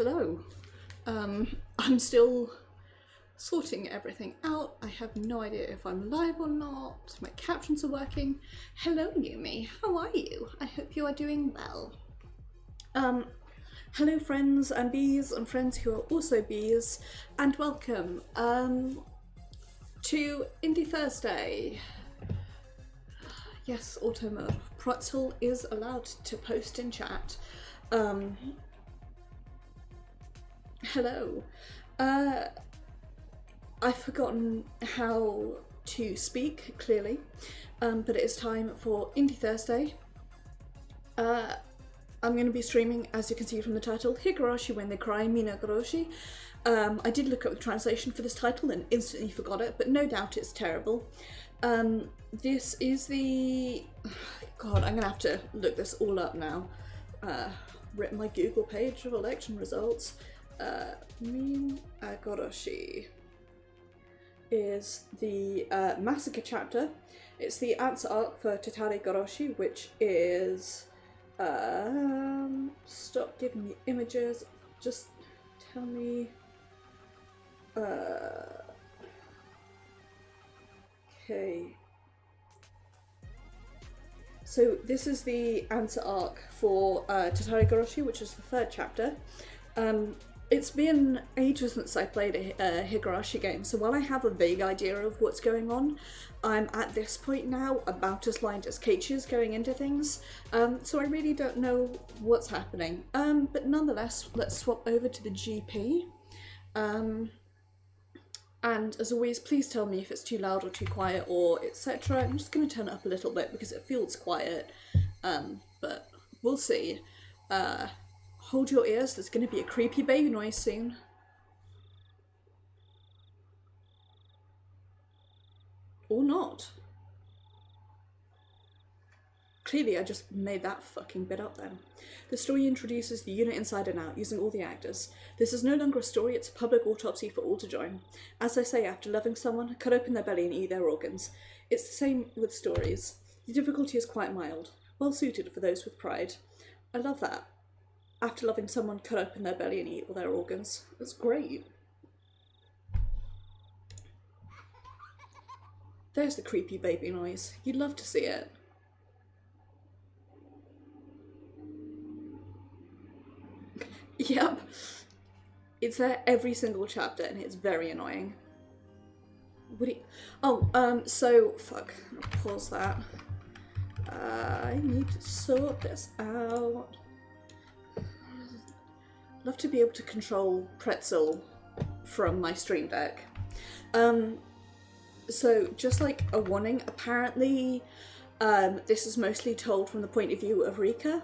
hello. I'm still sorting everything out. I have no idea if I'm live or not. My captions are working. Hello, Yumi. How are you? I hope you are doing well. Hello, friends and bees and friends who are also bees, and welcome to Indie Thursday. Yes, auto mode. Pretzel is allowed to post in chat. Hello. I've forgotten how to speak clearly, but it is time for Indie Thursday. I'm going to be streaming, as you can see from the title, Higurashi When They Cry, Minagoroshi. I did look up the translation for this title and instantly forgot it, but no doubt it's terrible. This is the... God, I'm going to have to look this all up now. Written my Google page of election results. Minagoroshi is the massacre chapter. It's the answer arc for Higurashi, which is... stop giving me images, just tell me... Okay. So this is the answer arc for Higurashi, which is the third chapter. It's been ages since I played a Higurashi game, so while I have a vague idea of what's going on, I'm at this point now about as blind as Keiichi is going into things, so I really don't know what's happening. But nonetheless, let's swap over to the GP. And as always, please tell me if it's too loud or too quiet or etc. I'm just going to turn it up a little bit because it feels quiet, but we'll see. Hold your ears, there's going to be a creepy baby noise soon. Or not. Clearly I just made that fucking bit up then. The story introduces the unit inside and out, using all the actors. This is no longer a story, it's a public autopsy for all to join. As I say, after loving someone, cut open their belly and eat their organs. It's the same with stories. The difficulty is quite mild, well suited for those with pride. I love that. After loving someone, cut open their belly and eat all their organs. That's great. There's the creepy baby noise. You'd love to see it. Yep. It's there every single chapter and it's very annoying. What do you... Oh, so... Fuck. I'll pause that. I need to sort this out. Love to be able to control Pretzel from my Stream Deck. So just like a warning, apparently this is mostly told from the point of view of Rika.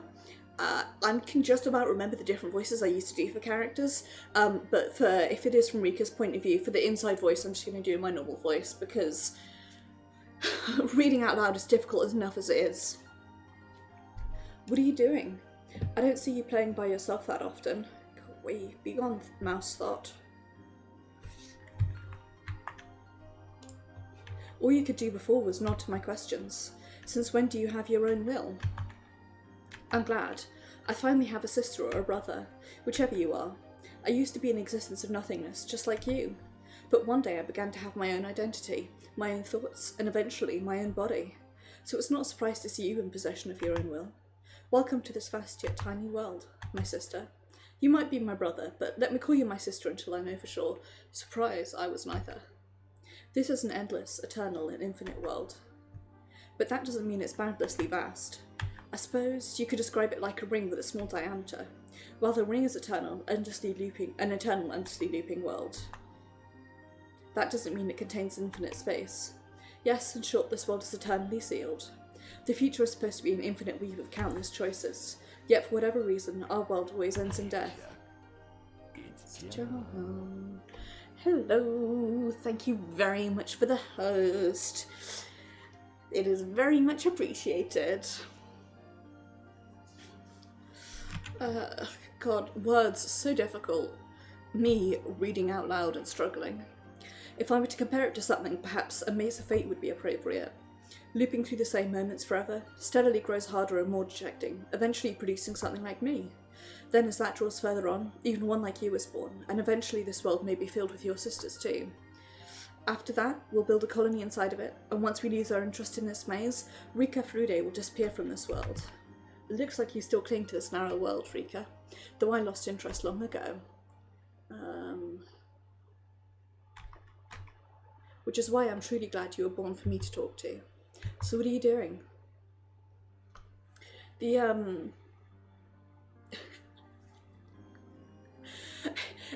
I can just about remember the different voices I used to do for characters, but if it is from Rika's point of view, for the inside voice I'm just going to do my normal voice because reading out loud is difficult enough as it is. What are you doing? I don't see you playing by yourself that often. Be gone, mouse thought. All you could do before was nod to my questions. Since when do you have your own will? I'm glad. I finally have a sister or a brother, whichever you are. I used to be an existence of nothingness, just like you. But one day I began to have my own identity, my own thoughts, and eventually my own body. So it's not a surprise to see you in possession of your own will. Welcome to this vast yet tiny world, my sister. You might be my brother, but let me call you my sister until I know for sure. Surprise, I was neither. This is an endless, eternal, and infinite world. But that doesn't mean it's boundlessly vast. I suppose you could describe it like a ring with a small diameter. While the ring is eternal, an eternal, endlessly looping world. That doesn't mean it contains infinite space. Yes, in short, this world is eternally sealed. The future is supposed to be an infinite weave of countless choices. Yet, for whatever reason, our world always ends in death. John. Hello, thank you very much for the host. It is very much appreciated. God, words, so difficult. Me reading out loud and struggling. If I were to compare it to something, perhaps a Maze of Fate would be appropriate. Looping through the same moments forever, steadily grows harder and more dejecting, eventually producing something like me. Then as that draws further on, even one like you is born, and eventually this world may be filled with your sisters too. After that, we'll build a colony inside of it, and once we lose our interest in this maze, Rika Frude will disappear from this world. It looks like you still cling to this narrow world, Rika, though I lost interest long ago. Which is why I'm truly glad you were born for me to talk to. So what are you doing?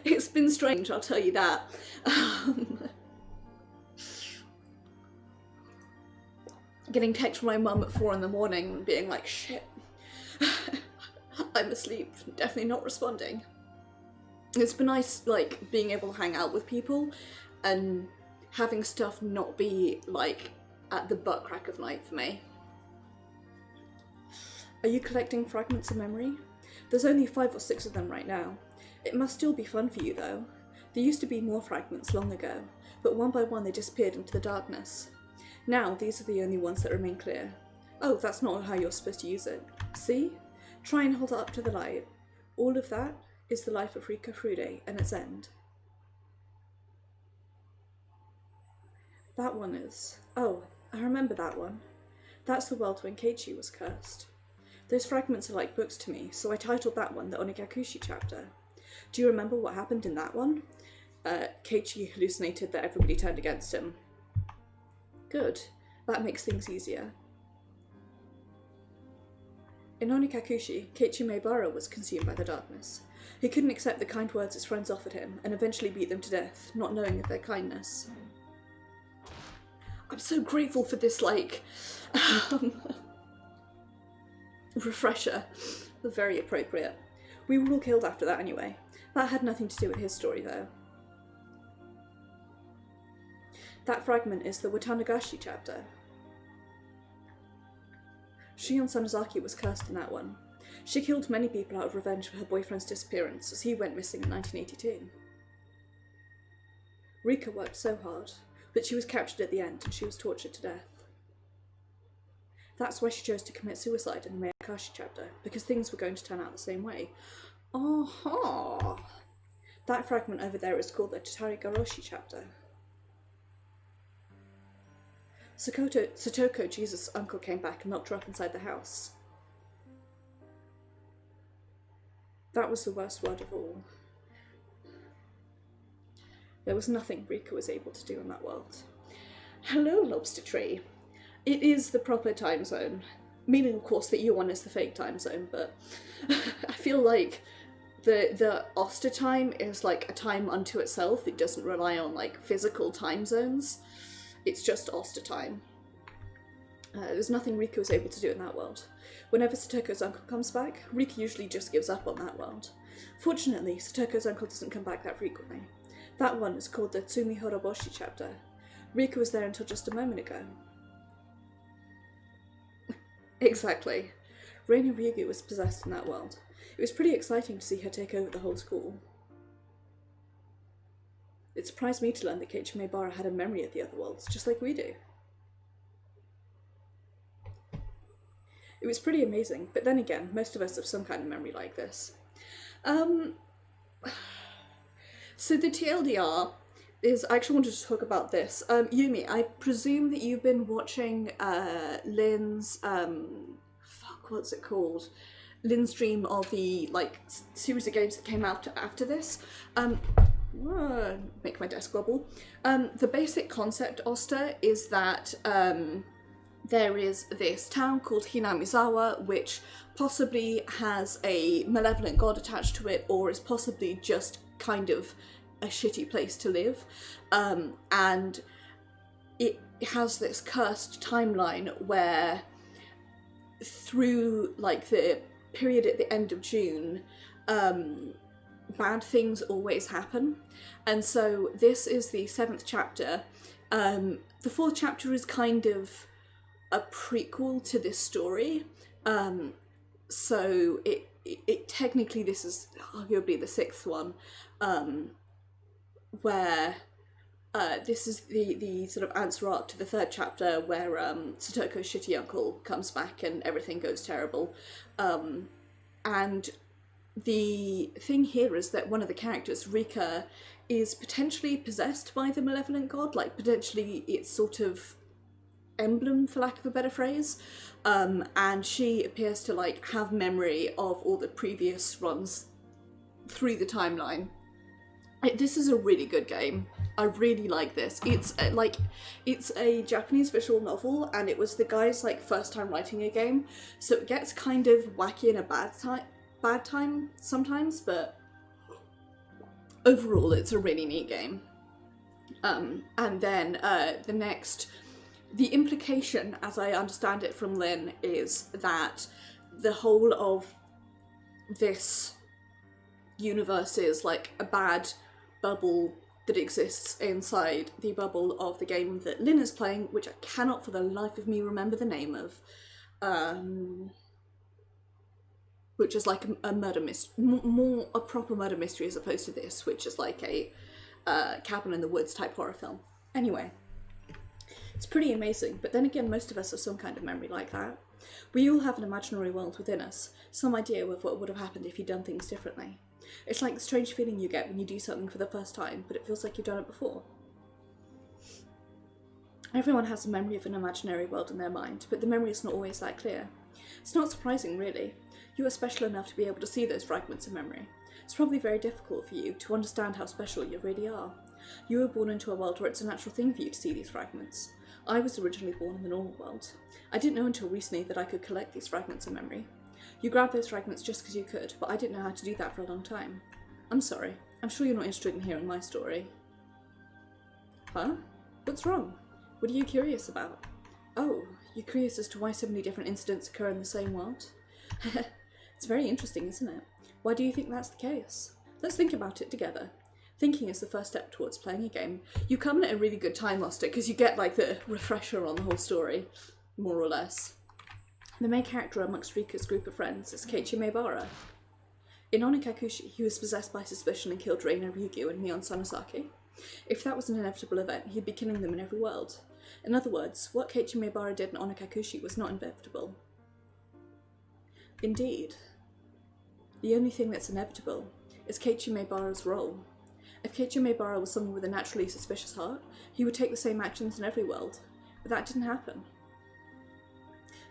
It's been strange, I'll tell you that. Getting text from my mum at 4 in the morning and being like, shit, I'm asleep, definitely not responding. It's been nice, like, being able to hang out with people and having stuff not be, like, at the butt crack of night for me. Are you collecting fragments of memory? There's only 5 or 6 of them right now. It must still be fun for you, though. There used to be more fragments long ago, but one by one they disappeared into the darkness. Now, these are the only ones that remain clear. Oh, that's not how you're supposed to use it. See? Try and hold it up to the light. All of that is the life of Rika Frude and its end. That one is... Oh, I remember that one. That's the world when Keiichi was cursed. Those fragments are like books to me, so I titled that one the Onigakushi chapter. Do you remember what happened in that one? Keiichi hallucinated that everybody turned against him. Good. That makes things easier. In Onikakushi, Keiichi Maebara was consumed by the darkness. He couldn't accept the kind words his friends offered him, and eventually beat them to death, not knowing of their kindness. I'm so grateful for this, like, refresher. Very appropriate. We were all killed after that anyway. That had nothing to do with his story, though. That fragment is the Watanagashi chapter. Shion Sanozaki was cursed in that one. She killed many people out of revenge for her boyfriend's disappearance, as he went missing in 1982. Rika worked so hard, but she was captured at the end and she was tortured to death. That's why she chose to commit suicide in the Minagoroshi chapter, because things were going to turn out the same way. Aha! That fragment over there is called the Higurashi chapter. Satoko, Jesus' uncle, came back and locked her up inside the house. That was the worst word of all. There was nothing Rika was able to do in that world. Hello, lobster tree. It is the proper time zone. Meaning, of course, that your one is the fake time zone, but I feel like the Oster time is like a time unto itself. It doesn't rely on like physical time zones. It's just Oster time. There's nothing Rika was able to do in that world. Whenever Satoko's uncle comes back, Rika usually just gives up on that world. Fortunately, Satoko's uncle doesn't come back that frequently. That one is called the Tsumi Horoboshi chapter. Rika was there until just a moment ago. Exactly. Reina Ryugu was possessed in that world. It was pretty exciting to see her take over the whole school. It surprised me to learn that Keiichi Maebara had a memory of the other worlds, just like we do. It was pretty amazing, but then again, most of us have some kind of memory like this. So the TLDR is, I actually wanted to talk about this. Yumi, I presume that you've been watching Lynn's, what's it called? Lynn's stream of the, like, series of games that came out after this. Make my desk wobble. The basic concept, Oster, is that there is this town called Hinamizawa, which possibly has a malevolent god attached to it, or is possibly just kind of a shitty place to live. And it has this cursed timeline where through like the period at the end of June, bad things always happen. And so this is the 7th chapter. The 4th chapter is kind of a prequel to this story. So it technically, this is arguably the 6th one, where this is the sort of answer arc to the 3rd chapter, where Satoko's shitty uncle comes back and everything goes terrible. And the thing here is that one of the characters, Rika, is potentially possessed by the malevolent god, like potentially it's sort of emblem, for lack of a better phrase, and she appears to like have memory of all the previous runs through the timeline. This is a really good game. I really like this. It's a Japanese visual novel, and it was the guy's like first time writing a game, so it gets kind of wacky in a bad time sometimes, but overall it's a really neat game. And then the implication, as I understand it from Lynn, is that the whole of this universe is like a bad bubble that exists inside the bubble of the game that Lynn is playing, which I cannot for the life of me remember the name of, which is like a murder mystery, more a proper murder mystery as opposed to this, which is like a cabin in the woods type horror film. Anyway. It's pretty amazing, but then again, most of us have some kind of memory like that. We all have an imaginary world within us, some idea of what would have happened if you'd done things differently. It's like the strange feeling you get when you do something for the first time, but it feels like you've done it before. Everyone has a memory of an imaginary world in their mind, but the memory is not always that clear. It's not surprising, really. You are special enough to be able to see those fragments of memory. It's probably very difficult for you to understand how special you really are. You were born into a world where it's a natural thing for you to see these fragments. I was originally born in the normal world. I didn't know until recently that I could collect these fragments of memory. You grabbed those fragments just because you could, but I didn't know how to do that for a long time. I'm sorry. I'm sure you're not interested in hearing my story. Huh? What's wrong? What are you curious about? Oh, you're curious as to why so many different incidents occur in the same world? It's very interesting, isn't it? Why do you think that's the case? Let's think about it together. Thinking is the first step towards playing a game. You come in at a really good time, Lost It, because you get like the refresher on the whole story, more or less. The main character amongst Rika's group of friends is Keiichi Maebara. In Onikakushi, he was possessed by suspicion and killed Reina Ryugu and Mion Sanosaki. If that was an inevitable event, he'd be killing them in every world. In other words, what Keiichi Maebara did in Onikakushi was not inevitable. Indeed. The only thing that's inevitable is Keiichi Maebara's role. If Keiichi Maebara was someone with a naturally suspicious heart, he would take the same actions in every world. But that didn't happen.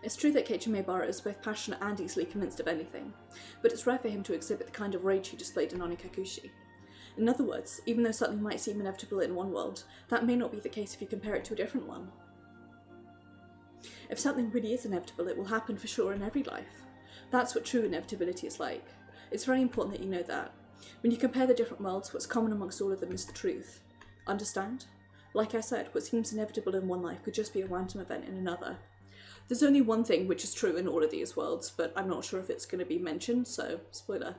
It's true that Keiichi Maebara is both passionate and easily convinced of anything, but it's rare for him to exhibit the kind of rage he displayed in Onikakushi. In other words, even though something might seem inevitable in one world, that may not be the case if you compare it to a different one. If something really is inevitable, it will happen for sure in every life. That's what true inevitability is like. It's very important that you know that. When you compare the different worlds, what's common amongst all of them is the truth. Understand? Like I said, what seems inevitable in one life could just be a random event in another. There's only one thing which is true in all of these worlds, but I'm not sure if it's going to be mentioned, so spoiler.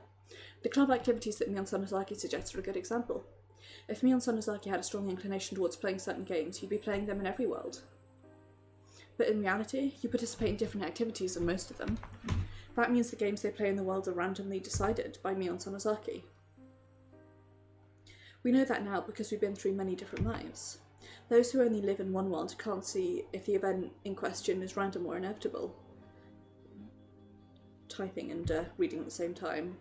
The club activities that Mion Sanosaki suggests are a good example. If Mion Sanosaki had a strong inclination towards playing certain games, you'd be playing them in every world. But in reality, you participate in different activities in most of them. That means the games they play in the world are randomly decided by Mion Sanosaki. We know that now because we've been through many different lives. Those who only live in one world can't see if the event in question is random or inevitable. Typing and reading at the same time.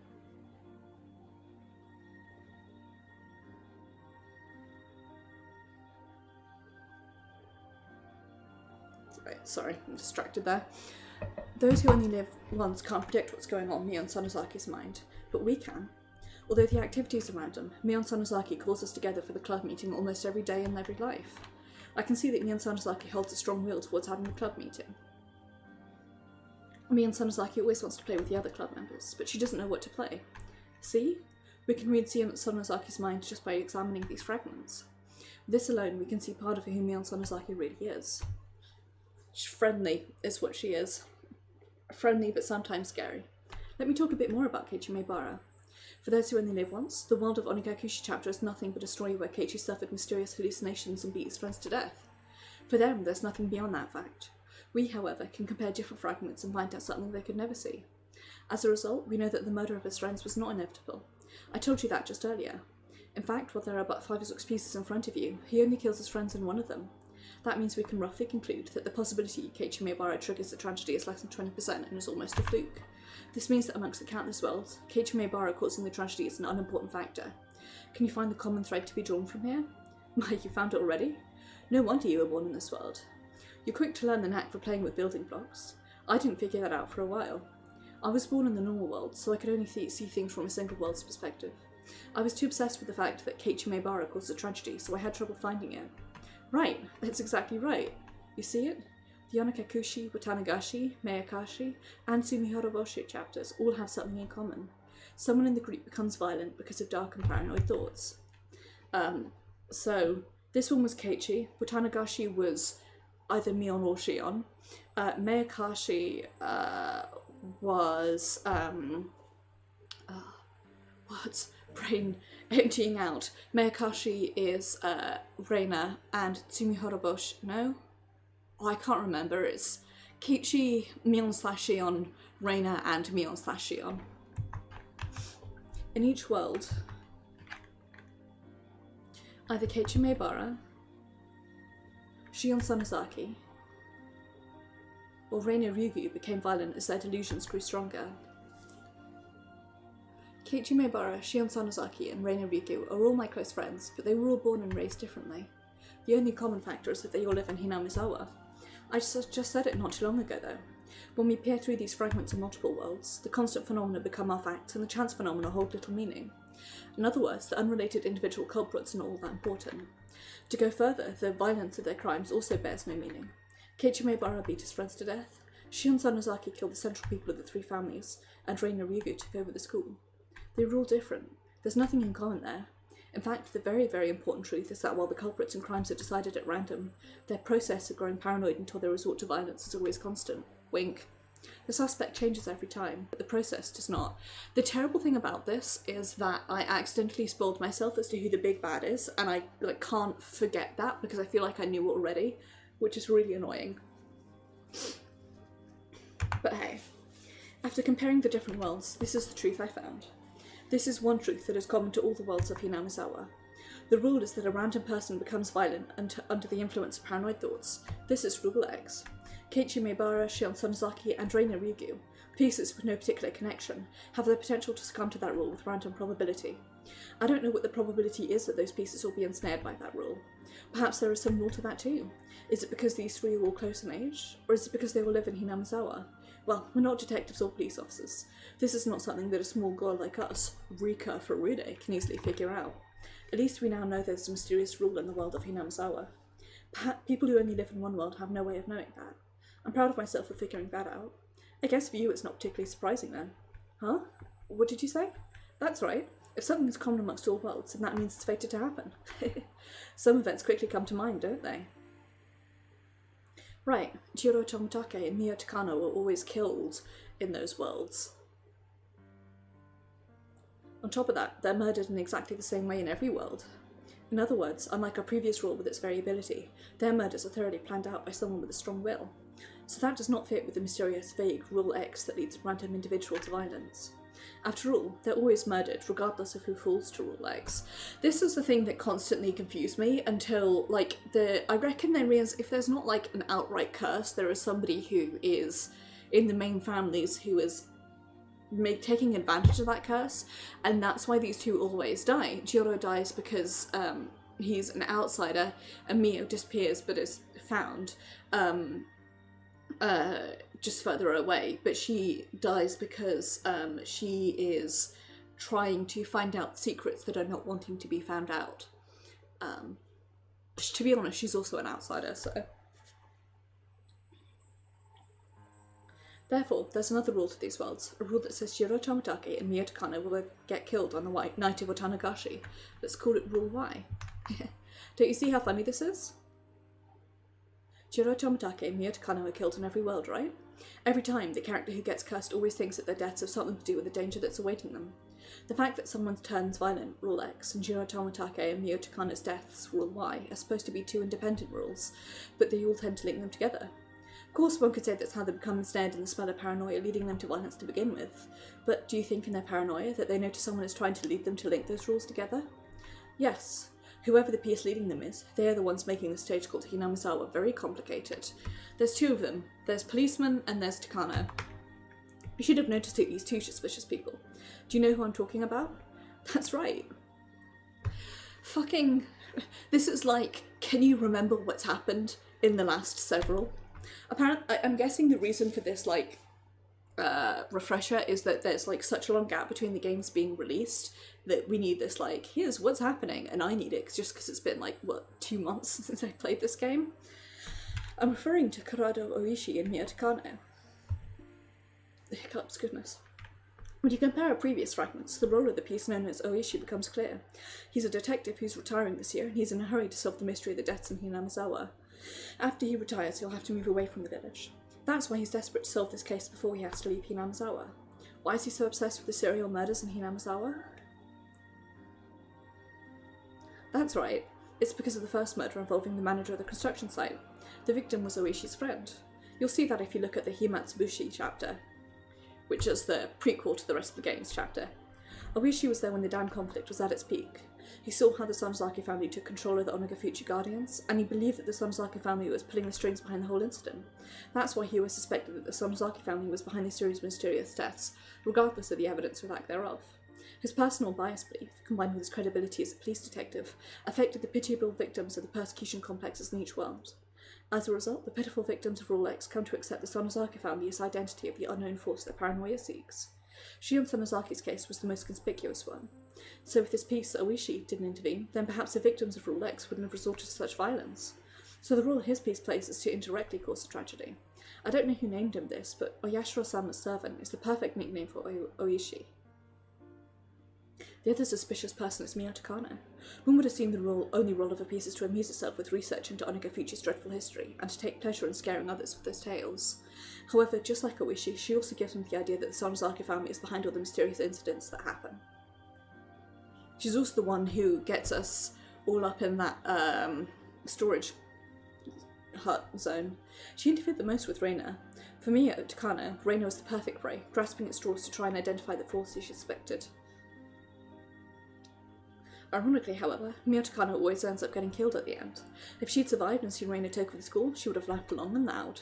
Right, sorry, I'm distracted there. Those who only live once can't predict what's going on in Mion Sanosaki's mind, but we can. Although the activities are random, Mion Sanosaki calls us together for the club meeting almost every day in every life. I can see that Mion Sanosaki holds a strong will towards having a club meeting. Mion Sanosaki always wants to play with the other club members, but she doesn't know what to play. See? We can read Mion Sanosaki's mind just by examining these fragments. With this alone, we can see part of who Mion Sanosaki really is. She's friendly, is what she is. Friendly, but sometimes scary. Let me talk a bit more about Keiichi Maebara. For those who only live once, the world of Onikakushi chapter is nothing but a story where Keiichi suffered mysterious hallucinations and beat his friends to death. For them, there's nothing beyond that fact. We, however, can compare different fragments and find out something they could never see. As a result, we know that the murder of his friends was not inevitable. I told you that just earlier. In fact, while there are but 5 or 6 pieces in front of you, he only kills his friends in one of them. That means we can roughly conclude that the possibility Keiichi Maebara triggers the tragedy is less than 20% and is almost a fluke. This means that amongst the countless worlds, Keiichi Maebara causing the tragedy is an unimportant factor. Can you find the common thread to be drawn from here? Why, you found it already? No wonder you were born in this world. You're quick to learn the knack for playing with building blocks. I didn't figure that out for a while. I was born in the normal world, so I could only see things from a single world's perspective. I was too obsessed with the fact that Keiichi Maebara caused a tragedy, so I had trouble finding it. Right, that's exactly right. You see it? The Yonakakushi, Watanagashi, Meakashi, and Sumihoroboshi chapters all have something in common. Someone in the group becomes violent because of dark and paranoid thoughts. So, this one was Keiichi. Watanagashi was either Mion or Shion. Meakashi was what's brain emptying out. Meakashi is Reina, and Tsumihoroboshi, no? Oh, I can't remember. It's Keiichi, Mion/Shion, Reina, and Mion/Shion. In each world, either Keiichi Maebara, Shion Sonozaki, or Reina Ryugu became violent as their delusions grew stronger. Keiichi Maebara, Shion Sonozaki, and Reina Ryugu are all my close friends, but they were all born and raised differently. The only common factor is that they all live in Hinamizawa. I just said it not too long ago, though. When we peer through these fragments of multiple worlds, the constant phenomena become our facts, and the chance phenomena hold little meaning. In other words, the unrelated individual culprits are not all that important. To go further, the violence of their crimes also bears no meaning. Keiichi Maebara beat his friends to death, Shion Sonozaki killed the central people of the three families, and Reina Ryugu took over the school. They were all different. There's nothing in common there. In fact, the very, very important truth is that while the culprits and crimes are decided at random, their process of growing paranoid until they resort to violence is always constant. Wink. The suspect changes every time, but the process does not. The terrible thing about this is that I accidentally spoiled myself as to who the big bad is, and I can't forget that because I feel like I knew it already, which is really annoying. But hey, after comparing the different worlds, this is the truth I found. This is one truth that is common to all the worlds of Hinamizawa. The rule is that a random person becomes violent under the influence of paranoid thoughts. This is Rule X. Keiichi Maebara, Shion Sonozaki, and Reina Ryugu, pieces with no particular connection, have the potential to succumb to that rule with random probability. I don't know what the probability is that those pieces will be ensnared by that rule. Perhaps there is some rule to that too. Is it because these three are all close in age? Or is it because they all live in Hinamizawa? Well, we're not detectives or police officers. This is not something that a small girl like us, Rika Furude, can easily figure out. At least we now know there's a mysterious rule in the world of Hinamizawa. People who only live in one world have no way of knowing that. I'm proud of myself for figuring that out. I guess for you it's not particularly surprising then. Huh? What did you say? That's right. If something's common amongst all worlds, then that means it's fated to happen. Some events quickly come to mind, don't they? Right, Jiro Tomitake and Mio Takano were always killed in those worlds. On top of that, they're murdered in exactly the same way in every world. In other words, unlike our previous rule with its variability, their murders are thoroughly planned out by someone with a strong will. So that does not fit with the mysterious, vague Rule X that leads random individual to violence. After all, they're always murdered, regardless of who falls to Rule X. This is the thing that constantly confused me until, I reckon there is, if there's not, an outright curse, there is somebody who is in the main families who is taking advantage of that curse, and that's why these two always die. Jiro dies because he's an outsider, and Mio disappears but is found just further away, but she dies because she is trying to find out secrets that are not wanting to be found out. To be honest, she's also an outsider, so... Therefore, there's another rule to these worlds, a rule that says Jiro Tomitake and Mio Takano will get killed on the night of Watanagashi. Let's call it Rule Y. Don't you see how funny this is? Jiro Tomitake and Mio Takano are killed in every world, right? Every time, the character who gets cursed always thinks that their deaths have something to do with the danger that's awaiting them. The fact that someone turns violent, Rule X, and Jiro Tomitake and Mio Takano's deaths, Rule Y, are supposed to be two independent rules, but they all tend to link them together. Of course, one could say that's how they become ensnared in the spell of paranoia leading them to violence to begin with, but do you think in their paranoia that they notice someone is trying to lead them to link those rules together? Yes. Whoever the piece leading them is, they are the ones making the stage called Hinamizawa very complicated. There's two of them. There's policeman and there's Takano. You should have noticed at least 2 suspicious people. Do you know who I'm talking about? That's right. Fucking... This is like, can you remember what's happened in the last several? Apparently, I'm guessing the reason for this, like, refresher is that there's, like, such a long gap between the games being released that we need this, like, here's what's happening, and I need it just because it's been, like, what, 2 months since I played this game? I'm referring to Kurado Oishi and Miya Takano. The hiccups, goodness. When you compare our previous fragments, the role of the piece known as Oishi becomes clear. He's a detective who's retiring this year, and he's in a hurry to solve the mystery of the deaths in Hinamizawa. After he retires, he'll have to move away from the village. That's why he's desperate to solve this case before he has to leave Hinamizawa. Why is he so obsessed with the serial murders in Hinamizawa? That's right. It's because of the first murder involving the manager of the construction site. The victim was Oishi's friend. You'll see that if you look at the Himatsubushi chapter, which is the prequel to the rest of the games chapter. Oishi was there when the dam conflict was at its peak. He saw how the Sonozaki family took control of the Onagafuchi Guardians, and he believed that the Sonozaki family was pulling the strings behind the whole incident. That's why he always suspected that the Sonozaki family was behind the series of mysterious deaths, regardless of the evidence or lack thereof. His personal bias belief, combined with his credibility as a police detective, affected the pitiable victims of the persecution complexes in each world. As a result, the pitiful victims of Rule X come to accept the Sonozaki family as identity of the unknown force that paranoia seeks. Shion Sonozaki's case was the most conspicuous one. So if this piece, Oishi, didn't intervene, then perhaps the victims of Rule X wouldn't have resorted to such violence. So the role his piece plays is to indirectly cause the tragedy. I don't know who named him this, but Oyashiro-sama's servant is the perfect nickname for Oishi. The other suspicious person is Miya Takano. One would assume the only role of a piece is to amuse itself with research into Onagafuchi's dreadful history, and to take pleasure in scaring others with those tales. However, just like Oishi, she also gives him the idea that the Sonozaki family is behind all the mysterious incidents that happen. She's also the one who gets us all up in that storage hut zone. She interfered the most with Reina. For Miya Takano, Reina was the perfect prey, grasping at straws to try and identify the force she suspected. Ironically, however, Miya Takano always ends up getting killed at the end. If she'd survived and seen Reina take over the school, she would have laughed long and loud.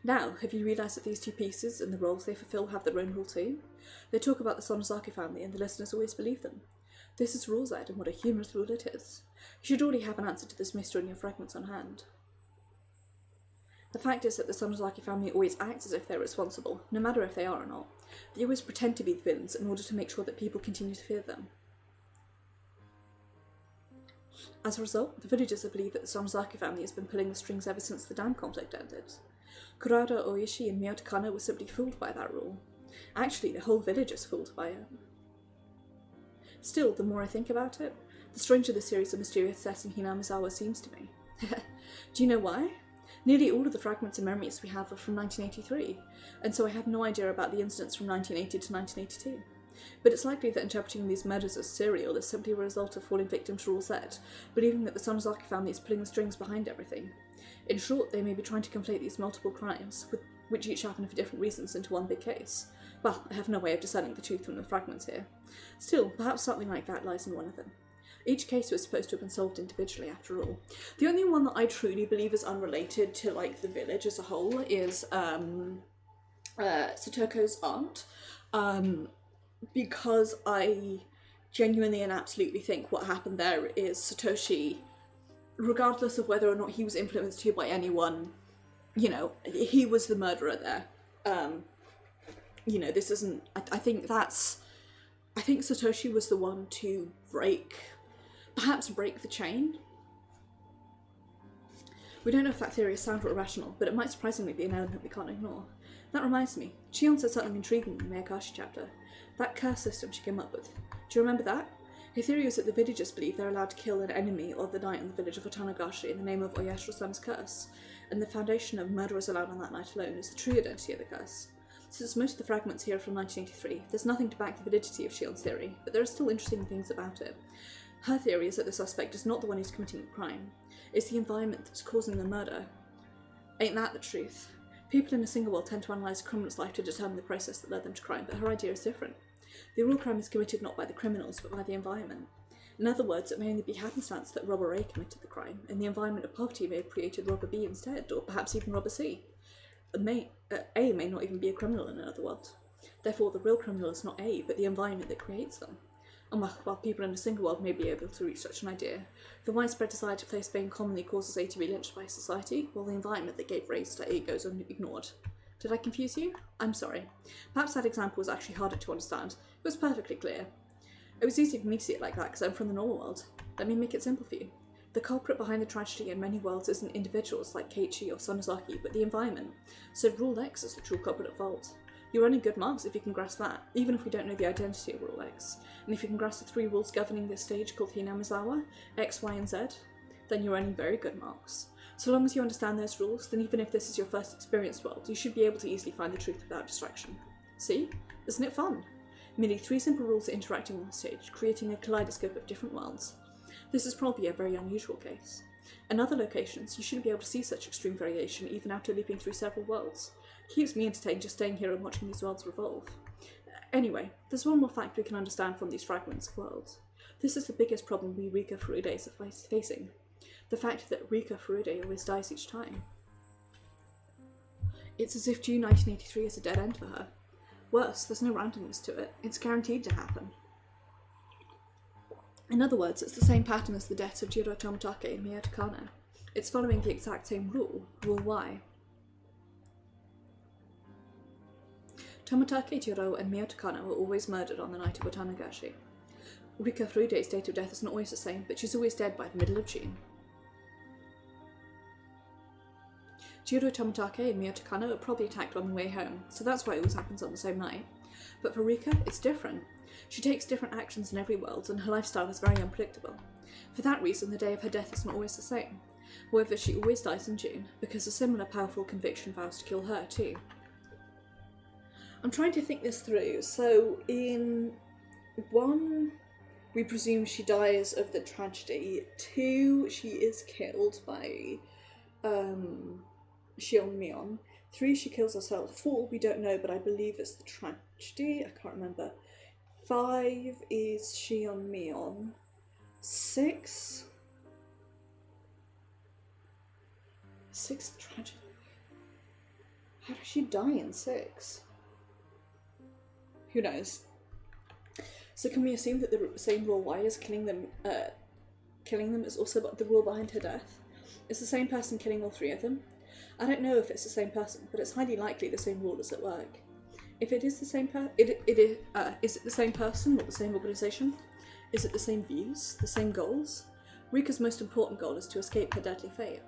Now, have you realised that these 2 pieces and the roles they fulfil have their own rule too? They talk about the Sonozaki family and the listeners always believe them. This is Rule Z, and what a humorous rule it is. You should already have an answer to this mystery in your fragments on hand. The fact is that the Sonozaki family always acts as if they're responsible, no matter if they are or not. They always pretend to be the villains in order to make sure that people continue to fear them. As a result, the villagers believe that the Sonozaki family has been pulling the strings ever since the dam conflict ended. Kurado Oishi and Miya Takano were simply fooled by that rule. Actually, the whole village is fooled by it. Still, the more I think about it, the stranger the series of mysterious deaths in Hinamizawa seems to me. Do you know why? Nearly all of the fragments and memories we have are from 1983, and so I have no idea about the incidents from 1980 to 1982. But it's likely that interpreting these murders as serial is simply a result of falling victim to Rule Z, believing that the Sonozaki family is pulling the strings behind everything. In short, they may be trying to conflate these multiple crimes, which each happen for different reasons, into one big case. Well, I have no way of discerning the truth from the fragments here. Still, perhaps something like that lies in one of them. Each case was supposed to have been solved individually, after all. The only one that I truly believe is unrelated to, like, the village as a whole is Satoko's aunt. Because I genuinely and absolutely think what happened there is Satoshi, regardless of whether or not he was influenced to by anyone, you know, he was the murderer there. You know, this isn't, I think Satoshi was the one to perhaps break the chain. We don't know if that theory is sound or irrational, but it might surprisingly be an element we can't ignore. That reminds me, Chion said something intriguing in the Minagoroshi chapter. That curse system she came up with. Do you remember that? Her theory was that the villagers believe they're allowed to kill an enemy or the knight in the village of Minagoroshi in the name of Oyashiro-sama's curse, and the foundation of murder is allowed on that night alone is the true identity of the curse. Since most of the fragments here are from 1983, there's nothing to back the validity of Shion's theory, but there are still interesting things about it. Her theory is that the suspect is not the one who's committing the crime. It's the environment that's causing the murder. Ain't that the truth? People in a single world tend to analyse a criminal's life to determine the process that led them to crime, but her idea is different. The real crime is committed not by the criminals, but by the environment. In other words, it may only be happenstance that Robber A committed the crime, and the environment of poverty may have created Robber B instead, or perhaps even Robber C. A may not even be a criminal in another world. Therefore, the real criminal is not A, but the environment that creates them. And while people in a single world may be able to reach such an idea, the widespread desire to place blame commonly causes A to be lynched by society, while the environment that gave rise to A goes ignored. Did I confuse you? I'm sorry. Perhaps that example was actually harder to understand. It was perfectly clear. It was easy for me to see it like that because I'm from the normal world. Let me make it simple for you. The culprit behind the tragedy in many worlds isn't individuals like Keiichi or Sonozaki, but the environment. So Rule X is the true culprit at fault. You're earning good marks if you can grasp that, even if we don't know the identity of Rule X. And if you can grasp the 3 rules governing this stage called Hinamizawa, X, Y, and Z, then you're earning very good marks. So long as you understand those rules, then even if this is your first experienced world, you should be able to easily find the truth without distraction. See? Isn't it fun? Merely 3 simple rules are interacting on the stage, creating a kaleidoscope of different worlds. This is probably a very unusual case. In other locations, you shouldn't be able to see such extreme variation even after leaping through several worlds. It keeps me entertained just staying here and watching these worlds revolve. Anyway, there's one more fact we can understand from these fragments of worlds. This is the biggest problem we Rika Furudes are facing. The fact that Rika Furude always dies each time. It's as if June 1983 is a dead end for her. Worse, there's no randomness to it. It's guaranteed to happen. In other words, it's the same pattern as the deaths of Jiro Tomitake and Miyoto Kano. It's following the exact same rule, Rule Y. Tomitake, Jiro, and Miyoto Kano were always murdered on the night of Minagoroshi. Rika Furude's date of death isn't always the same, but she's always dead by the middle of June. Jiro Tomitake and Miyoto Kano are probably attacked on the way home, so that's why it always happens on the same night. But for Rika, it's different. She takes different actions in every world, and her lifestyle is very unpredictable. For that reason, the day of her death is not always the same. However, she always dies in June, because a similar powerful conviction vows to kill her too. I'm trying to think this through. So in 1, we presume she dies of the tragedy. 2, she is killed by Shion-Mion. 3, she kills herself. 4, we don't know, but I believe it's the tragedy. I can't remember. 5 is Shion-Mion. 6 tragedy. How does she die in 6? Who knows? So can we assume that the same rule Y is killing them is also the rule behind her death? Is the same person killing all 3 of them? I don't know if it's the same person, but it's highly likely the same rule is at work. If it is the same is it the same person or the same organisation? Is it the same views, the same goals? Rika's most important goal is to escape her deadly fate.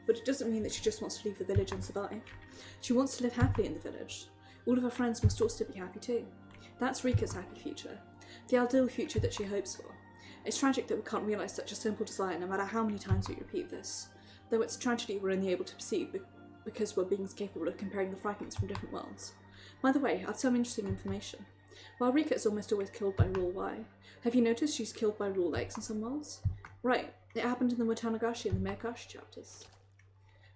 But it doesn't mean that she just wants to leave the village and survive. She wants to live happily in the village. All of her friends must also be happy too. That's Rika's happy future. The ideal future that she hopes for. It's tragic that we can't realise such a simple desire no matter how many times we repeat this. Though it's a tragedy we're only able to perceive because we're beings capable of comparing the fragments from different worlds. By the way, I have some interesting information. While Rika is almost always killed by Rule Y, have you noticed she's killed by Rule X in some worlds? Right, it happened in the Minagoroshi and the Minagoroshi chapters.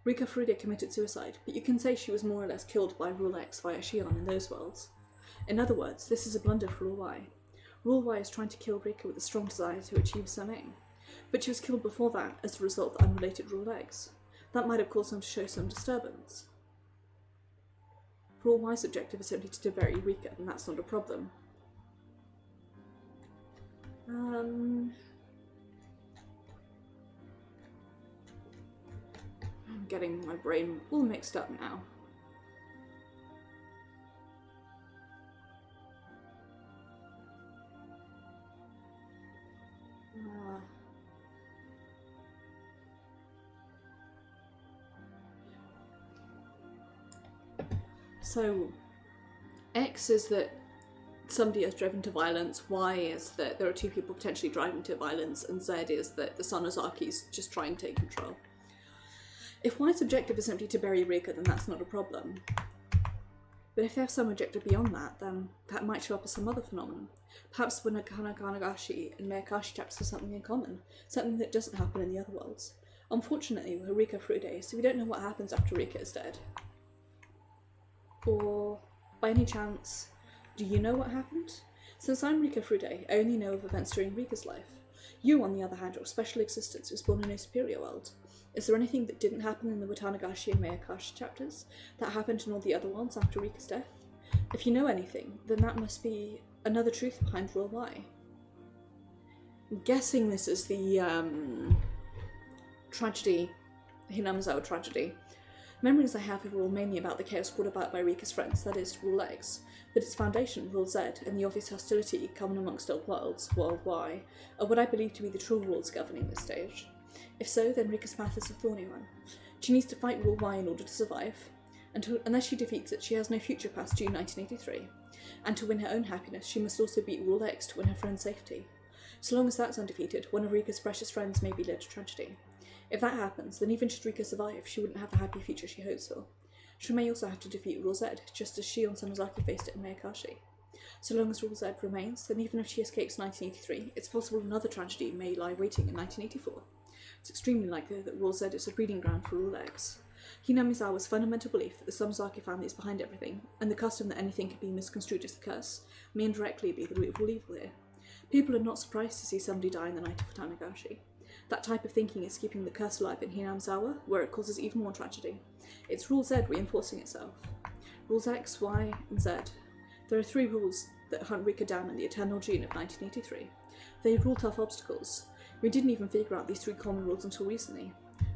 Rika Furude committed suicide, but you can say she was more or less killed by Rule X via Shion in those worlds. In other words, this is a blunder for Rule Y. Rule Y is trying to kill Rika with a strong desire to achieve some aim, but she was killed before that as a result of unrelated Rule X. That might have caused them to show some disturbance. Rule Y's objective is simply to bury Rika, and that's not a problem. I'm getting my brain all mixed up now. So, X is that somebody is driven to violence, Y is that there are 2 people potentially driving to violence, and Z is that the Sonozaki's just try and take control. If Y's objective is simply to bury Rika, then that's not a problem. But if they have some objective beyond that, then that might show up as some other phenomenon. Perhaps when Higurashi and Minagoroshi chapters have something in common, something that doesn't happen in the other worlds. Unfortunately, we're Rika Furude, so we don't know what happens after Rika is dead. Or, by any chance, do you know what happened? Since I'm Rika Furude, I only know of events during Rika's life. You, on the other hand, are a special existence who was born in a superior world. Is there anything that didn't happen in the Watanagashi and Minagoroshi chapters that happened in all the other worlds after Rika's death? If you know anything, then that must be another truth behind Rule Y. I'm guessing this is the tragedy, Hinamizawa tragedy. Memories I have of Rule mainly about the chaos brought about by Rika's friends, that is, Rule X, but its foundation, Rule Z, and the obvious hostility common amongst old worlds, World Y, are what I believe to be the true rules governing this stage. If so, then Rika's path is a thorny one. She needs to fight Rule Y in order to survive. Unless she defeats it, she has no future past June 1983. And to win her own happiness, she must also beat Rule X to win her friend's safety. So long as that's undefeated, one of Rika's precious friends may be led to tragedy. If that happens, then even should Rika survive, she wouldn't have the happy future she hopes for. She may also have to defeat Rule Z, just as Shion Samazaki faced it in Minagoroshi. So long as Rule Z remains, then even if she escapes 1983, it's possible another tragedy may lie waiting in 1984. It's extremely likely that Rule Z is a breeding ground for Rule X. Hinamizawa's fundamental belief that the Samazaki family is behind everything, and the custom that anything can be misconstrued as a curse, may indirectly be the root of all evil here. People are not surprised to see somebody die in the night of Watanagashi. That type of thinking is keeping the curse alive in Hinamizawa, where it causes even more tragedy. It's Rule Z reinforcing itself. Rules X, Y, and Z. There are 3 rules that hunt Rika down in the eternal June of 1983. They rule tough obstacles. We didn't even figure out these 3 common rules until recently.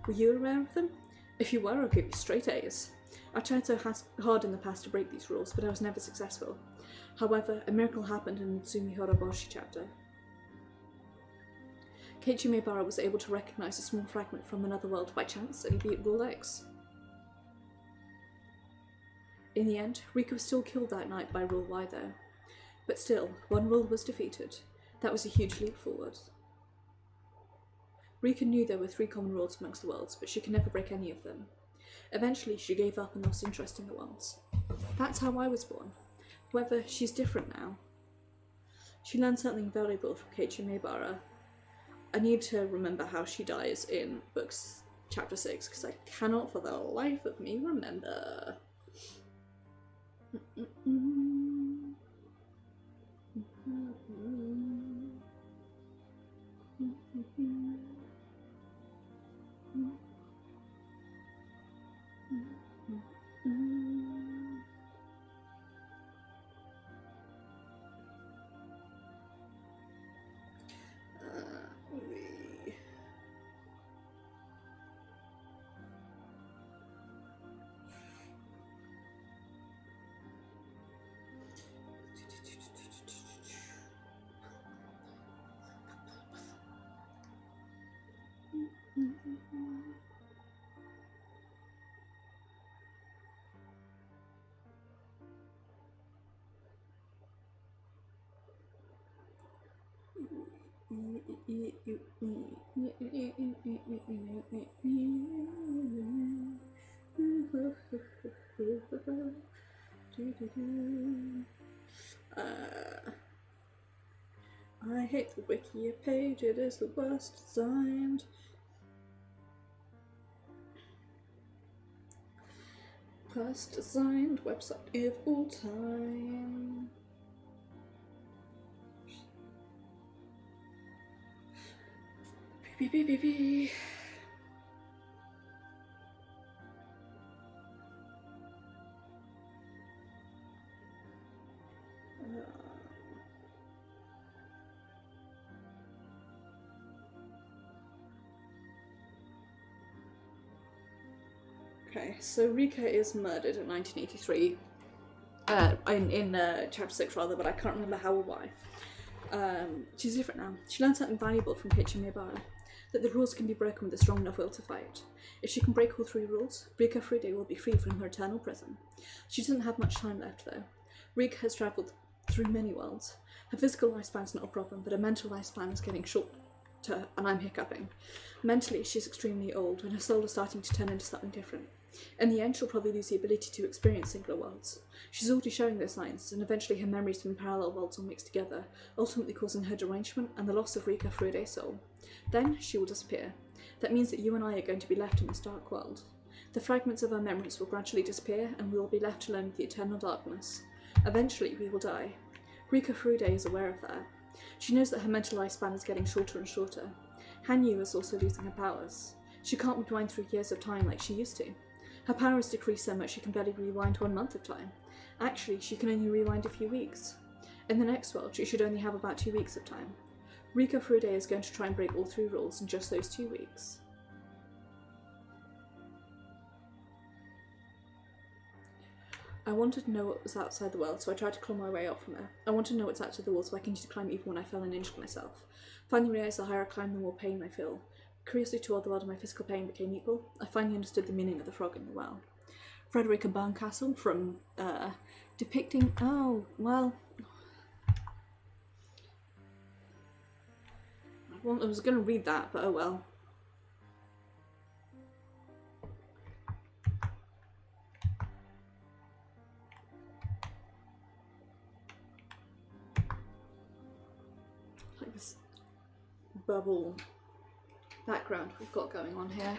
Were you aware of them? If you were, I'll give you straight A's. I've tried so hard in the past to break these rules, but I was never successful. However, a miracle happened in the Higurashi chapter. Keiichi Maebara was able to recognise a small fragment from another world by chance, and he beat Rule X. In the end, Rika was still killed that night by Rule Y though. But still, one rule was defeated. That was a huge leap forward. Rika knew there were 3 common rules amongst the worlds, but she could never break any of them. Eventually, she gave up and lost interest in the worlds. That's how I was born. However, she's different now. She learned something valuable from Keiichi Maebara. I need to remember how she dies in books chapter 6, because I cannot for the life of me remember. I hate the wiki page, it is the worst designed. Worst designed website of all time. Beep. Okay, so Rika is murdered in 1983, in chapter 6 rather, but I can't remember how or why. She's different now. She learned something valuable from Keiichi Maebara, that the rules can be broken with a strong enough will to fight. If she can break all 3 rules, Rika Furude will be free from her eternal prison. She doesn't have much time left though. Rika has travelled through many worlds. Her physical lifespan's not a problem, but her mental lifespan is getting shorter, and I'm hiccuping. Mentally, she's extremely old, and her soul is starting to turn into something different. In the end, she'll probably lose the ability to experience singular worlds. She's already showing those signs, and eventually her memories from parallel worlds will mix together, ultimately causing her derangement and the loss of Rika Furude's soul. Then, she will disappear. That means that you and I are going to be left in this dark world. The fragments of our memories will gradually disappear, and we will be left alone with the eternal darkness. Eventually, we will die. Rika Furude is aware of that. She knows that her mental lifespan is getting shorter and shorter. Hanyu is also losing her powers. She can't rewind through years of time like she used to. Her power has decreased so much she can barely rewind 1 month of time. Actually, she can only rewind a few weeks. In the next world, she should only have about 2 weeks of time. Rika Furude is going to try and break all 3 rules in just those 2 weeks. I wanted to know what was outside the world, so I tried to claw my way out from there. I wanted to know what's outside the wall so I continued to climb even when I fell and injured myself. Finally realised the higher I climbed, the more pain I feel. Curiously, toward the world of my physical pain became equal. I finally understood the meaning of the frog in the well. Frederica Barncastle from depicting... Oh, well... I was going to read that, but oh well. Like this bubble background we've got going on here.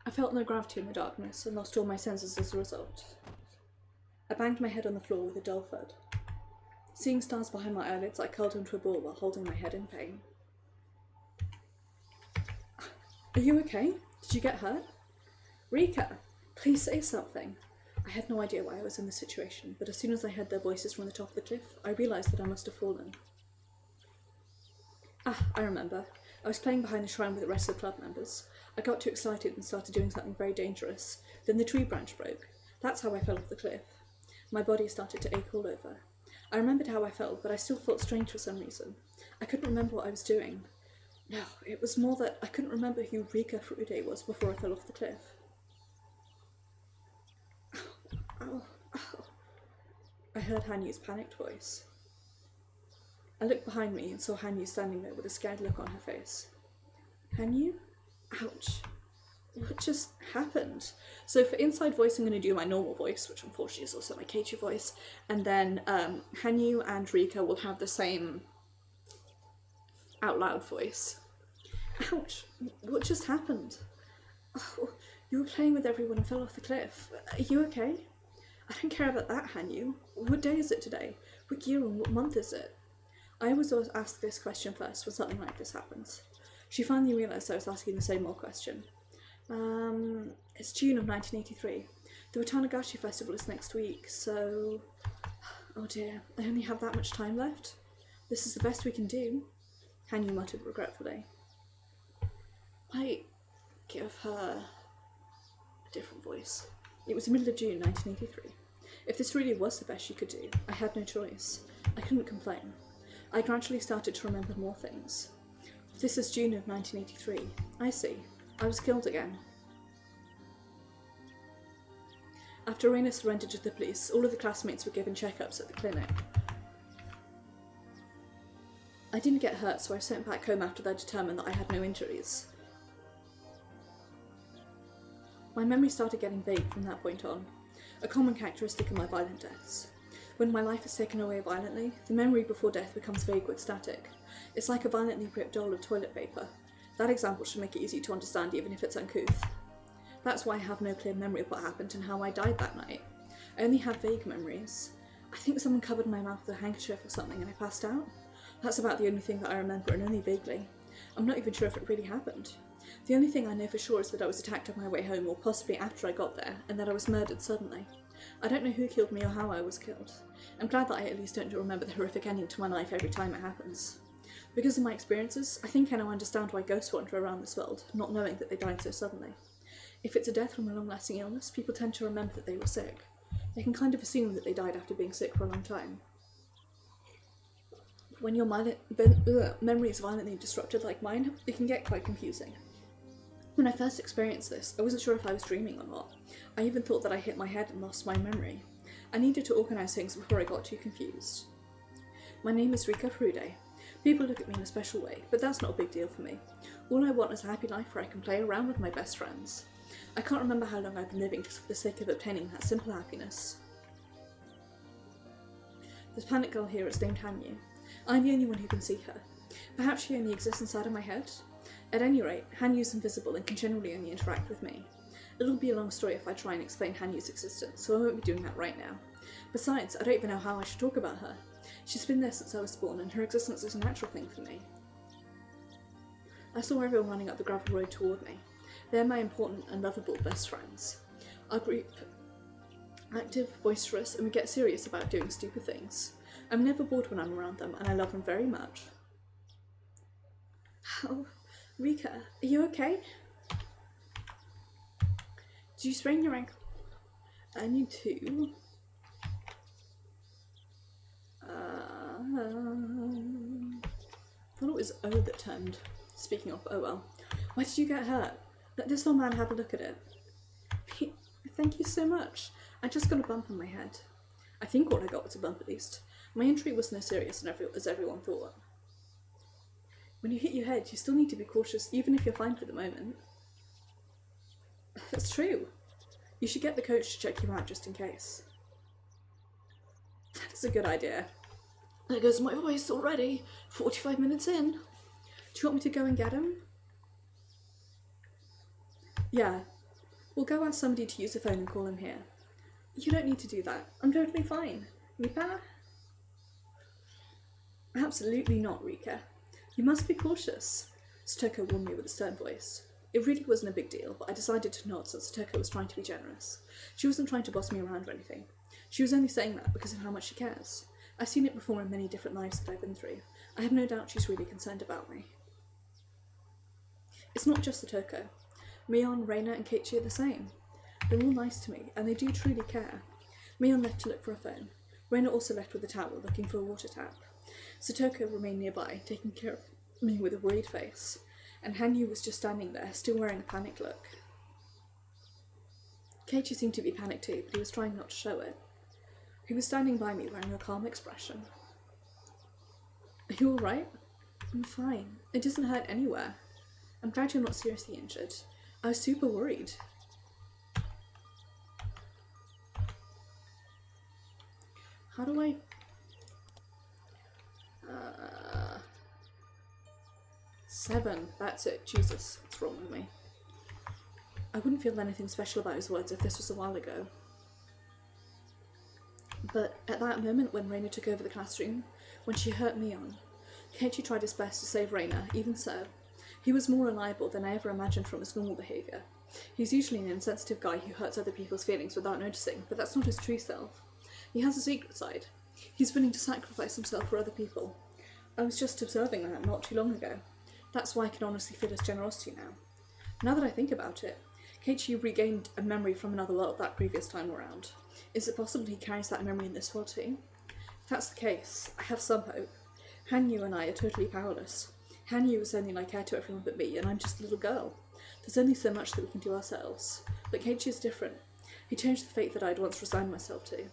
I felt no gravity in the darkness and lost all my senses as a result. I banged my head on the floor with a dull thud. Seeing stars behind my eyelids, I curled into a ball while holding my head in pain. Are you okay? Did you get hurt? Rika, please say something. I had no idea why I was in this situation, but as soon as I heard their voices from the top of the cliff, I realised that I must have fallen. Ah, I remember. I was playing behind the shrine with the rest of the club members. I got too excited and started doing something very dangerous. Then the tree branch broke. That's how I fell off the cliff. My body started to ache all over. I remembered how I felt, but I still felt strange for some reason. I couldn't remember what I was doing. No, it was more that I couldn't remember who Rika Furude was before I fell off the cliff. Ow, ow. I heard Hanyu's panicked voice. I looked behind me and saw Hanyu standing there with a scared look on her face. Hanyu? Ouch. What just happened? So for inside voice, I'm going to do my normal voice, which unfortunately is also my Keiichi voice, and then Hanyu and Rika will have the same out loud voice. Ouch. What just happened? Oh, you were playing with everyone and fell off the cliff. Are you okay? I don't care about that, Hanyu. What day is it today? What year and what month is it? I always ask this question first when something like this happens. She finally realised I was asking the same old question. It's June of 1983. The Watanagashi festival is next week, so... Oh dear, I only have that much time left? This is the best we can do, Hanyu muttered regretfully. I give her a different voice. It was the middle of June 1983. If this really was the best she could do, I had no choice. I couldn't complain. I gradually started to remember more things. This is June of 1983. I see. I was killed again. After Reina surrendered to the police, all of the classmates were given checkups at the clinic. I didn't get hurt, so I was sent back home after they determined that I had no injuries. My memory started getting vague from that point on, a common characteristic of my violent deaths. When my life is taken away violently, the memory before death becomes vague with static. It's like a violently ripped roll of toilet paper. That example should make it easy to understand even if it's uncouth. That's why I have no clear memory of what happened and how I died that night. I only have vague memories. I think someone covered my mouth with a handkerchief or something and I passed out. That's about the only thing that I remember, and only vaguely. I'm not even sure if it really happened. The only thing I know for sure is that I was attacked on my way home, or possibly after I got there, and that I was murdered suddenly. I don't know who killed me or how I was killed. I'm glad that I at least don't remember the horrific ending to my life every time it happens. Because of my experiences, I think I now understand why ghosts wander around this world, not knowing that they died so suddenly. If it's a death from a long-lasting illness, people tend to remember that they were sick. They can kind of assume that they died after being sick for a long time. When your memory is violently disrupted like mine, it can get quite confusing. When I first experienced this, I wasn't sure if I was dreaming or not. I even thought that I hit my head and lost my memory. I needed to organise things before I got too confused. My name is Rika Furude. People look at me in a special way, but that's not a big deal for me. All I want is a happy life where I can play around with my best friends. I can't remember how long I've been living just for the sake of obtaining that simple happiness. The planet girl here is named Hanyu. I'm the only one who can see her. Perhaps she only exists inside of my head? At any rate, Hanyu's invisible and can generally only interact with me. It'll be a long story if I try and explain Hanyu's existence, so I won't be doing that right now. Besides, I don't even know how I should talk about her. She's been there since I was born, and her existence is a natural thing for me. I saw everyone running up the gravel road toward me. They're my important and lovable best friends. Our group, active, boisterous, and we get serious about doing stupid things. I'm never bored when I'm around them, and I love them very much. Oh, Rika, are you okay? Did you sprain your ankle? And you too. I thought it was O that turned. Speaking of, oh well. Why did you get hurt? Let this old man have a look at it. Thank you so much. I just got a bump on my head. I think what I got was a bump at least. My injury wasn't as serious as everyone thought. When you hit your head, you still need to be cautious even if you're fine for the moment. That's true. You should get the coach to check you out just in case. That's a good idea. There goes my voice already. 45 minutes in. Do you want me to go and get him? Yeah. We'll go ask somebody to use the phone and call him here. You don't need to do that. I'm totally fine. Rika? Absolutely not, Rika. You must be cautious. Satoko warned me with a stern voice. It really wasn't a big deal, but I decided to nod since Satoko was trying to be generous. She wasn't trying to boss me around or anything. She was only saying that because of how much she cares. I've seen it before in many different lives that I've been through. I have no doubt she's really concerned about me. It's not just Satoko. Mion, Reina, and Keiichi are the same. They're all nice to me, and they do truly care. Mion left to look for a phone. Reina also left with a towel, looking for a water tap. Satoko remained nearby, taking care of me with a worried face, and Hanyu was just standing there, still wearing a panicked look. Keiichi seemed to be panicked too, but he was trying not to show it. He was standing by me, wearing a calm expression. Are you alright? I'm fine. It doesn't hurt anywhere. I'm glad you're not seriously injured. I was super worried. How do I... 7. That's it. Jesus, what's wrong with me? I wouldn't feel anything special about his words if this was a while ago. But at that moment when Reina took over the classroom, when she hurt Mion, Keiichi tried his best to save Reina. Even so, he was more reliable than I ever imagined from his normal behaviour. He's usually an insensitive guy who hurts other people's feelings without noticing, but that's not his true self. He has a secret side. He's willing to sacrifice himself for other people. I was just observing that not too long ago. That's why I can honestly feel his generosity now. Now that I think about it, Keiichi regained a memory from another world that previous time around. Is it possible he carries that memory in this world too? If that's the case, I have some hope. Hanyu and I are totally powerless. Hanyu is only like heir to everyone but me, and I'm just a little girl. There's only so much that we can do ourselves. But Keiichi is different. He changed the fate that I'd once resigned myself to.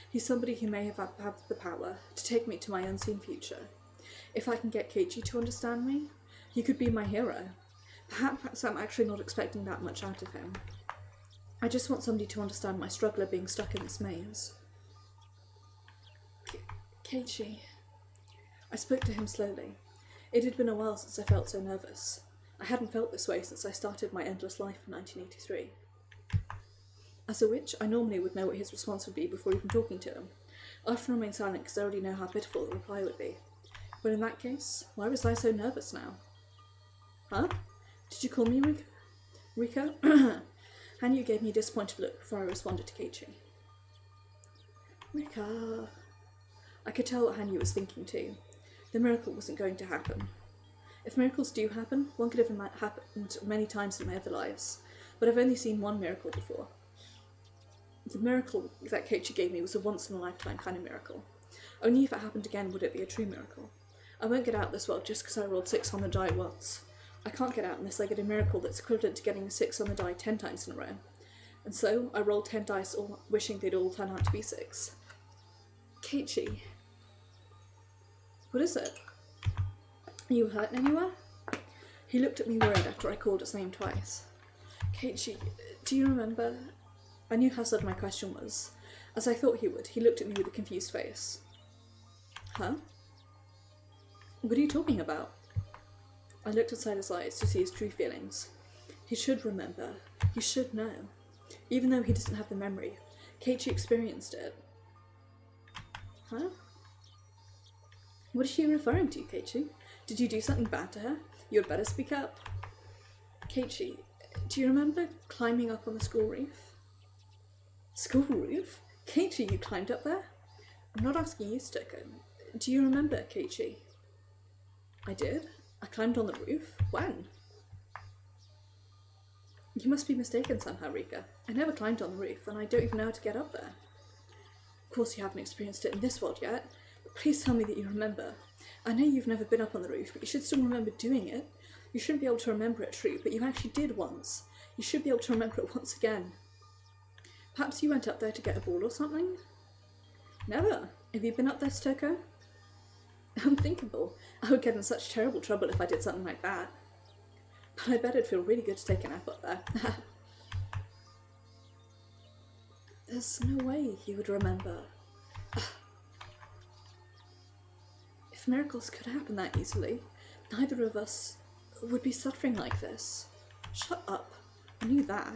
He's somebody who may have the power to take me to my unseen future. If I can get Keiichi to understand me, he could be my hero. Perhaps I'm actually not expecting that much out of him. I just want somebody to understand my struggle of being stuck in this maze. Keiichi. I spoke to him slowly. It had been a while since I felt so nervous. I hadn't felt this way since I started my endless life in 1983. As a witch, I normally would know what his response would be before even talking to him. I often remain silent because I already know how pitiful the reply would be. But in that case, why was I so nervous now? Huh? Did you call me Rika? Hanyu gave me a disappointed look before I responded to Keiichi. Rika. I could tell what Hanyu was thinking too. The miracle wasn't going to happen. If miracles do happen, one could have happened many times in my other lives, but I've only seen one miracle before. The miracle that Keiichi gave me was a once-in-a-lifetime kind of miracle. Only if it happened again would it be a true miracle. I won't get out this world just because I rolled 6 on the die once. I can't get out unless I get a miracle that's equivalent to getting a 6 on the die 10 times in a row. And so, I rolled 10 dice, all wishing they'd all turn out to be 6. Keiichi. What is it? Are you hurt anywhere? He looked at me worried after I called his name twice. Keiichi, do you remember? I knew how sudden my question was. As I thought he would, he looked at me with a confused face. Huh? What are you talking about? I looked inside his eyes to see his true feelings. He should remember. He should know. Even though he doesn't have the memory, Keiichi experienced it. Huh? What is she referring to, Keiichi? Did you do something bad to her? You had better speak up. Keiichi, do you remember climbing up on the school roof? School roof? Keiichi, you climbed up there? I'm not asking you, Stoko. Do you remember, Keiichi? I did. I climbed on the roof. When? You must be mistaken somehow, Rika. I never climbed on the roof, and I don't even know how to get up there. Of course you haven't experienced it in this world yet, but please tell me that you remember. I know you've never been up on the roof, but you should still remember doing it. You shouldn't be able to remember it, true, but you actually did once. You should be able to remember it once again. Perhaps you went up there to get a ball or something? Never. Have you been up there, Stoko? Unthinkable. I would get in such terrible trouble if I did something like that. But I bet it'd feel really good to take a nap up there. There's no way you would remember. If miracles could happen that easily, neither of us would be suffering like this. Shut up. I knew that.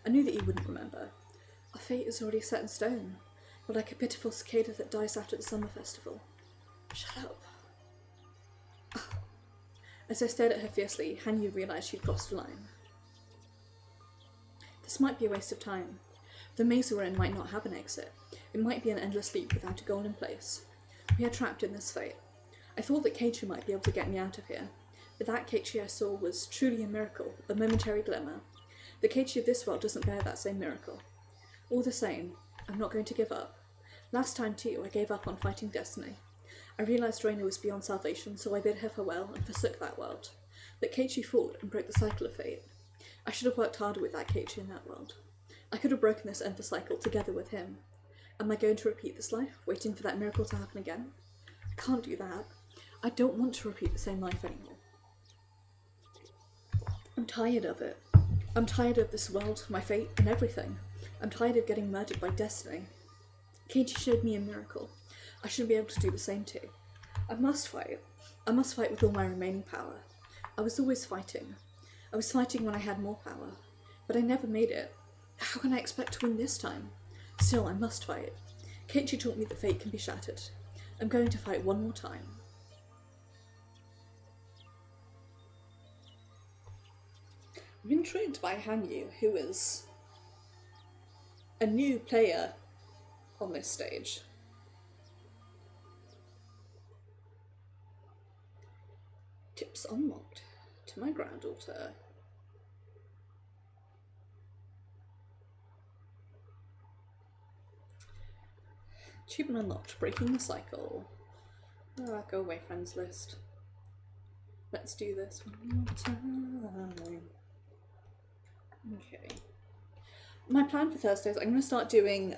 I knew that you wouldn't remember. Our fate is already set in stone. We're like a pitiful cicada that dies after the summer festival. Shut up. As I stared at her fiercely, Hanyu realised she'd crossed a line. This might be a waste of time. The maze we're in might not have an exit. It might be an endless leap without a goal in place. We are trapped in this fate. I thought that Keiichi might be able to get me out of here, but that Keiichi I saw was truly a miracle, a momentary glimmer. The Keiichi of this world doesn't bear that same miracle. All the same, I'm not going to give up. Last time too, I gave up on fighting destiny. I realised Reina was beyond salvation, so I bid her farewell and forsook that world. But Keiichi fought and broke the cycle of fate. I should have worked harder with that Keiichi in that world. I could have broken this endless cycle together with him. Am I going to repeat this life, waiting for that miracle to happen again? I can't do that. I don't want to repeat the same life anymore. I'm tired of it. I'm tired of this world, my fate, and everything. I'm tired of getting murdered by destiny. Keiichi showed me a miracle. I should be able to do the same too. I must fight. I must fight with all my remaining power. I was always fighting. I was fighting when I had more power. But I never made it. How can I expect to win this time? Still, I must fight. Keiichi taught me that fate can be shattered. I'm going to fight one more time. I'm intrigued by Hanyu, who is a new player on this stage. Tips unlocked to my granddaughter. Achievement unlocked, breaking the cycle. Go away, friends list. Let's do this one more time. Okay. My plan for Thursdays, I'm going to start doing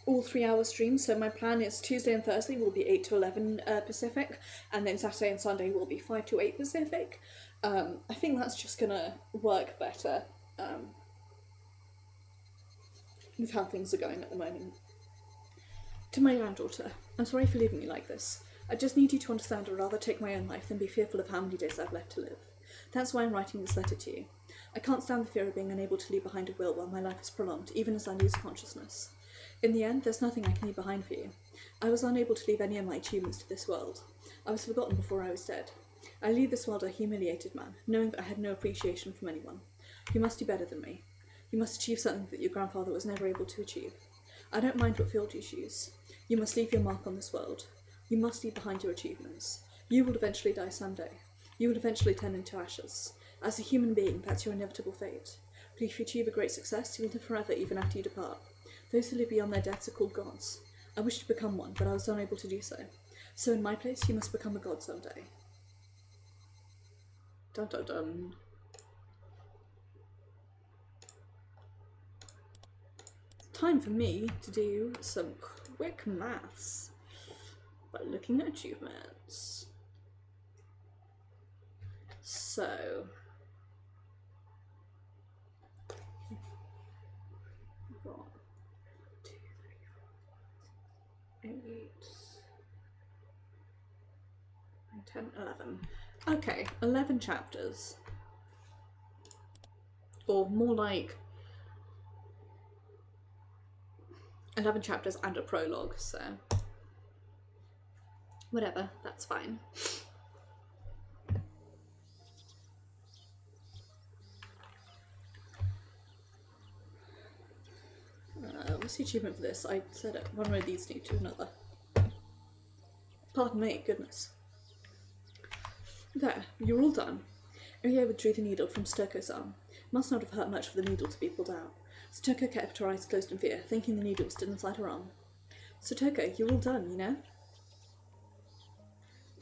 all 3 hour streams. So my plan is Tuesday and Thursday will be 8 to 11 Pacific, and then Saturday and Sunday will be 5 to 8 Pacific. I think that's just going to work better with how things are going at the moment. To my granddaughter, I'm sorry for leaving you like this. I just need you to understand I'd rather take my own life than be fearful of how many days I've left to live. That's why I'm writing this letter to you. I can't stand the fear of being unable to leave behind a will while my life is prolonged, even as I lose consciousness. In the end, there's nothing I can leave behind for you. I was unable to leave any of my achievements to this world. I was forgotten before I was dead. I leave this world a humiliated man, knowing that I had no appreciation from anyone. You must do better than me. You must achieve something that your grandfather was never able to achieve. I don't mind what field you choose. You must leave your mark on this world. You must leave behind your achievements. You will eventually die someday. You will eventually turn into ashes. As a human being, that's your inevitable fate. But if you achieve a great success, you will live forever even after you depart. Those who live beyond their deaths are called gods. I wish to become one, but I was unable to do so. So in my place, you must become a god someday. Dun dun dun. Time for me to do some quick maths by looking at achievements. So, 1, 2, 3, 4, 8, 9, 10, 11. Okay, 11 chapters. Or more like 11 chapters and a prologue, so Whatever, that's fine. What's the achievement for this? I said it. One row these need to another. Pardon me, goodness. There, you're all done. Irie withdrew the needle from Stoko's arm. Must not have hurt much for the needle to be pulled out. Stoko kept her eyes closed in fear, thinking the needle was still inside her arm. Stoko, you're all done, you know?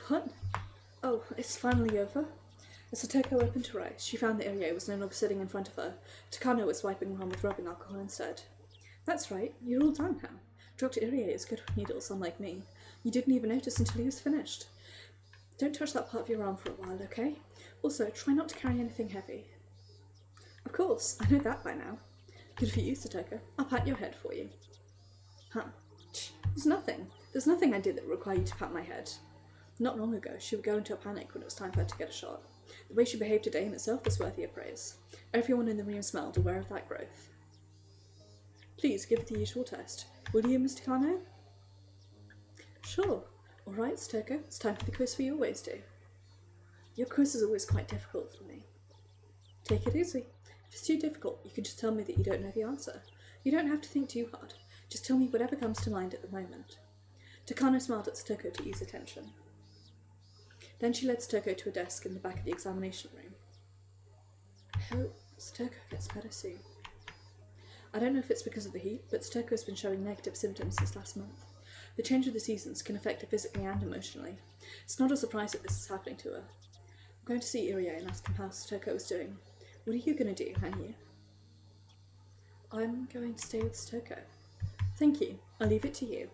What? Oh, it's finally over? As Stoko opened her eyes, she found that Irie was no longer sitting in front of her. Takano was wiping her arm with rubbing alcohol instead. That's right, you're all done now. Dr. Irie is good with needles, unlike me. You didn't even notice until he was finished. Don't touch that part of your arm for a while, okay? Also, try not to carry anything heavy. Of course, I know that by now. Good for you, Satoko. I'll pat your head for you. Huh. There's nothing I did that would require you to pat my head. Not long ago, she would go into a panic when it was time for her to get a shot. The way she behaved today in itself was worthy of praise. Everyone in the room smelled, aware of that growth. Please give it the usual test. Will you, Mr. Kano? Sure. All right, Stoko, it's time for the quiz we always do. Your quiz is always quite difficult for me. Take it easy. If it's too difficult, you can just tell me that you don't know the answer. You don't have to think too hard. Just tell me whatever comes to mind at the moment. Takano smiled at Stoko to ease attention. Then she led Stoko to a desk in the back of the examination room. I hope Stoko gets better soon. I don't know if it's because of the heat, but Stoko has been showing negative symptoms since last month. The change of the seasons can affect her physically and emotionally. It's not a surprise that this is happening to her. I'm going to see Irie and ask him how Stoko is doing. What are you going to do, Hanyu? I'm going to stay with Stoko. Thank you. I'll leave it to you.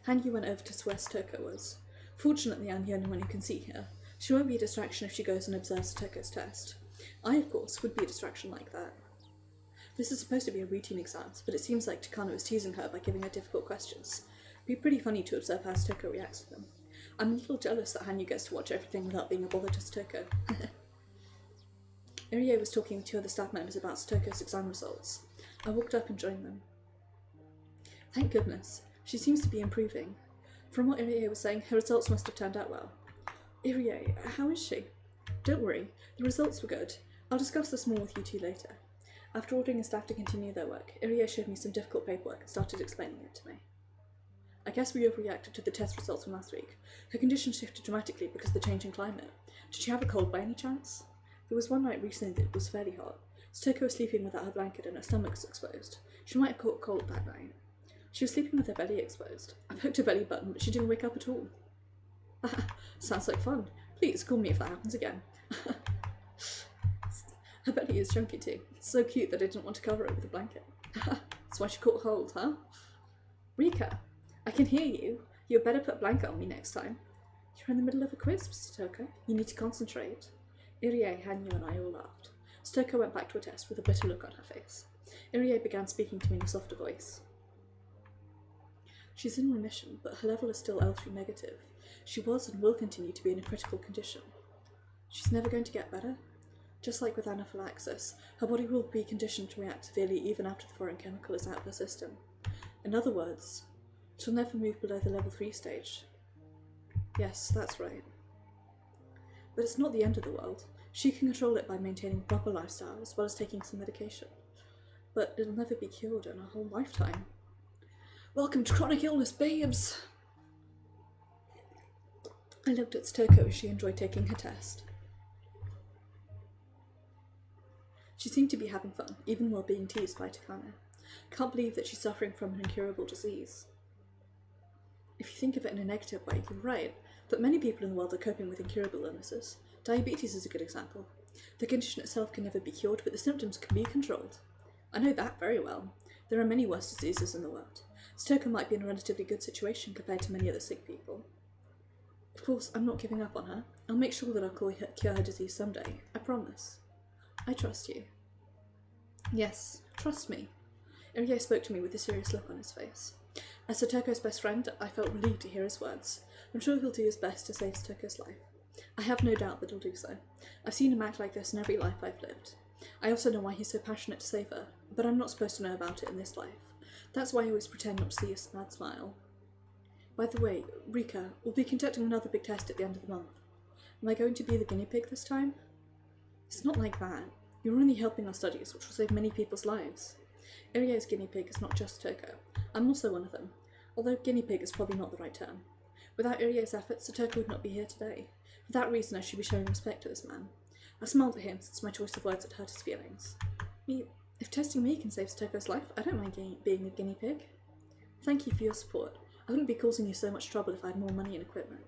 Hanyu went over to where Stoko was. Fortunately, I'm the only one who can see her. She won't be a distraction if she goes and observes Stoko's test. I, of course, would be a distraction like that. This is supposed to be a routine exam, but it seems like Takano is teasing her by giving her difficult questions. It'd be pretty funny to observe how Stoko reacts to them. I'm a little jealous that Hanyu gets to watch everything without being a bother to Stoko. Irie was talking to other staff members about Stoko's exam results. I walked up and joined them. Thank goodness. She seems to be improving. From what Irie was saying, her results must have turned out well. Irie, how is she? Don't worry, the results were good. I'll discuss this more with you two later. After ordering the staff to continue their work, Irie showed me some difficult paperwork and started explaining it to me. I guess we overreacted to the test results from last week. Her condition shifted dramatically because of the change in climate. Did she have a cold by any chance? There was one night recently that was fairly hot. Stoko was sleeping without her blanket and her stomach was exposed. She might have caught a cold that night. She was sleeping with her belly exposed. I poked her belly button, but she didn't wake up at all. Sounds like fun. Please call me if that happens again. Her belly is chunky too. It's so cute that I didn't want to cover it with a blanket. That's why she caught hold, huh? Rika, I can hear you. You'd better put a blanket on me next time. You're in the middle of a quiz, Mr. Stoko. You need to concentrate. Irie, Hanyu and I all laughed. Stoko went back to her test with a bitter look on her face. Irie began speaking to me in a softer voice. She's in remission, but her level is still L3 negative. She was and will continue to be in a critical condition. She's never going to get better. Just like with anaphylaxis, her body will be conditioned to react severely even after the foreign chemical is out of her system. In other words, she'll never move below the level 3 stage. Yes, that's right. But it's not the end of the world. She can control it by maintaining a proper lifestyle as well as taking some medication. But it'll never be cured in her whole lifetime. Welcome to chronic illness, babes! I looked at Stoko as she enjoyed taking her test. She seemed to be having fun, even while being teased by Takano. Can't believe that she's suffering from an incurable disease. If you think of it in a negative way, you're right, but many people in the world are coping with incurable illnesses. Diabetes is a good example. The condition itself can never be cured, but the symptoms can be controlled. I know that very well. There are many worse diseases in the world. Stoko might be in a relatively good situation compared to many other sick people. Of course, I'm not giving up on her. I'll make sure that I'll cure her disease someday. I promise. I trust you. Yes, trust me. Irie spoke to me with a serious look on his face. As Stoko's best friend, I felt relieved to hear his words. I'm sure he'll do his best to save Stoko's life. I have no doubt that he'll do so. I've seen him act like this in every life I've lived. I also know why he's so passionate to save her, but I'm not supposed to know about it in this life. That's why I always pretend not to see a sad smile. By the way, Rika, we'll be conducting another big test at the end of the month. Am I going to be the guinea pig this time? It's not like that. You're only helping our studies, which will save many people's lives. Irie's guinea pig is not just Toko. I'm also one of them, although guinea pig is probably not the right term. Without Irie's efforts, Toko would not be here today. For that reason, I should be showing respect to this man. I smiled at him, since my choice of words had hurt his feelings. If testing me can save Toko's life, I don't mind being a guinea pig. Thank you for your support. I wouldn't be causing you so much trouble if I had more money and equipment.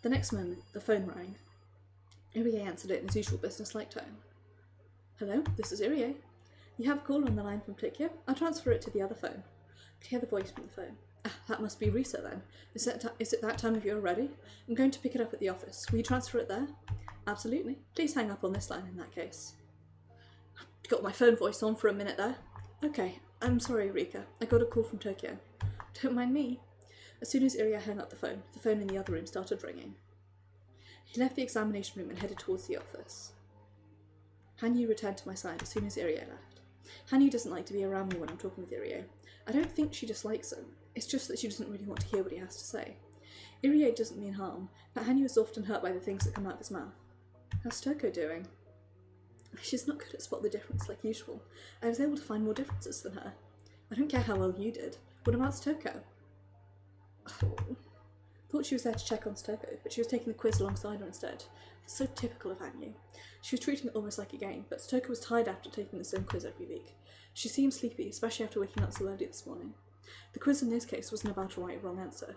The next moment, the phone rang. Irie answered it in his usual business-like tone. Hello, this is Irie. You have a call on the line from Tokyo? I'll transfer it to the other phone. I could hear the voice from the phone. Ah, that must be Risa then. Is it that time of year already? I'm going to pick it up at the office. Will you transfer it there? Absolutely. Please hang up on this line in that case. Got my phone voice on for a minute there. Okay, I'm sorry, Rika. I got a call from Tokyo. Don't mind me. As soon as Irie hung up the phone in the other room started ringing. He left the examination room and headed towards the office. Hanyu returned to my side as soon as Irie left. Hanyu doesn't like to be around me when I'm talking with Irie. I don't think she dislikes him. It's just that she doesn't really want to hear what he has to say. Irie doesn't mean harm, but Hanyu is often hurt by the things that come out of his mouth. How's Toko doing? She's not good at spot the difference like usual. I was able to find more differences than her. I don't care how well you did. What about Toko? Oh. Thought she was there to check on Toko, but she was taking the quiz alongside her instead. It's so typical of Hanyu. She was treating it almost like a game, but Toko was tired after taking the same quiz every week. She seemed sleepy, especially after waking up so early this morning. The quiz in this case wasn't about a right or wrong answer.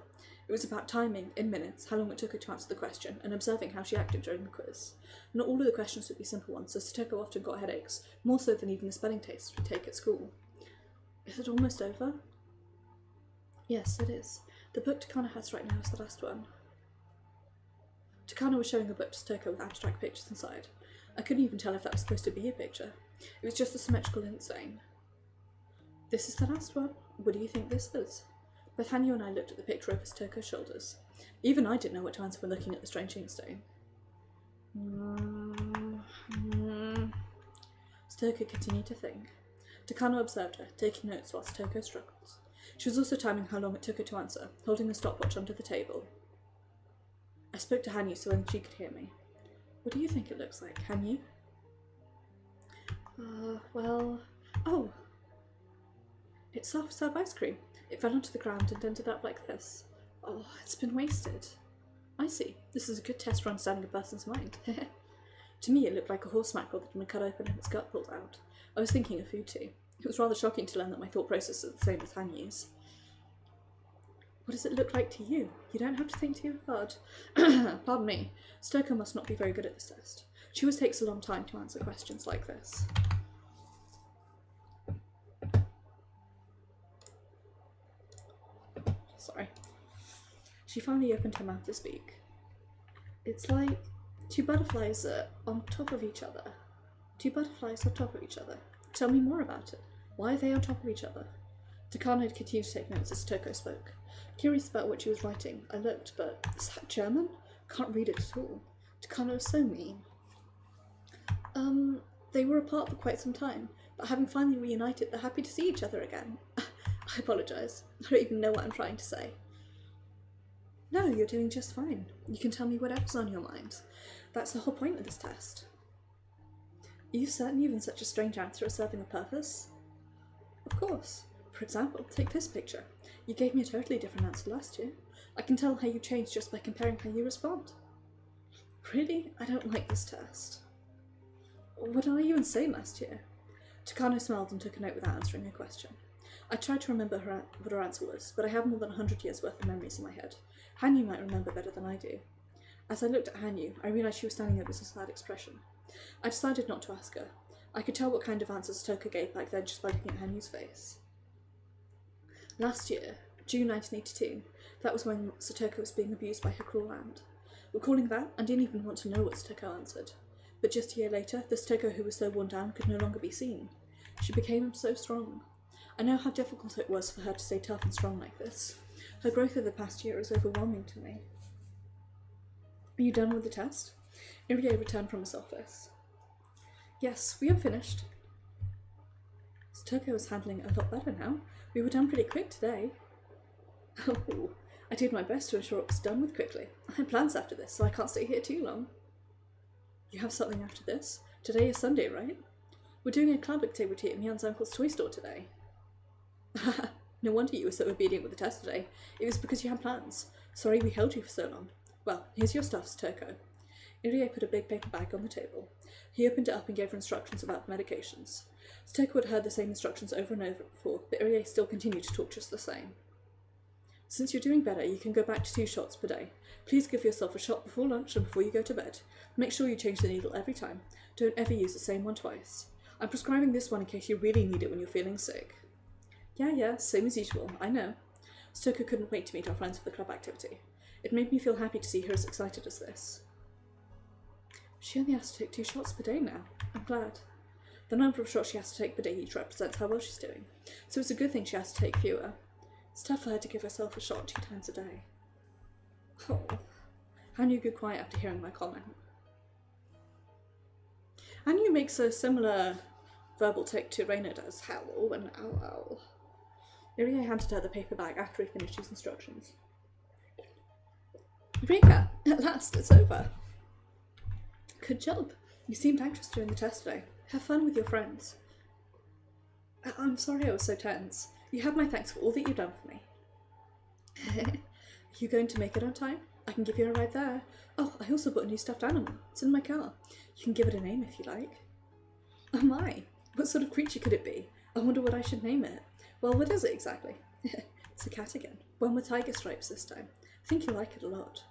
It was about timing, in minutes, how long it took her to answer the question, and observing how she acted during the quiz. Not all of the questions would be simple ones, so Toko often got headaches, more so than even the spelling tests we take at school. Is it almost over? Yes, it is. The book Takano has right now is the last one. Takano was showing a book to Toko with abstract pictures inside. I couldn't even tell if that was supposed to be a picture. It was just a symmetrical ink stain. This is the last one. What do you think this is? Both Hanyu and I looked at the picture over Toko's shoulders. Even I didn't know what to answer when looking at the strange ink stain. Toko continued to think. Takano observed her, taking notes whilst Toko struggled. She was also timing how long it took her to answer, holding the stopwatch under the table. I spoke to Hanyu so only she could hear me. What do you think it looks like, Hanyu? Oh! It's soft-serve ice cream. It fell onto the ground and ended up like this. Oh, it's been wasted. I see. This is a good test for understanding a person's mind. To me, it looked like a horse mackerel that had been cut open and its gut pulled out. I was thinking of food too. It was rather shocking to learn that my thought process is the same as Hanyu's. What does it look like to you? You don't have to think too hard. Pardon me. Toko must not be very good at this test. She always takes a long time to answer questions like this. Sorry. She finally opened her mouth to speak. It's like two butterflies on top of each other. Two butterflies on top of each other. Tell me more about it. Why are they on top of each other? Takano had continued to take notes as Toko spoke. Curious about what she was writing, I looked, but is that German? Can't read it at all. Takano was so mean. They were apart for quite some time, but having finally reunited, they're happy to see each other again. I apologise. I don't even know what I'm trying to say. No, you're doing just fine. You can tell me whatever's on your mind. That's the whole point of this test. Are you certain even such a strange answer is serving a purpose? Of course. For example, take this picture. You gave me a totally different answer last year. I can tell how you changed just by comparing how you respond. Really? I don't like this test. What did I even say last year? Takano smiled and took a note without answering her question. I tried to remember what her answer was, but I have more than 100 years worth of memories in my head. Hanyu might remember better than I do. As I looked at Hanyu, I realised she was standing there with a sad expression. I decided not to ask her. I could tell what kind of answers Toko gave back then just by looking at Hanyu's face. Last year, June 1982, that was when Satoko was being abused by her cruel aunt. Recalling that, I didn't even want to know what Satoko answered. But just a year later, the Satoko who was so worn down could no longer be seen. She became so strong. I know how difficult it was for her to stay tough and strong like this. Her growth over the past year is overwhelming to me. Are you done with the test? Irie returned from his office. Yes, we are finished. Satoko is handling it a lot better now. We were done pretty quick today. Oh, I did my best to ensure it was done with quickly. I have plans after this, so I can't stay here too long. You have something after this? Today is Sunday, right? We're doing a club activity at Mian's uncle's toy store today. No wonder you were so obedient with the test today. It was because you had plans. Sorry we held you for so long. Well, here's your stuff, Toko. Irie put a big paper bag on the table. He opened it up and gave her instructions about the medications. Toko had heard the same instructions over and over before, but Irie still continued to talk just the same. Since you're doing better, you can go back to 2 shots per day. Please give yourself a shot before lunch and before you go to bed. Make sure you change the needle every time. Don't ever use the same one twice. I'm prescribing this one in case you really need it when you're feeling sick. Yeah, same as usual, I know. Toko couldn't wait to meet our friends for the club activity. It made me feel happy to see her as excited as this. She only has to take 2 shots per day now. I'm glad. The number of shots she has to take per day each represents how well she's doing, so it's a good thing she has to take fewer. It's tough for her to give herself a shot 2 times a day. Oh, Hanyu grew quiet after hearing my comment. Hanyu makes a similar verbal tick to Reina does. Hello and ow. Irie handed her the paper bag after he finished his instructions. Rika, at last, it's over. Good job. You seemed anxious during the test today. Have fun with your friends. I'm sorry I was so tense. You have my thanks for all that you've done for me. Are you going to make it on time? I can give you a ride there. Oh, I also bought a new stuffed animal. It's in my car. You can give it a name if you like. Oh my, what sort of creature could it be? I wonder what I should name it. Well, what is it exactly? It's a cat again. One with tiger stripes this time. I think you'll like it a lot.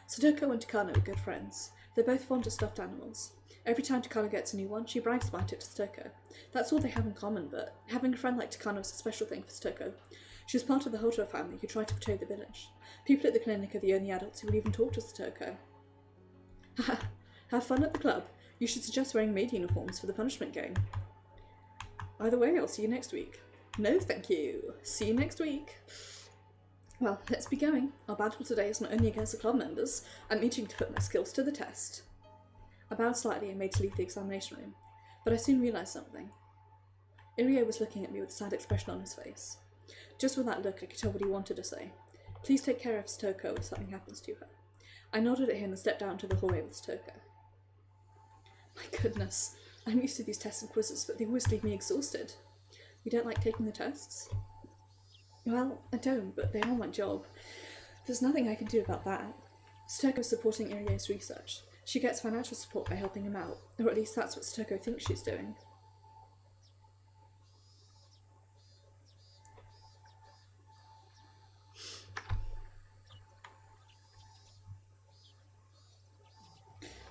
Sadoko and Takano are good friends. They're both fond of stuffed animals. Every time Takano gets a new one, she brags about it to Satoko. That's all they have in common, but having a friend like Takano is a special thing for Satoko. She was part of the Hojo family who tried to portray the village. People at the clinic are the only adults who will even talk to Satoko. Haha, have fun at the club. You should suggest wearing maid uniforms for the punishment game. Either way, I'll see you next week. No, thank you. See you next week. Well, let's be going. Our battle today is not only against the club members. I'm itching to put my skills to the test. I bowed slightly and made to leave the examination room, but I soon realised something. Irie was looking at me with a sad expression on his face. Just with that look, I could tell what he wanted to say. Please take care of Satoko if something happens to her. I nodded at him and stepped out into the hallway with Satoko. My goodness, I'm used to these tests and quizzes, but they always leave me exhausted. You don't like taking the tests? Well, I don't, but they are my job. There's nothing I can do about that. Satoko is supporting Irie's research. She gets financial support by helping him out, or at least that's what Satoko thinks she's doing.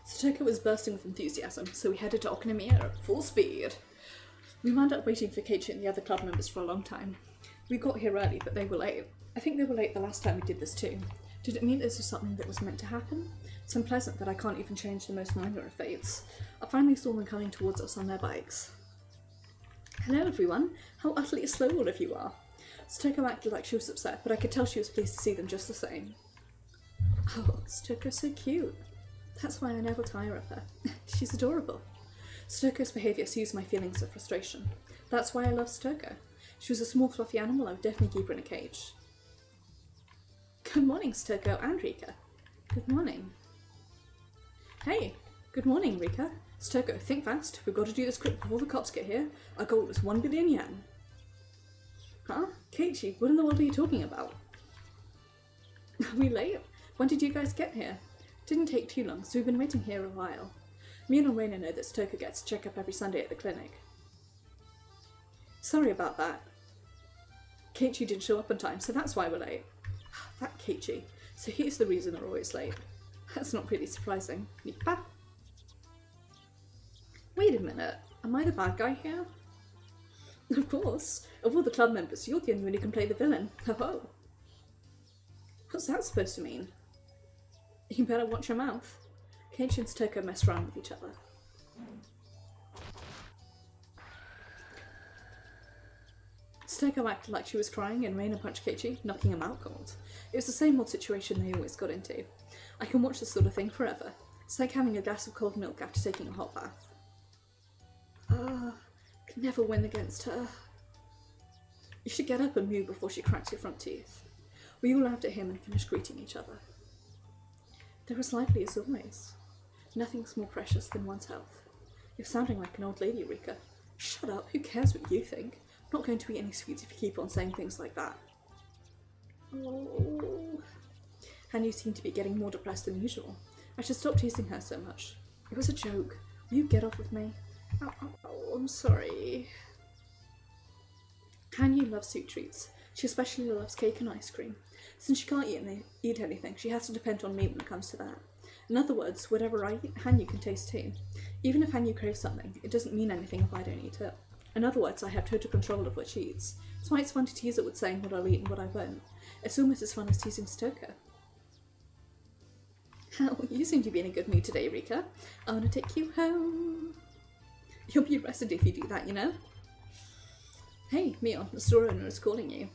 Satoko was bursting with enthusiasm, so we headed to Okonomiya at full speed. We wound up waiting for Keiichi and the other club members for a long time. We got here early, but they were late. I think they were late the last time we did this too. Did it mean this was something that was meant to happen? It's unpleasant that I can't even change the most minor of fates. I finally saw them coming towards us on their bikes. Hello everyone, how utterly slow all of you are. Satoko acted like she was upset, but I could tell she was pleased to see them just the same. Oh, Satoko's so cute. That's why I never tire of her. She's adorable. Satoko's behaviour soothes my feelings of frustration. That's why I love Satoko. She was a small fluffy animal, I would definitely keep her in a cage. Good morning, Satoko and Rika. Good morning. Hey, good morning, Rika. Satoko, think fast. We've got to do this quick before the cops get here. Our goal is 1 billion yen. Huh? Keiichi, what in the world are you talking about? Are we late? When did you guys get here? Didn't take too long, so we've been waiting here a while. Me and Reina know that Satoko gets a check-up every Sunday at the clinic. Sorry about that. Keiichi didn't show up on time, so that's why we're late. That Keiichi. So he's the reason we're always late. That's not really surprising. Nipa? Wait a minute. Am I the bad guy here? Of course. Of all the club members, you're the only one who can play the villain. Ho-ho. What's that supposed to mean? You better watch your mouth. Keiichi and Satoko messed around with each other. Satoko acted like she was crying and Reina punched Keiichi, knocking him out cold. It was the same old situation they always got into. I can watch this sort of thing forever. It's like having a glass of cold milk after taking a hot bath. Can never win against her. You should get up and move before she cracks your front teeth. We all laughed at him and finished greeting each other. They're as lively as always. Nothing's more precious than one's health. You're sounding like an old lady, Rika. Shut up, who cares what you think? I'm not going to eat any sweets if you keep on saying things like that. Oh. Hanyu seemed to be getting more depressed than usual. I should stop teasing her so much. It was a joke. Will you get off with me? Oh, I'm sorry. Hanyu loves sweet treats. She especially loves cake and ice cream. Since she can't eat anything, she has to depend on me when it comes to that. In other words, whatever I eat, Hanyu can taste too. Even if Hanyu craves something, it doesn't mean anything if I don't eat it. In other words, I have total control of what she eats. That's why it's fun to tease her with saying what I'll eat and what I won't. It's almost as fun as teasing Stoker. Oh, you seem to be in a good mood today, Rika. I want to take you home. You'll be arrested if you do that, you know? Hey, Mion, the store owner is calling you.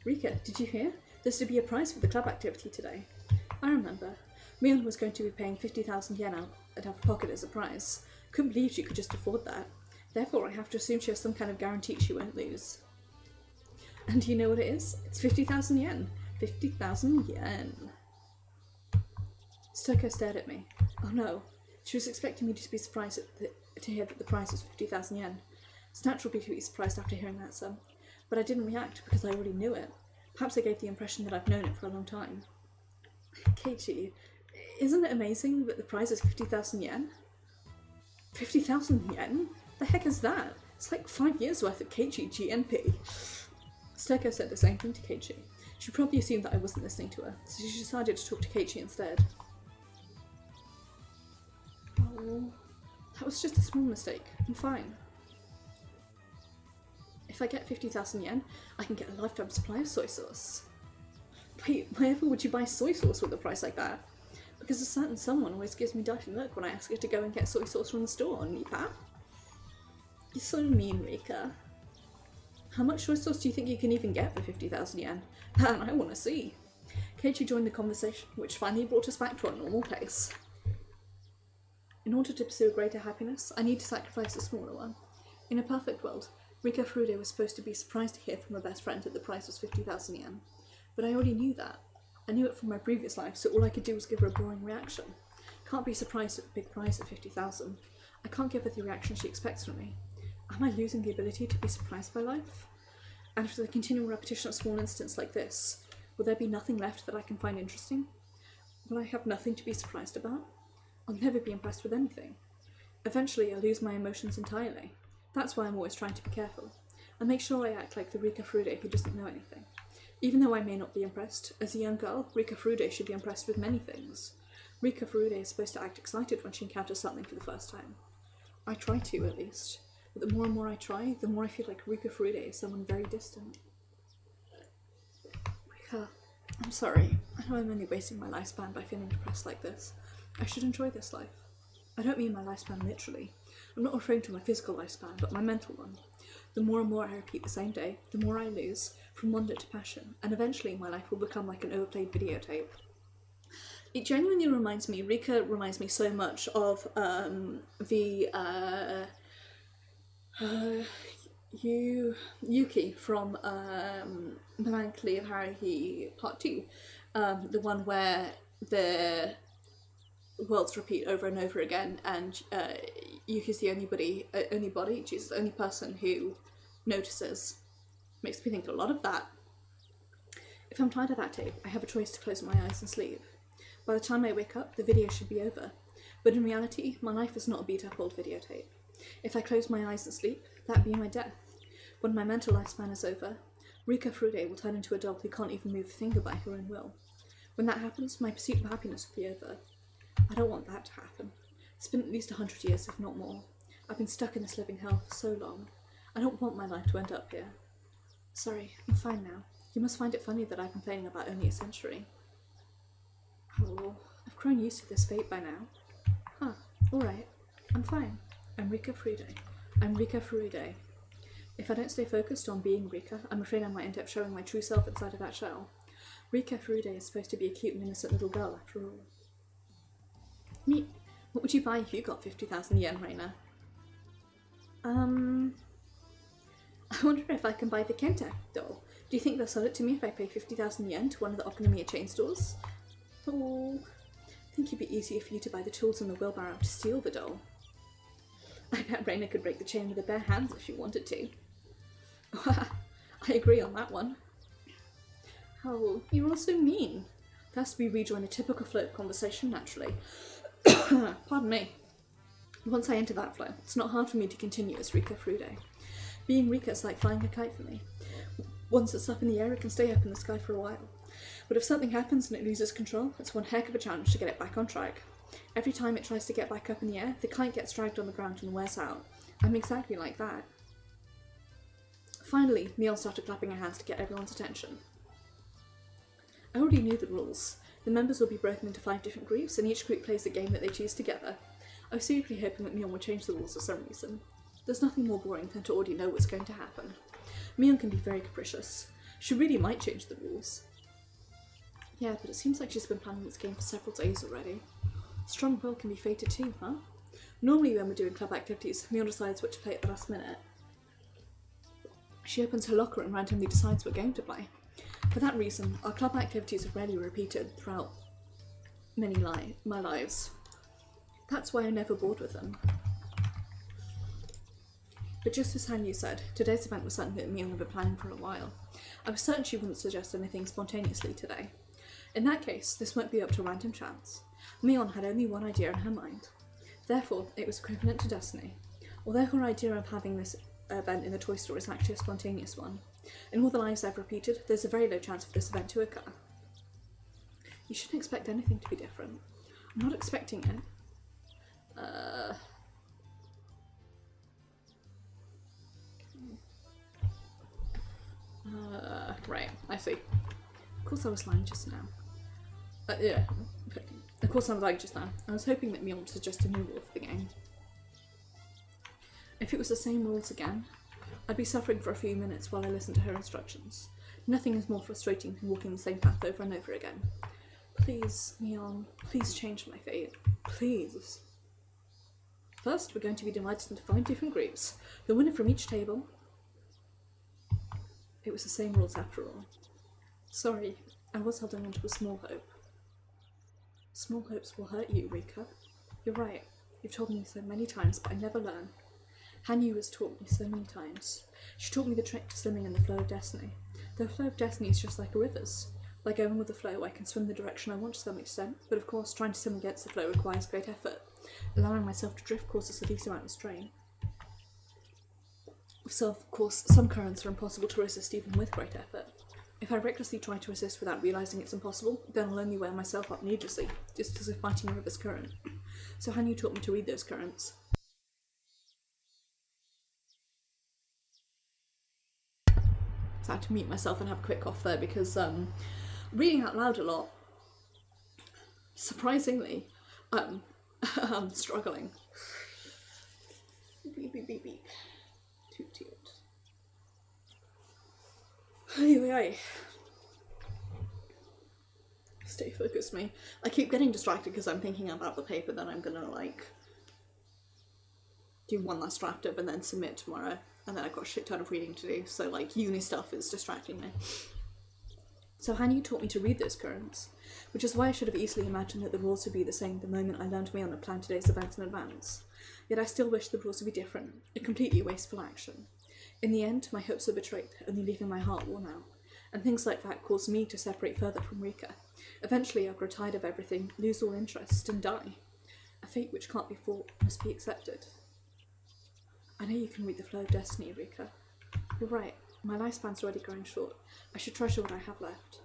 Rika, did you hear? There's to be a prize for the club activity today. I remember. Mion was going to be paying 50,000 yen out of her pocket as a prize. Couldn't believe she could just afford that. Therefore, I have to assume she has some kind of guarantee she won't lose. And do you know what it is? It's 50,000 yen. 50,000 yen. Stoko stared at me. Oh no. She was expecting me to be surprised to hear that the prize was 50,000 yen. It's natural to be surprised after hearing that sum. But I didn't react because I already knew it. Perhaps I gave the impression that I've known it for a long time. Keiichi, isn't it amazing that the prize is 50,000 yen? 50,000 yen? The heck is that? It's like 5 years worth of Keiichi GNP. Steko said the same thing to Keiichi. She probably assumed that I wasn't listening to her, so she decided to talk to Keiichi instead. Oh, that was just a small mistake. I'm fine. If I get 50,000 yen, I can get a lifetime supply of soy sauce. Wait, wherever would you buy soy sauce with a price like that? Because a certain someone always gives me dirty look when I ask her to go and get soy sauce from the store, Nipa. You're so mean, Rika. How much soy sauce do you think you can even get for 50,000 yen? Man, I want to see. Keiichi joined the conversation, which finally brought us back to our normal pace. In order to pursue a greater happiness, I need to sacrifice a smaller one. In a perfect world, Rika Furude was supposed to be surprised to hear from her best friend that the prize was 50,000 yen. But I already knew that. I knew it from my previous life, so all I could do was give her a boring reaction. Can't be surprised at the big prize of 50,000. I can't give her the reaction she expects from me. Am I losing the ability to be surprised by life? And after the continual repetition of small incidents like this, will there be nothing left that I can find interesting? Will I have nothing to be surprised about? I'll never be impressed with anything. Eventually, I'll lose my emotions entirely. That's why I'm always trying to be careful. I make sure I act like the Rika Furude who doesn't know anything. Even though I may not be impressed, as a young girl, Rika Furude should be impressed with many things. Rika Furude is supposed to act excited when she encounters something for the first time. I try to, at least. But the more and more I try, the more I feel like Rika Furude is someone very distant. Rika, I'm sorry. I know I'm only wasting my lifespan by feeling depressed like this. I should enjoy this life. I don't mean my lifespan literally. I'm not referring to my physical lifespan, but my mental one. The more and more I repeat the same day, the more I lose, from wonder to passion, and eventually my life will become like an overplayed videotape. It genuinely reminds me, Rika reminds me so much of Yuki from Melancholy of Haruhi Part 2, the one where the worlds repeat over and over again, and Yuki's the only body, she's the only person who notices. Makes me think a lot of that. If I'm tired of that tape, I have a choice to close my eyes and sleep. By the time I wake up, the video should be over. But in reality, my life is not a beat-up old videotape. If I close my eyes and sleep, that'd be my death. When my mental lifespan is over, Rika Furude will turn into a doll who can't even move a finger by her own will. When that happens, my pursuit of happiness will be over. I don't want that to happen. It's been at least 100 years, if not more. I've been stuck in this living hell for so long. I don't want my life to end up here. Sorry, I'm fine now. You must find it funny that I'm complaining about only a century. Oh, I've grown used to this fate by now. Huh, alright. I'm fine. I'm Rika Furude. I'm Rika Furude. If I don't stay focused on being Rika, I'm afraid I might end up showing my true self inside of that shell. Rika Furude is supposed to be a cute and innocent little girl, after all. Neat. What would you buy if you got 50,000 yen, Reina? I wonder if I can buy the Kenta doll. Do you think they'll sell it to me if I pay 50,000 yen to one of the Okonomiya chain stores? Oh, I think it'd be easier for you to buy the tools and the wheelbarrow to steal the doll. I bet Reina could break the chain with her bare hands if she wanted to. I agree on that one. Oh, you're all so mean. Thus we rejoin a typical flow of conversation naturally. Pardon me. Once I enter that flow, it's not hard for me to continue as Rika Frude. Being Rika is like flying a kite for me. Once it's up in the air, it can stay up in the sky for a while. But if something happens and it loses control, it's one heck of a challenge to get it back on track. Every time it tries to get back up in the air, the kite gets dragged on the ground and wears out. I'm exactly like that. Finally, Neil started clapping her hands to get everyone's attention. I already knew the rules. The members will be broken into 5 different groups, and each group plays the game that they choose together. I was secretly hoping that Mion would change the rules for some reason. There's nothing more boring than to already know what's going to happen. Mion can be very capricious. She really might change the rules. Yeah, but it seems like she's been planning this game for several days already. Strong will can be fated too, huh? Normally when we're doing club activities, Mion decides what to play at the last minute. She opens her locker and randomly decides what game to play. For that reason, our club activities are rarely repeated throughout my lives. That's why I'm never bored with them. But just as Hanyu said, today's event was something that Mion had been planning for a while. I was certain she wouldn't suggest anything spontaneously today. In that case, this won't be up to random chance. Mion had only one idea in her mind. Therefore, it was equivalent to destiny. Although her idea of having this event in the toy store is actually a spontaneous one. In all the lives I've repeated, there's a very low chance for this event to occur. You shouldn't expect anything to be different. I'm not expecting it. Right, I see. Of course I was lying just now. Yeah. Of course I was lying just now. I was hoping that Mion would suggest a new rule for the game. If it was the same rules again, I'd be suffering for a few minutes while I listened to her instructions. Nothing is more frustrating than walking the same path over and over again. Please, Mion, please change my fate. Please. First, we're going to be divided into 5 different groups. The winner from each table... It was the same rules after all. Sorry, I was holding on to a small hope. Small hopes will hurt you, Rika. You're right. You've told me so many times, but I never learn. Hanyu has taught me so many times. She taught me the trick to swimming in the flow of destiny. The flow of destiny is just like a river's. By going with the flow, I can swim the direction I want to some extent, but of course trying to swim against the flow requires great effort. Allowing myself to drift causes the least amount of strain. So, of course, some currents are impossible to resist even with great effort. If I recklessly try to resist without realising it's impossible, then I'll only wear myself up needlessly, just as if fighting a river's current. So Hanyu taught me to read those currents. So I had to mute myself and have a quick cough there because reading out loud a lot, surprisingly, I'm struggling. Beep, beep, beep, beep. Toot, toot. Anyway, stay focused, me. I keep getting distracted because I'm thinking about the paper that I'm gonna, like, do one last draft of and then submit tomorrow. And then I've got a shit ton of reading to do, so, like, uni stuff is distracting me. So Hanyu taught me to read those currents, which is why I should have easily imagined that the rules would be the same the moment I learned Mion had planned today's events in advance. Yet I still wish the rules would be different, a completely wasteful action. In the end, my hopes were betrayed, only leaving my heart worn out, and things like that caused me to separate further from Rika. Eventually I'll grow tired of everything, lose all interest, and die. A fate which can't be fought must be accepted. I know you can read the flow of destiny, Rika. You're right, my lifespan's already growing short. I should treasure what I have left.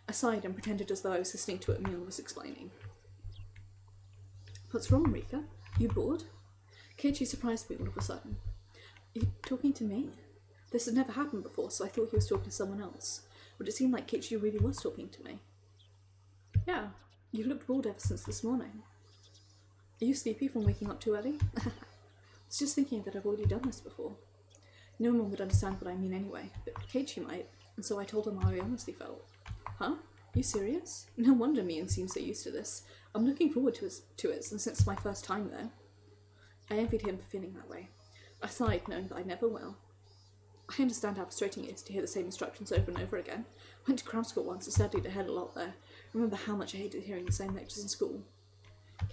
I sighed and pretended as though I was listening to what Mion was explaining. What's wrong, Rika? You bored? Keiichi surprised me all of a sudden. Are you talking to me? This has never happened before, so I thought he was talking to someone else. But it seemed like Keiichi really was talking to me. Yeah, you've looked bored ever since this morning. Are you sleepy from waking up too early? I was just thinking that I've already done this before. No one would understand what I mean anyway, but Keiichi might, and so I told him how I honestly felt. Huh? You serious? No wonder Mion seems so used to this. I'm looking forward to it since it's my first time there. I envied him for feeling that way. I sighed, knowing that I never will. I understand how frustrating it is to hear the same instructions over and over again. I went to cram school once and studied ahead a lot there. I remember how much I hated hearing the same lectures in school.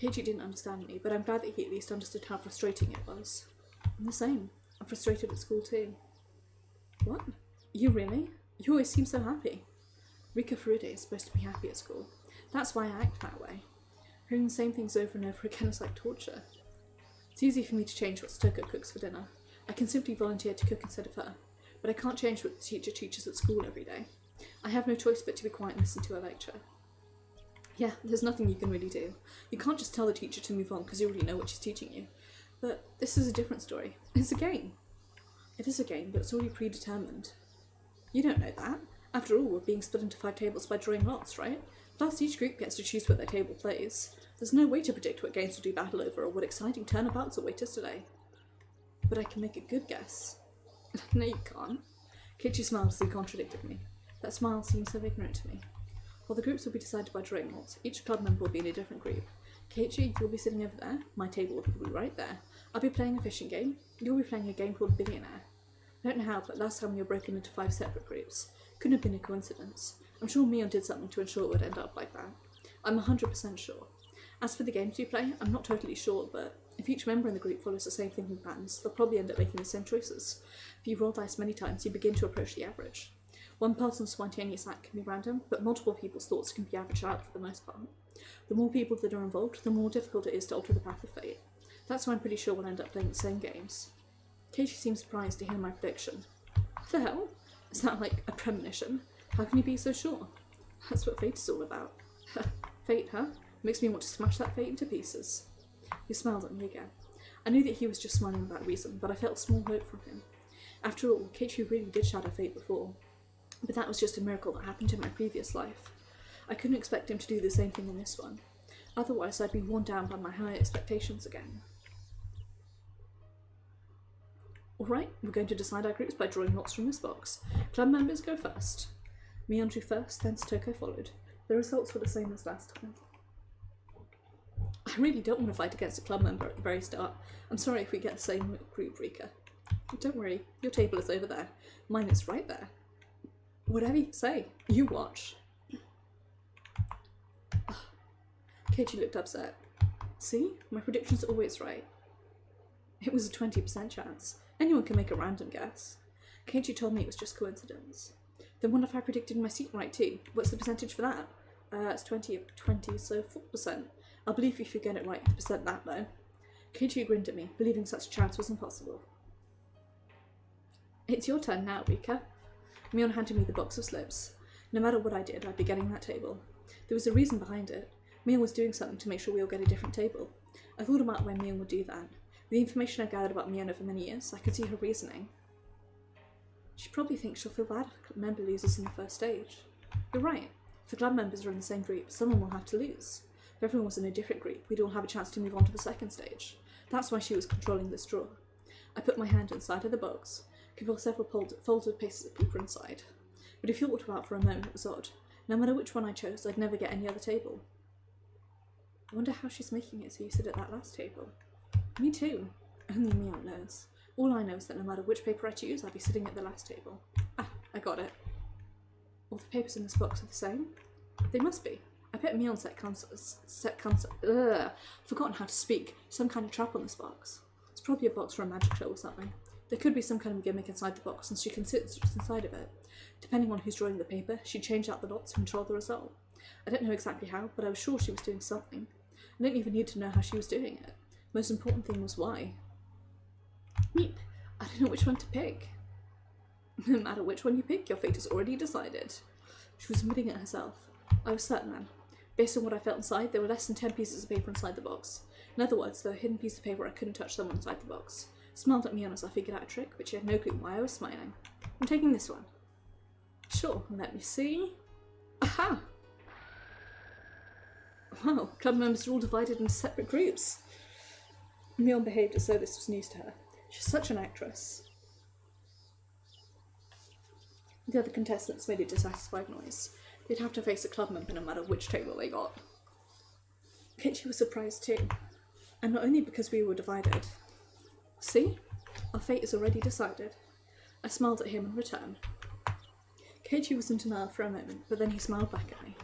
Keiji didn't understand me, but I'm glad that he at least understood how frustrating it was. I'm the same. I'm frustrated at school too. What? You really? You always seem so happy. Rika Furude is supposed to be happy at school. That's why I act that way. Hearing the same things over and over again is like torture. It's easy for me to change what Stoko cooks for dinner. I can simply volunteer to cook instead of her, but I can't change what the teacher teaches at school every day. I have no choice but to be quiet and listen to her lecture. Yeah, there's nothing you can really do. You can't just tell the teacher to move on because you already know what she's teaching you. But this is a different story. It's a game. It is a game, but it's already predetermined. You don't know that. After all, we're being split into 5 tables by drawing lots, right? Plus, each group gets to choose what their table plays. There's no way to predict what games we'll do battle over or what exciting turnabouts await us today. But I can make a good guess. No, you can't. Kichi smiled as he contradicted me. That smile seemed so ignorant to me. While the groups will be decided by drawing lots, each club member will be in a different group. Keiichi, you'll be sitting over there. My table will be right there. I'll be playing a fishing game. You'll be playing a game called Billionaire. I don't know how, but last time we were broken into 5 separate groups. Couldn't have been a coincidence. I'm sure Mion did something to ensure it would end up like that. I'm 100% sure. As for the games we play, I'm not totally sure, but if each member in the group follows the same thinking patterns, they'll probably end up making the same choices. If you roll dice many times, you begin to approach the average. One person's spontaneous act can be random, but multiple people's thoughts can be averaged out for the most part. The more people that are involved, the more difficult it is to alter the path of fate. That's why I'm pretty sure we'll end up playing the same games. Keiichi seemed surprised to hear my prediction. What the hell? Is that like a premonition? How can you be so sure? That's what fate is all about. Fate, huh? Makes me want to smash that fate into pieces. He smiled at me again. I knew that he was just smiling without reason, but I felt small hope from him. After all, Keiichi really did shadow fate before. But that was just a miracle that happened in my previous life. I couldn't expect him to do the same thing in this one. Otherwise, I'd be worn down by my high expectations again. Alright, we're going to decide our groups by drawing lots from this box. Club members go first. Mion drew first, then Stoko followed. The results were the same as last time. I really don't want to fight against a club member at the very start. I'm sorry if we get the same group, Rika. Don't worry, your table is over there. Mine is right there. Whatever you say, you watch. Keiichi looked upset. See? My predictions are always right. It was a 20% chance. Anyone can make a random guess. Keiichi told me it was just coincidence. Then what if I predicted my seat right too? What's the percentage for that? It's 20, so 4%. I'll believe if you get it right, the percent that though. Keiichi grinned at me, believing such a chance was impossible. It's your turn now, Rika. Mion handed me the box of slips. No matter what I did, I'd be getting that table. There was a reason behind it. Mion was doing something to make sure we all get a different table. I thought about when Mion would do that. With the information I gathered about Mion over many years, I could see her reasoning. She probably thinks she'll feel bad if a member loses in the first stage. You're right. If the club members are in the same group, someone will have to lose. If everyone was in a different group, we'd all have a chance to move on to the second stage. That's why she was controlling this draw. I put my hand inside of the box, could feel several folded pieces of paper inside. But if you thought about for a moment, it was odd. No matter which one I chose, I'd never get any other table. I wonder how she's making it so you sit at that last table. Me too. Only Mion knows. All I know is that no matter which paper I choose, I'll be sitting at the last table. Ah, I got it. All the papers in this box are the same? They must be. I bet Mion forgotten how to speak. Some kind of trap on this box. It's probably a box for a magic show or something. There could be some kind of gimmick inside the box, and she can sit just inside of it. Depending on who's drawing the paper, she'd change out the lots to control the result. I don't know exactly how, but I was sure she was doing something. I didn't even need to know how she was doing it. Most important thing was why. Meep, I don't know which one to pick. No matter which one you pick, your fate is already decided. She was admitting it herself. I was certain then. Based on what I felt inside, there were less than 10 pieces of paper inside the box. In other words, there were a hidden piece of paper I couldn't touch someone inside the box. Smiled at me as I figured out a trick, but she had no clue why I was smiling. I'm taking this one. Sure, let me see. Aha! Wow, club members are all divided into separate groups. Mion behaved as though this was news to her. She's such an actress. The other contestants made a dissatisfied noise. They'd have to face a club member no matter which table they got. Keiichi was surprised too. And not only because we were divided. See? Our fate is already decided. I smiled at him in return. Keiichi was in denial for a moment, but then he smiled back at me.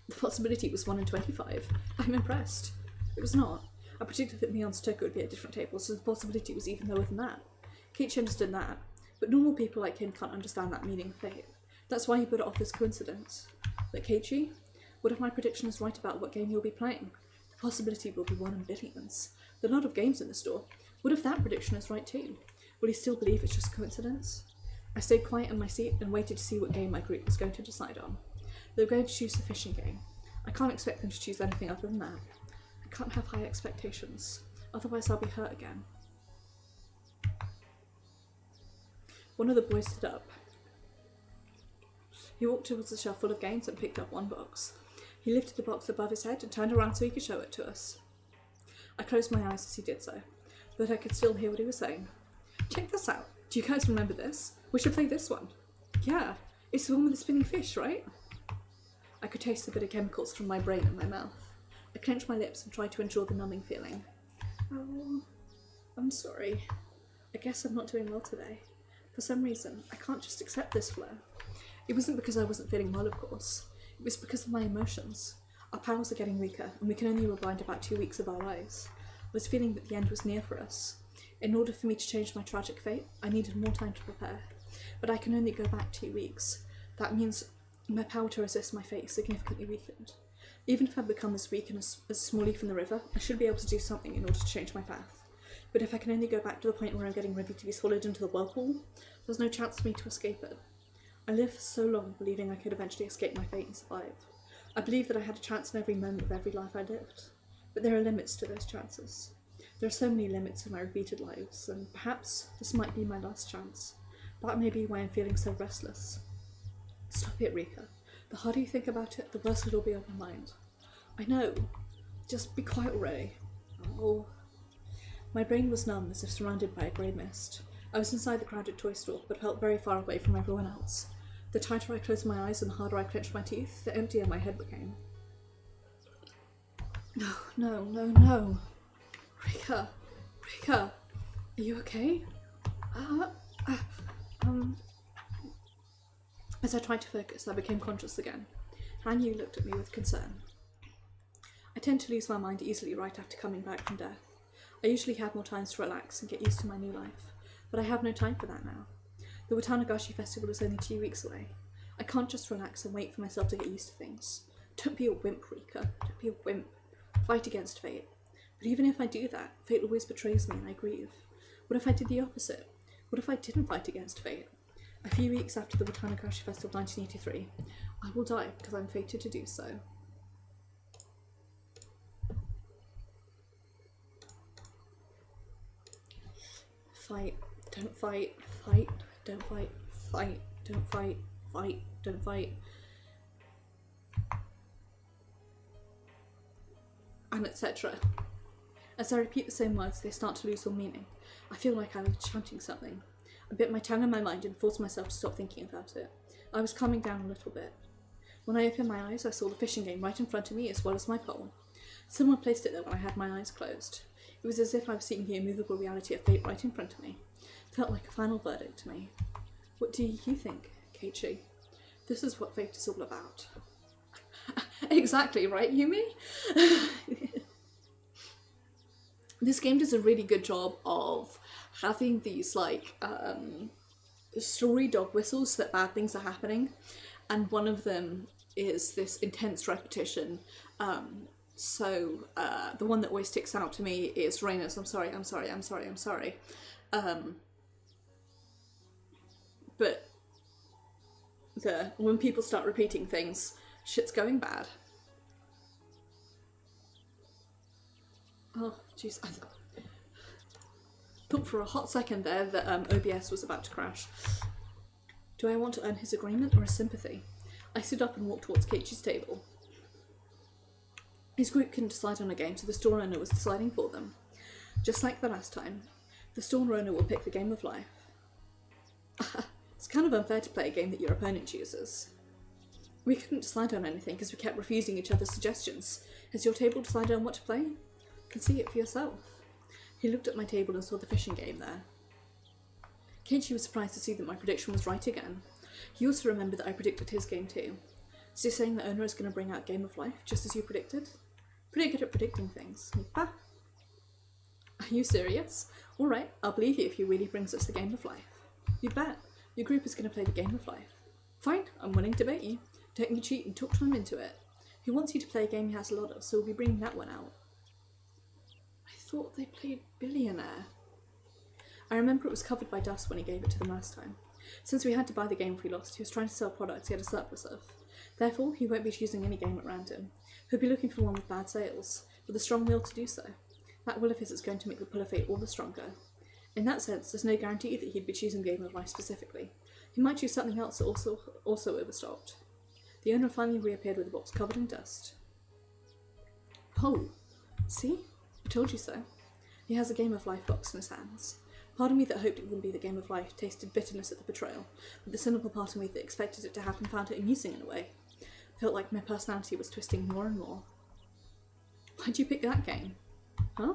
The possibility was 1 in 25. I'm impressed. It was not. I predicted that me and Stoker would be at different tables, so the possibility was even lower than that. Keiichi understood that, but normal people like him can't understand that meaning of fate. That's why he put it off as coincidence. But Keiichi, what if my prediction is right about what game you'll be playing? The possibility will be 1 in billions. There are a lot of games in the store. What if that prediction is right too? Will he still believe it's just coincidence? I stayed quiet in my seat and waited to see what game my group was going to decide on. They were going to choose the fishing game. I can't expect them to choose anything other than that. I can't have high expectations, otherwise I'll be hurt again. One of the boys stood up. He walked towards the shelf full of games and picked up one box. He lifted the box above his head and turned around so he could show it to us. I closed my eyes as he did so, but I could still hear what he was saying. Check this out. Do you guys remember this? We should play this one. Yeah, it's the one with the spinning fish, right? I could taste the bitter chemicals from my brain in my mouth. I clenched my lips and tried to endure the numbing feeling. Oh, I'm sorry. I guess I'm not doing well today. For some reason, I can't just accept this flow. It wasn't because I wasn't feeling well, of course. It was because of my emotions. Our powers are getting weaker, and we can only rewind about 2 weeks of our lives. I was feeling that the end was near for us. In order for me to change my tragic fate, I needed more time to prepare. But I can only go back 2 weeks. That means my power to resist my fate is significantly weakened. Even if I become as weak and as a small leaf in the river, I should be able to do something in order to change my path. But if I can only go back to the point where I'm getting ready to be swallowed into the whirlpool, there's no chance for me to escape it. I lived for so long believing I could eventually escape my fate and survive. I believed that I had a chance in every moment of every life I lived. But there are limits to those chances. There are so many limits in my repeated lives, and perhaps this might be my last chance. That may be why I'm feeling so restless. Stop it, Rika. The harder you think about it, the worse it'll be on your mind. I know. Just be quiet already. Oh. My brain was numb as if surrounded by a grey mist. I was inside the crowded toy store, but felt very far away from everyone else. The tighter I closed my eyes and the harder I clenched my teeth, the emptier my head became. No. Rika, are you okay? As I tried to focus, I became conscious again. Han Yu looked at me with concern. I tend to lose my mind easily right after coming back from death. I usually have more time to relax and get used to my new life, but I have no time for that now. The Watanagashi festival is only 2 weeks away. I can't just relax and wait for myself to get used to things. Don't be a wimp, Rika. Don't be a wimp. Fight against fate. But even if I do that, fate always betrays me and I grieve. What if I did the opposite? What if I didn't fight against fate? A few weeks after the Watanagashi Festival of 1983, I will die because I'm fated to do so. Fight, don't fight, fight, don't fight, fight, don't fight, fight, don't fight. And etc. As I repeat the same words, they start to lose all meaning. I feel like I was chanting something. I bit my tongue in my mind and forced myself to stop thinking about it. I was calming down a little bit. When I opened my eyes, I saw the fishing game right in front of me as well as my pole. Someone placed it there when I had my eyes closed. It was as if I was seeing the immovable reality of fate right in front of me. It felt like a final verdict to me. What do you think, Keiichi? This is what fate is all about. Exactly, right, Yumi? This game does a really good job of having these, like, story dog whistles that bad things are happening, and one of them is this intense repetition. So the one that always sticks out to me is Reina's I'm sorry. But when people start repeating things, shit's going bad. Oh, jeez. I thought for a hot second there that OBS was about to crash. Do I want to earn his agreement or his sympathy? I stood up and walked towards Keiichi's table. His group couldn't decide on a game, so the store owner was deciding for them. Just like the last time, the store owner will pick the game of life. It's kind of unfair to play a game that your opponent chooses. We couldn't decide on anything because we kept refusing each other's suggestions. Has your table decided on what to play? You can see it for yourself. He looked at my table and saw the fishing game there. Keiichi was surprised to see that my prediction was right again. He also remembered that I predicted his game too. So you're saying that Owner is going to bring out Game of Life, just as you predicted? Pretty good at predicting things. Are you serious? Alright, I'll believe you if he really brings us the Game of Life. You bet. Your group is going to play the Game of Life. Fine, I'm willing to bait you. Don't you cheat and talk him into it. He wants you to play a game he has a lot of, so we'll be bringing that one out. I thought they played Billionaire. I remember it was covered by dust when he gave it to them last time. Since we had to buy the game if we lost, he was trying to sell products he had a surplus of. Therefore, he won't be choosing any game at random. He'll be looking for one with bad sales, with a strong will to do so. That will of his is going to make the pull of fate all the stronger. In that sense, there's no guarantee that he'd be choosing Game of Life specifically. He might choose something else that also overstocked. The owner finally reappeared with a box covered in dust. Oh, see? I told you so. He has a Game of Life box in his hands. Part of me that hoped it wouldn't be the Game of Life tasted bitterness at the betrayal, but the cynical part of me that expected it to happen found it amusing in a way. Felt like my personality was twisting more and more. Why'd you pick that game? Huh?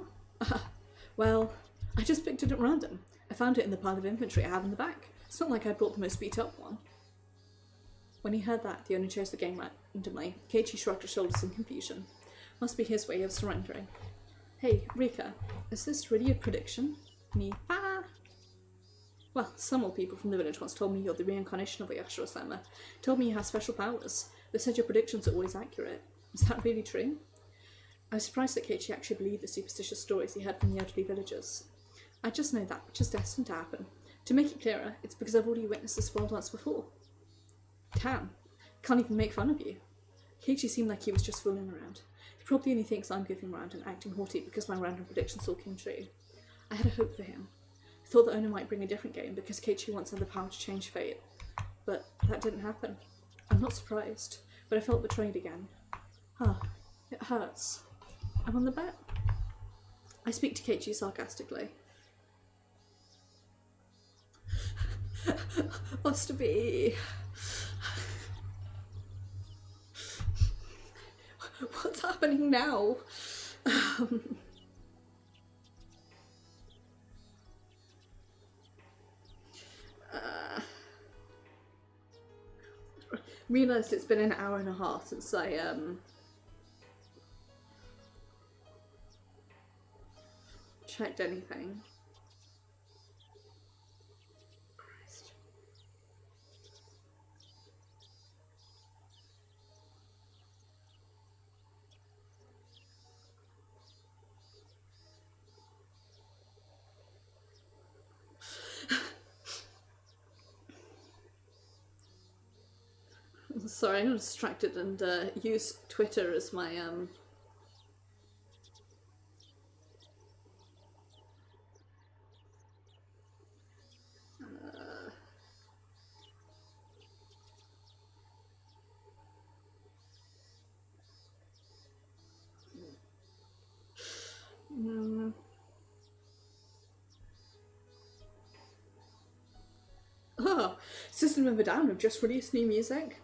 Well, I just picked it at random. I found it in the pile of inventory I have in the back. It's not like I brought the most beat up one. When he heard that, the owner chose the game randomly. Keiichi shrugged his shoulders in confusion. Must be his way of surrendering. Hey, Rika, is this really a prediction? Well, some old people from the village once told me you're the reincarnation of a Yashiro-sama. Told me you have special powers. They said your predictions are always accurate. Is that really true? I was surprised that Keiichi actually believed the superstitious stories he heard from the elderly villagers. I just know that which is destined to happen. To make it clearer, it's because I've already witnessed this world once before. Damn, can't even make fun of you. Keiichi seemed like he was just fooling around. He probably only thinks I'm goofing around and acting haughty because my random predictions all came true. I had a hope for him. I thought the owner might bring a different game because Keiichi once had the power to change fate. But that didn't happen. I'm not surprised, but I felt betrayed again. It hurts. I'm on the bet. I speak to Keiichi sarcastically. Must be. What's happening now? Realised it's been an hour and a half since I checked anything. Christ. Sorry, I'm distracted and use Twitter as my Oh, System of a Down have just released new music.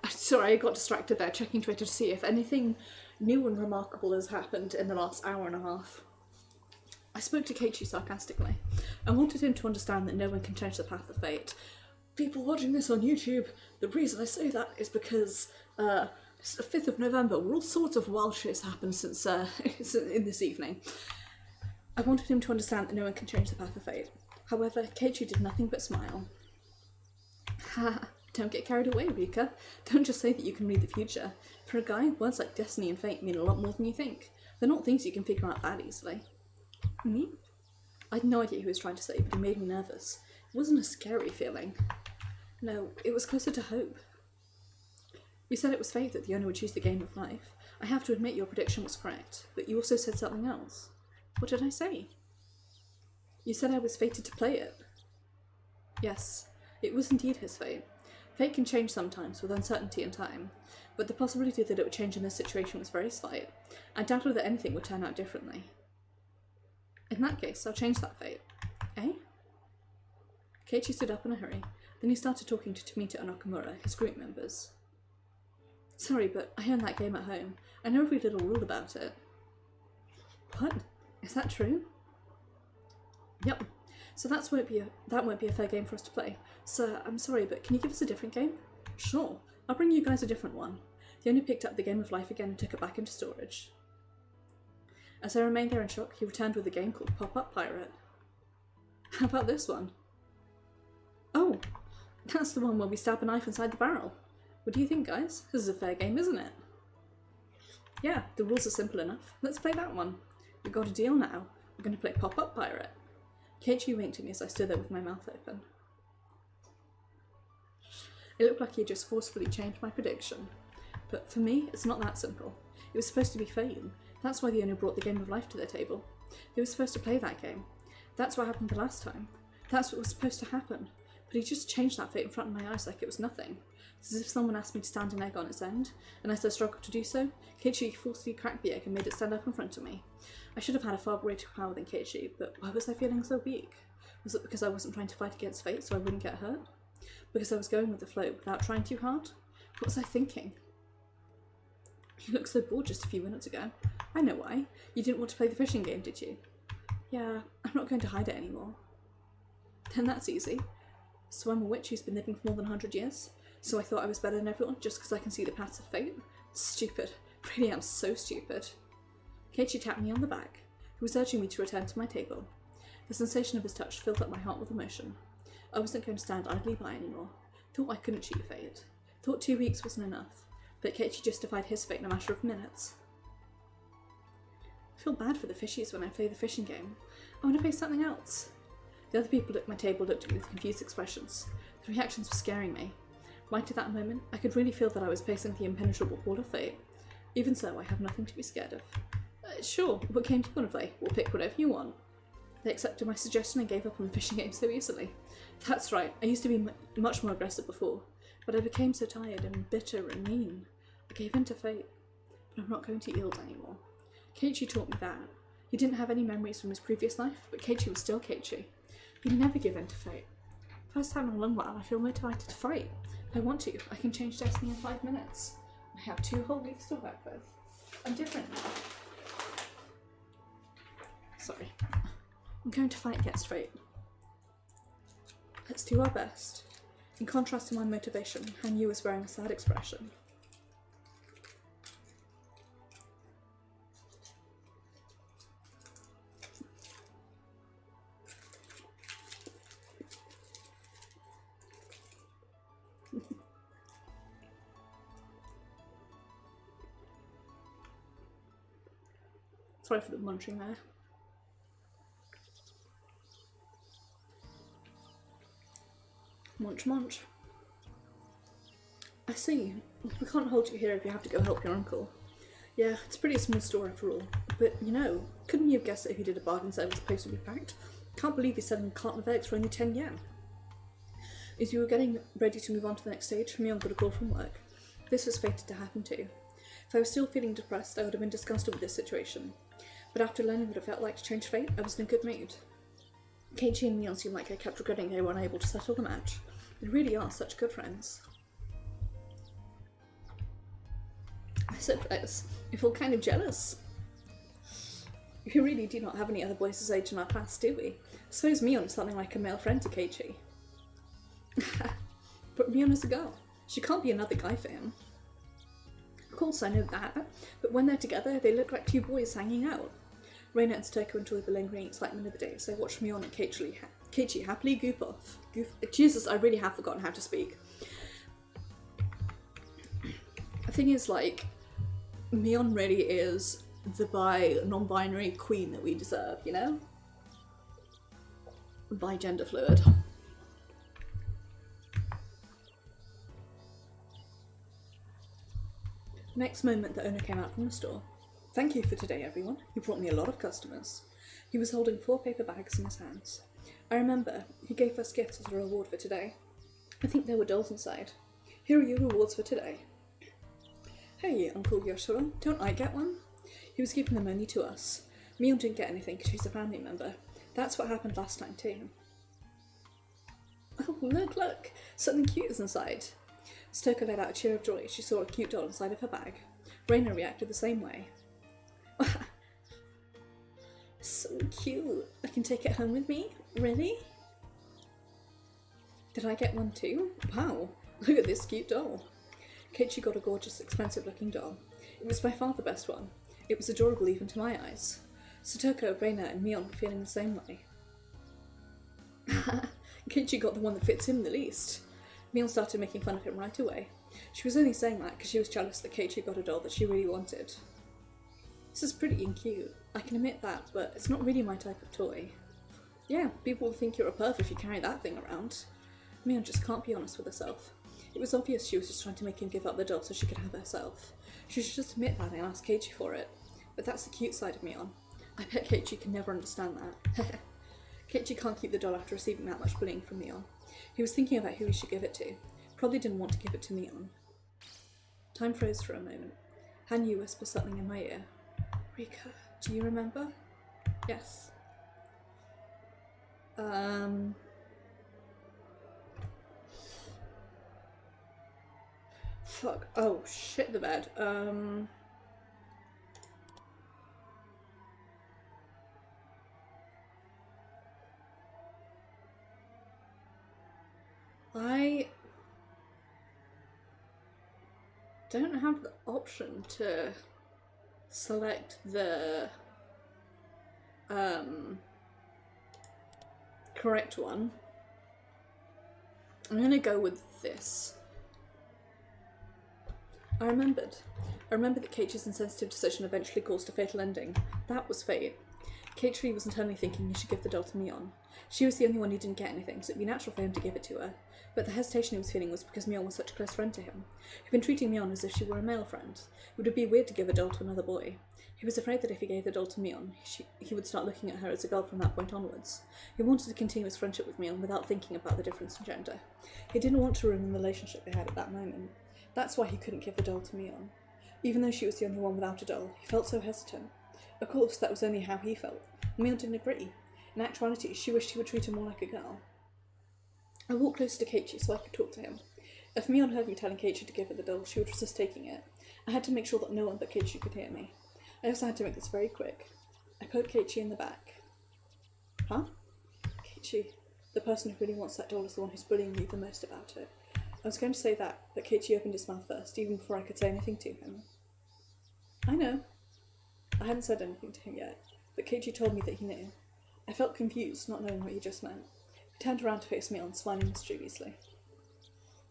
Sorry, I got distracted there, checking Twitter to see if anything new and remarkable has happened in the last hour and a half. I spoke to Keiichi sarcastically. I wanted him to understand that no one can change the path of fate. People watching this on YouTube, the reason I say that is because it's the 5th of November, where all sorts of wild shit's happened since in this evening. I wanted him to understand that no one can change the path of fate. However, Keiichi did nothing but smile. Ha. Don't get carried away, Rika. Don't just say that you can read the future. For a guy, words like destiny and fate mean a lot more than you think. They're not things you can figure out that easily. Me? I had no idea who he was trying to say, but he made me nervous. It wasn't a scary feeling. No, it was closer to hope. You said it was fate that the owner would choose the game of life. I have to admit your prediction was correct, but you also said something else. What did I say? You said I was fated to play it. Yes, it was indeed his fate. Fate can change sometimes with uncertainty and time, but the possibility that it would change in this situation was very slight. I doubted that anything would turn out differently. In that case, I'll change that fate. Eh? Keiichi stood up in a hurry. Then he started talking to Tomita and Okamura, his group members. Sorry, but I own that game at home. I know every little rule about it. What? Is that true? Yep. So that won't be a fair game for us to play. Sir, I'm sorry, but can you give us a different game? Sure. I'll bring you guys a different one. He only picked up the game of life again and took it back into storage. As I remained there in shock, he returned with a game called Pop-Up Pirate. How about this one? Oh, that's the one where we stab a knife inside the barrel. What do you think, guys? This is a fair game, isn't it? Yeah, the rules are simple enough. Let's play that one. We've got a deal now. We're going to play Pop-Up Pirate. Keiichi winked at me as I stood there with my mouth open. It looked like he had just forcefully changed my prediction. But for me, it's not that simple. It was supposed to be fate. That's why the owner brought the game of life to their table. They were supposed to play that game. That's what happened the last time. That's what was supposed to happen. But he just changed that fate in front of my eyes like it was nothing. It's as if someone asked me to stand an egg on its end, and as I struggled to do so, Keiichi forcefully cracked the egg and made it stand up in front of me. I should have had a far greater power than Keiichi, but why was I feeling so weak? Was it because I wasn't trying to fight against fate so I wouldn't get hurt? Because I was going with the flow without trying too hard? What was I thinking? You looked so bored just a few minutes ago. I know why. You didn't want to play the fishing game, did you? Yeah, I'm not going to hide it anymore. Then that's easy. So I'm a witch who's been living for more than 100 years? So I thought I was better than everyone just because I can see the paths of fate? Stupid. Really am so stupid. Keiichi tapped me on the back. He was urging me to return to my table. The sensation of his touch filled up my heart with emotion. I wasn't going to stand idly by anymore. Thought I couldn't cheat fate. Thought 2 weeks wasn't enough. But Keiichi justified his fate in a matter of minutes. I feel bad for the fishies when I play the fishing game. I want to play something else. The other people at my table looked at me with confused expressions. The reactions were scaring me. Right at that moment, I could really feel that I was facing the impenetrable wall of fate. Even so, I have nothing to be scared of. Sure, what game do you want to play? We'll pick whatever you want. They accepted my suggestion and gave up on the fishing game so easily. That's right, I used to be much more aggressive before, but I became so tired and bitter and mean. I gave in to fate, but I'm not going to yield anymore. Keiichi taught me that. He didn't have any memories from his previous life, but Keiichi was still Keiichi. He'd never give in to fate. First time in a long while, I feel motivated to fight. If I want to, I can change destiny in 5 minutes. I have 2 whole weeks to work with. I'm different now. Sorry. I'm going to fight against fate. Let's do our best. In contrast to my motivation, Hanyu was wearing a sad expression. Sorry for the munching there. Munch, munch. I see. We can't hold you here if you have to go help your uncle. Yeah, it's a pretty small store after all. But, you know, couldn't you have guessed that if you did a bargain sale was supposed to be packed? Can't believe you're selling a carton of eggs for only 10 yen. As you were getting ready to move on to the next stage, Mion got a call from work. This was fated to happen too. If I was still feeling depressed, I would have been disgusted with this situation. But after learning what it felt like to change fate, I was in a good mood. Keiichi and Mion seemed like they kept regretting they were unable to settle the match. They really are such good friends. I suppose we feel kind of jealous. We really do not have any other boys his age in our class, do we? I suppose Mion is something like a male friend to Keiichi. But Mion is a girl. She can't be another guy for him. Of course, I know that, but when they're together, they look like 2 boys hanging out. Reina and Stoko enjoyed the lingering excitement of the day, as they watched Mion and Keiichi happily goof off. Jesus, I really have forgotten how to speak. The thing is, like, Mion really is the non-binary queen that we deserve, you know? By gender fluid. Next moment, the owner came out from the store. Thank you for today, everyone. You brought me a lot of customers. He was holding 4 paper bags in his hands. I remember he gave us gifts as a reward for today. I think there were dolls inside. Here are your rewards for today. Hey, Uncle Yoshua, don't I get one? He was giving them only to us. Mion didn't get anything because she's a family member. That's what happened last time too. Oh, look! Something cute is inside. Stoker let out a cheer of joy as she saw a cute doll inside of her bag. Raina reacted the same way. So cute. I can take it home with me? Really? Did I get one too? Wow, look at this cute doll. Keiichi got a gorgeous, expensive-looking doll. It was by far the best one. It was adorable even to my eyes. Satoko, Reina, and Mion were feeling the same way. Keiichi got the one that fits him the least. Mion started making fun of him right away. She was only saying that because she was jealous that Keiichi got a doll that she really wanted. This is pretty and cute, I can admit that, but it's not really my type of toy. Yeah, people will think you're a perv if you carry that thing around. Mion just can't be honest with herself. It was obvious she was just trying to make him give up the doll so she could have herself. She should just admit that and ask Keiichi for it. But that's the cute side of Mion. I bet Keiichi can never understand that. Keiichi can't keep the doll after receiving that much bullying from Mion. He was thinking about who he should give it to. Probably didn't want to give it to Mion. Time froze for a moment. Hanyu whispered something in my ear. Rika, do you remember? Yes. Fuck. Oh, shit the bed. I don't have the option to select the correct one. I'm gonna go with this. I remembered that Keiichi's insensitive decision eventually caused a fatal ending. That was fate. Keiichi was internally thinking he should give the doll to Mion. She was the only one who didn't get anything, so it'd be natural for him to give it to her. But the hesitation he was feeling was because Mion was such a close friend to him. He'd been treating Mion as if she were a male friend. It would be weird to give a doll to another boy. He was afraid that if he gave the doll to Mion, he would start looking at her as a girl from that point onwards. He wanted to continue his friendship with Mion without thinking about the difference in gender. He didn't want to ruin the relationship they had at that moment. That's why he couldn't give the doll to Mion. Even though she was the only one without a doll, he felt so hesitant. Of course, that was only how he felt. Mion didn't agree. In actuality, she wished he would treat her more like a girl. I walked closer to Keiichi so I could talk to him. If Mion heard me telling Keiichi to give her the doll, she would resist taking it. I had to make sure that no one but Keiichi could hear me. I also had to make this very quick. I poked Keiichi in the back. Huh? Keiichi, the person who really wants that doll is the one who's bullying you the most about it. I was going to say that, but Keiichi opened his mouth first, even before I could say anything to him. I know. I hadn't said anything to him yet, but Keiichi told me that he knew. I felt confused, not knowing what he just meant. He turned around to face Mion, smiling mischievously.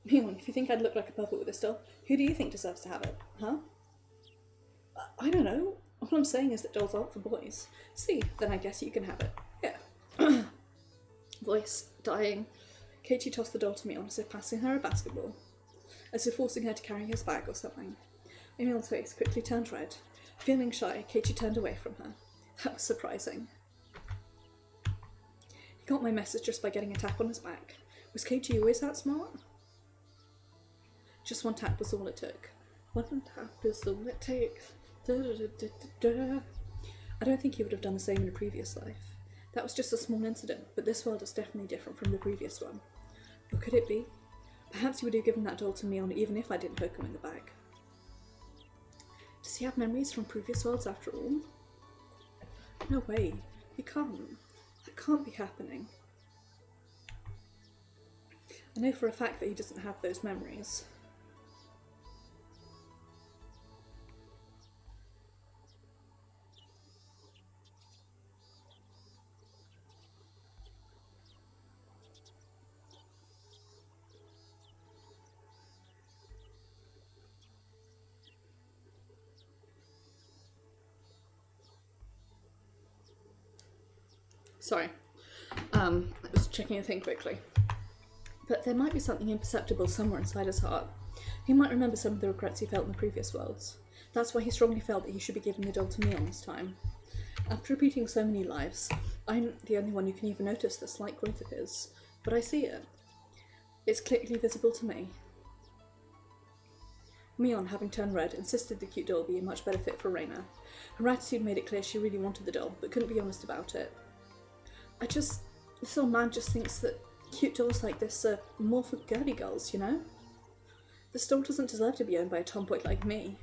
Mion, if you think I'd look like a puppet with this doll, who do you think deserves to have it, huh? I don't know. All I'm saying is that dolls aren't for boys. See, then I guess you can have it. Yeah. Voice dying. Keiichi tossed the doll to Mion as if passing her a basketball, as if forcing her to carry his bag or something. Mion's face quickly turned red. Feeling shy, Keiichi turned away from her. That was surprising. He got my message just by getting a tap on his back. Was Keiichi always that smart? Just one tap was all it took. One tap is all it takes. Da, da, da, da, da. I don't think he would have done the same in a previous life. That was just a small incident, but this world is definitely different from the previous one. Or could it be? Perhaps he would have given that doll to Mion even if I didn't poke him in the back. Does he have memories from previous worlds after all? No way. He can't. That can't be happening. I know for a fact that he doesn't have those memories. Sorry. I was checking a thing quickly. But there might be something imperceptible somewhere inside his heart. He might remember some of the regrets he felt in the previous worlds. That's why he strongly felt that he should be giving the doll to Neon this time. After repeating so many lives, I'm the only one who can even notice the slight growth of his, but I see it. It's clearly visible to me. Mion, having turned red, insisted the cute doll be a much better fit for Reina. Her attitude made it clear she really wanted the doll, but couldn't be honest about it. This old man just thinks that cute dolls like this are more for girly girls, you know? This doll doesn't deserve to be owned by a tomboy like me.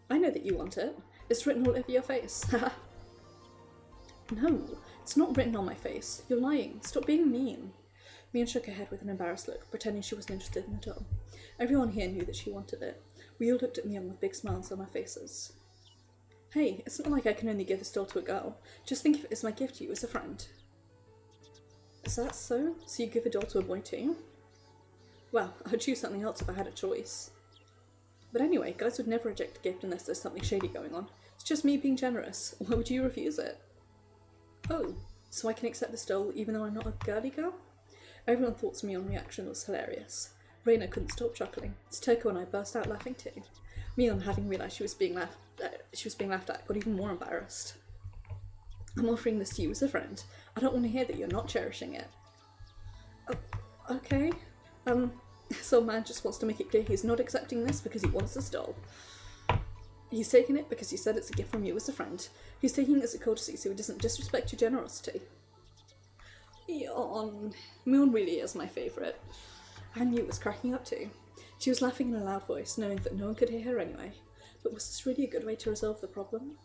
I know that you want it. It's written all over your face. No, it's not written on my face. You're lying. Stop being mean. Mion shook her head with an embarrassed look, pretending she wasn't interested in the doll. Everyone here knew that she wanted it. We all looked at Mion with big smiles on our faces. Hey, it's not like I can only give this doll to a girl. Just think of it as my gift to you as a friend. Is that so? So you give a doll to a boy too? Well, I'd choose something else if I had a choice. But anyway, guys would never reject a gift unless there's something shady going on. It's just me being generous. Why would you refuse it? Oh, so I can accept this doll even though I'm not a girly girl? Everyone thought Mion's reaction was hilarious. Reina couldn't stop chuckling. Toko and I burst out laughing too. Mion, having realised she was being laughed at, got even more embarrassed. I'm offering this to you as a friend. I don't want to hear that you're not cherishing it. Oh, okay. This old man just wants to make it clear he's not accepting this because he wants this doll. He's taking it because he said it's a gift from you as a friend. He's taking it as a courtesy so he doesn't disrespect your generosity. Yawn. Mion really is my favourite. Hanyu was cracking up too. She was laughing in a loud voice, knowing that no one could hear her anyway. But was this really a good way to resolve the problem?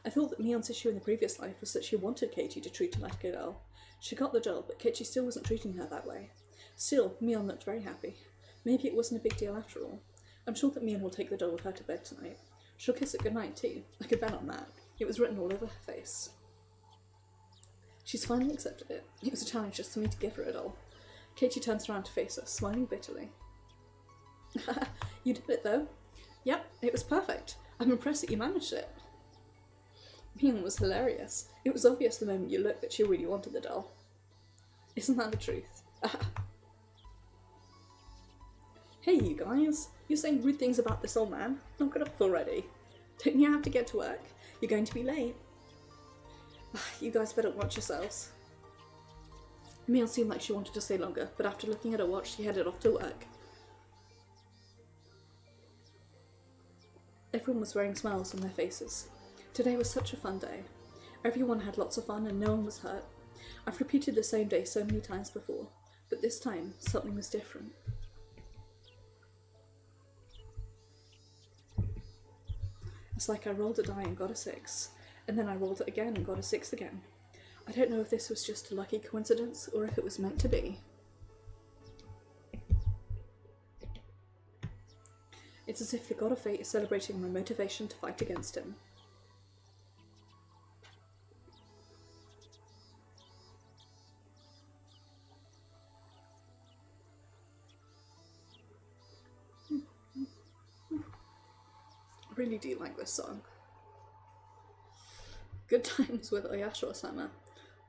I thought that Mion's issue in the previous life was that she wanted Keiichi to treat her like a girl. She got the doll, but Keiichi still wasn't treating her that way. Still, Mion looked very happy. Maybe it wasn't a big deal after all. I'm sure that Mion will take the doll with her to bed tonight. She'll kiss it goodnight too. I could bet on that. It was written all over her face. She's finally accepted it. It was a challenge just for me to give her a doll. Keiichi turns around to face us, smiling bitterly. You did it though. Yep, it was perfect. I'm impressed that you managed it. Mion was hilarious. It was obvious the moment you looked that she really wanted the doll. Isn't that the truth? Hey you guys, you're saying rude things about this old man? Knock it off already. Don't you have to get to work? You're going to be late. You guys better watch yourselves. Mion seemed like she wanted to stay longer, but after looking at her watch, she headed off to work. Everyone was wearing smiles on their faces. Today was such a fun day. Everyone had lots of fun and no one was hurt. I've repeated the same day so many times before, but this time, something was different. It's like I rolled a die and got a 6, and then I rolled it again and got a 6 again. I don't know if this was just a lucky coincidence or if it was meant to be. It's as if the god of fate is celebrating my motivation to fight against him. I really do like this song. Good times with Oyashiro-sama.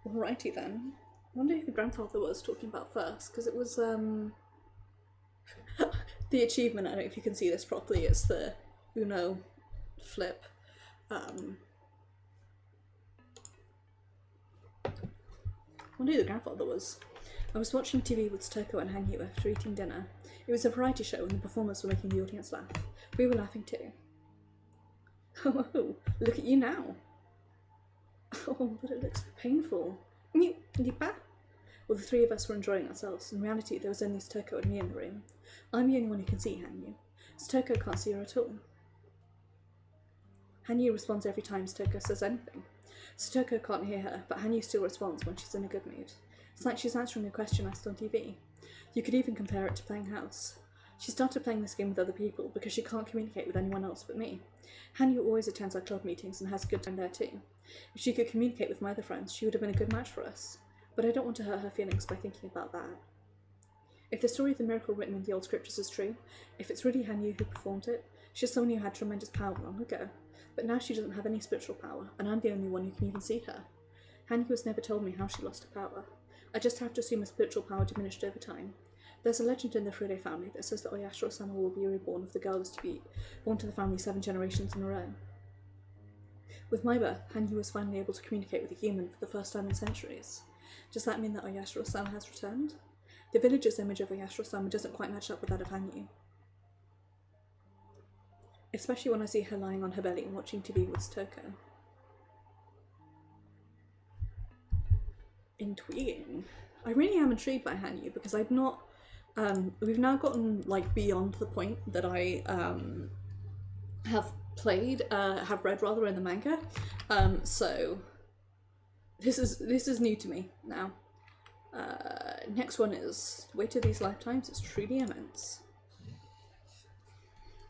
Alrighty then. I wonder who the grandfather was talking about first, because it was, the achievement, I don't know if you can see this properly, it's the Uno flip. I wonder who the grandfather was. I was watching TV with Toko and Hanyu after eating dinner. It was a variety show and the performers were making the audience laugh. We were laughing too. Oh, look at you now. Oh, but it looks painful. Well, the three of us were enjoying ourselves. In reality, there was only Toko and me in the room. I'm the only one who can see Hanyu. Toko can't see her at all. Hanyu responds every time Toko says anything. Toko can't hear her, but Hanyu still responds when she's in a good mood. It's like she's answering a question asked on TV. You could even compare it to playing house. She started playing this game with other people because she can't communicate with anyone else but me. Hanyu always attends our club meetings and has a good time there too. If she could communicate with my other friends, she would have been a good match for us. But I don't want to hurt her feelings by thinking about that. If the story of the miracle written in the old scriptures is true, if it's really Hanyu who performed it, she's someone who had tremendous power long ago, but now she doesn't have any spiritual power, and I'm the only one who can even see her. Hanyu has never told me how she lost her power. I just have to assume her spiritual power diminished over time. There's a legend in the Furude family that says that Oyashiro-sama will be reborn if the girl is to be born to the family 7 generations in a row. With my birth, Hanyu was finally able to communicate with a human for the first time in centuries. Does that mean that Oyashiro-sama has returned? The villager's image of Oyashiro-sama doesn't quite match up with that of Hanyu. Especially when I see her lying on her belly and watching TV with Toko. Intriguing. I really am intrigued by Hanyu because I've not... we've now gotten like beyond the point that I have read rather in the manga. So this is new to me now. Next one is the weight of these lifetimes is truly immense.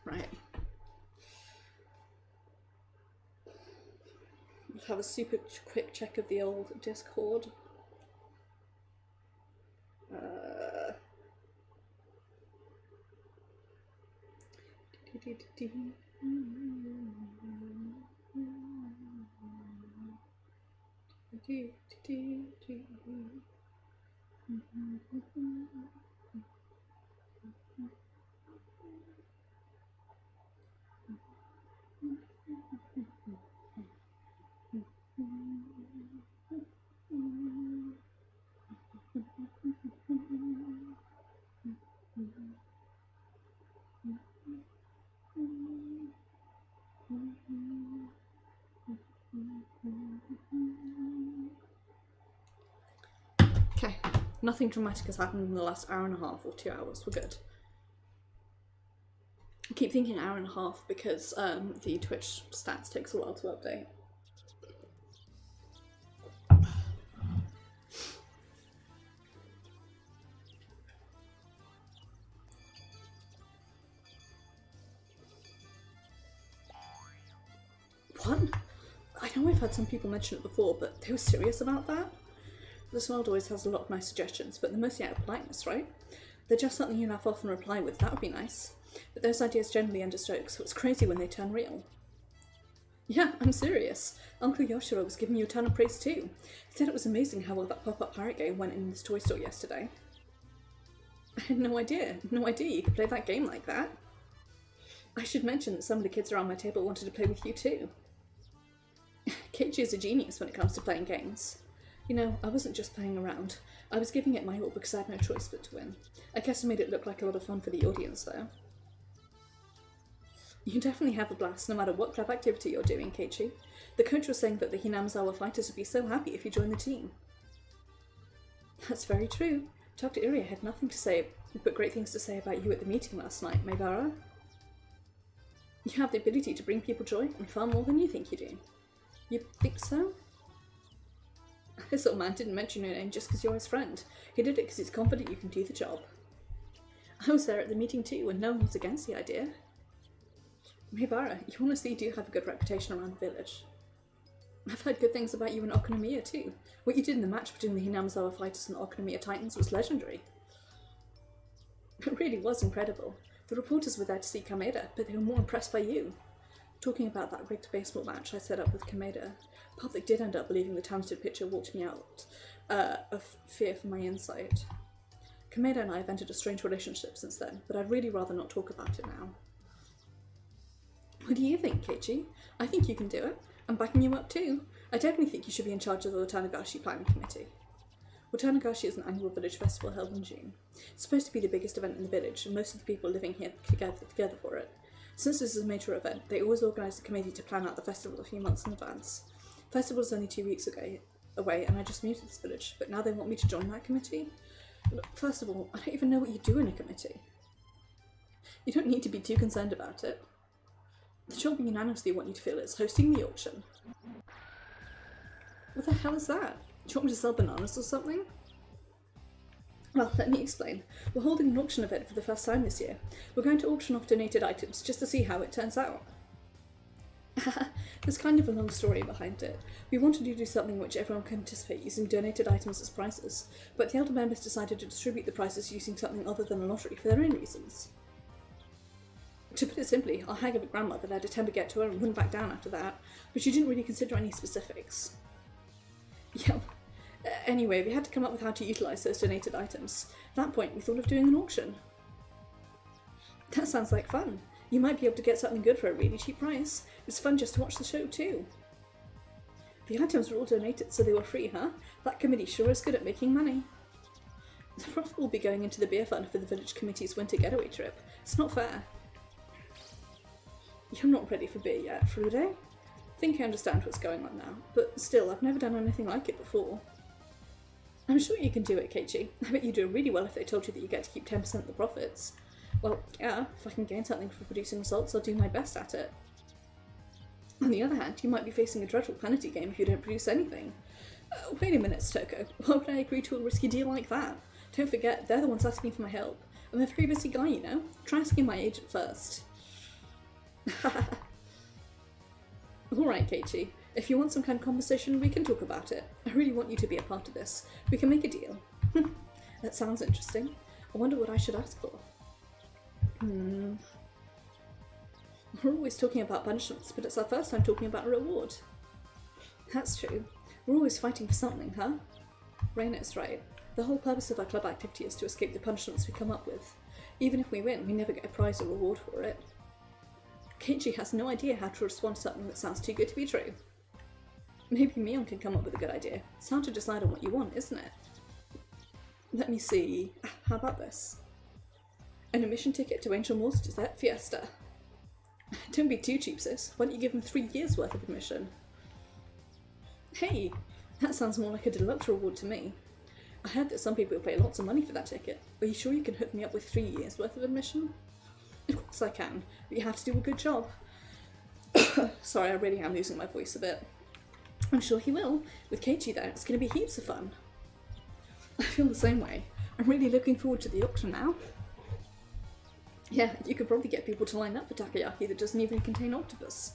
Right. Let's have a super quick check of the old Discord. Okay, nothing dramatic has happened in the last hour and a half or 2 hours. We're good. I keep thinking hour and a half because the Twitch stats takes a while to update. What? I know I've had some people mention it before, but they were serious about that? This world always has a lot of nice suggestions, but they're mostly out of politeness, right? They're just something you laugh off and reply with, that would be nice. But those ideas generally end a joke, so it's crazy when they turn real. Yeah, I'm serious. Uncle Yoshiro was giving you a ton of praise too. He said it was amazing how well that pop-up pirate game went in his toy store yesterday. I had no idea you could play that game like that. I should mention that some of the kids around my table wanted to play with you too. Keiichi is a genius when it comes to playing games. You know, I wasn't just playing around. I was giving it my all because I had no choice but to win. I guess I made it look like a lot of fun for the audience though. You definitely have a blast no matter what club activity you're doing, Keiichi. The coach was saying that the Hinamizawa fighters would be so happy if you joined the team. That's very true. Dr. Iria had nothing to say but great things to say about you at the meeting last night, Maibara. You have the ability to bring people joy and far more than you think you do. You think so? This old man didn't mention your name just because you're his friend. He did it because he's confident you can do the job. I was there at the meeting too, and no one was against the idea. Maibara, you honestly do have a good reputation around the village. I've heard good things about you in Okonomiya too. What you did in the match between the Hinamizawa fighters and the Okonomiya Titans was legendary. It really was incredible. The reporters were there to see Kameda, but they were more impressed by you. Talking about that rigged baseball match I set up with Kameda, public did end up believing the talented pitcher walked me out of fear for my insight. Kameda and I have entered a strange relationship since then, but I'd really rather not talk about it now. What do you think, Keiichi? I think you can do it. I'm backing you up too. I definitely think you should be in charge of the Watanagashi Planning Committee. Watanagashi is an annual village festival held in June. It's supposed to be the biggest event in the village, and most of the people living here together for it. Since this is a major event, they always organise a committee to plan out the festival a few months in advance. The festival is only 2 weeks away, and I just moved to this village, but now they want me to join that committee? Look, first of all, I don't even know what you do in a committee. You don't need to be too concerned about it. The job we unanimously want you to fill is hosting the auction. What the hell is that? Do you want me to sell bananas or something? Well, let me explain. We're holding an auction event for the first time this year. We're going to auction off donated items just to see how it turns out. There's kind of a long story behind it. We wanted to do something which everyone can participate using donated items as prizes, but the elder members decided to distribute the prizes using something other than a lottery for their own reasons. To put it simply, our hag of a grandmother let a temper get to her and wouldn't back down after that, but she didn't really consider any specifics. Yeah. Anyway, we had to come up with how to utilise those donated items. At that point, we thought of doing an auction. That sounds like fun. You might be able to get something good for a really cheap price. It's fun just to watch the show too. The items were all donated, so they were free, huh? That committee sure is good at making money. The profit will be going into the beer fund for the village committee's winter getaway trip. It's not fair. You're not ready for beer yet, Frude? I think I understand what's going on now, but still, I've never done anything like it before. I'm sure you can do it, Keiichi. I bet you'd do really well if they told you that you get to keep 10% of the profits. Well, yeah, if I can gain something for producing results, I'll do my best at it. On the other hand, you might be facing a dreadful penalty game if you don't produce anything. Wait a minute, Stoko. Why would I agree to a risky deal like that? Don't forget, they're the ones asking for my help. I'm a very busy guy, you know? Try asking my agent first. Alright, Keiichi. If you want some kind of conversation, we can talk about it. I really want you to be a part of this. We can make a deal. That sounds interesting. I wonder what I should ask for. We're always talking about punishments, but it's our first time talking about a reward. That's true. We're always fighting for something, huh? Reina is right. The whole purpose of our club activity is to escape the punishments we come up with. Even if we win, we never get a prize or reward for it. Keiichi has no idea how to respond to something that sounds too good to be true. Maybe Mion can come up with a good idea. It's hard to decide on what you want, isn't it? Let me see. How about this? An admission ticket to Angel Moore's Dessert Fiesta. Don't be too cheap, sis. Why don't you give them 3 years worth of admission? Hey, that sounds more like a deluxe reward to me. I heard that some people pay lots of money for that ticket. Are you sure you can hook me up with 3 years worth of admission? Of course I can, but you have to do a good job. Sorry, I really am losing my voice a bit. I'm sure he will. With Keiichi there, it's going to be heaps of fun. I feel the same way. I'm really looking forward to the auction now. Yeah, you could probably get people to line up for takoyaki that doesn't even contain octopus.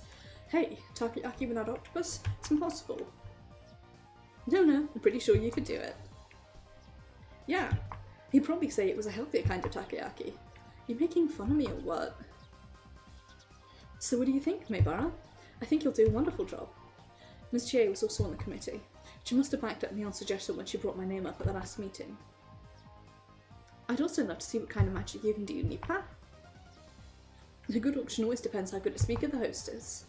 Hey, takoyaki without octopus? It's impossible. No, I'm pretty sure you could do it. Yeah, he'd probably say it was a healthier kind of takoyaki. You making fun of me or what? So what do you think, Meibara? I think you'll do a wonderful job. Ms. Chie was also on the committee. She must have backed up Mion's suggestion when she brought my name up at the last meeting. I'd also love to see what kind of magic you can do, Nipa. A good auction always depends how good a speaker the host is.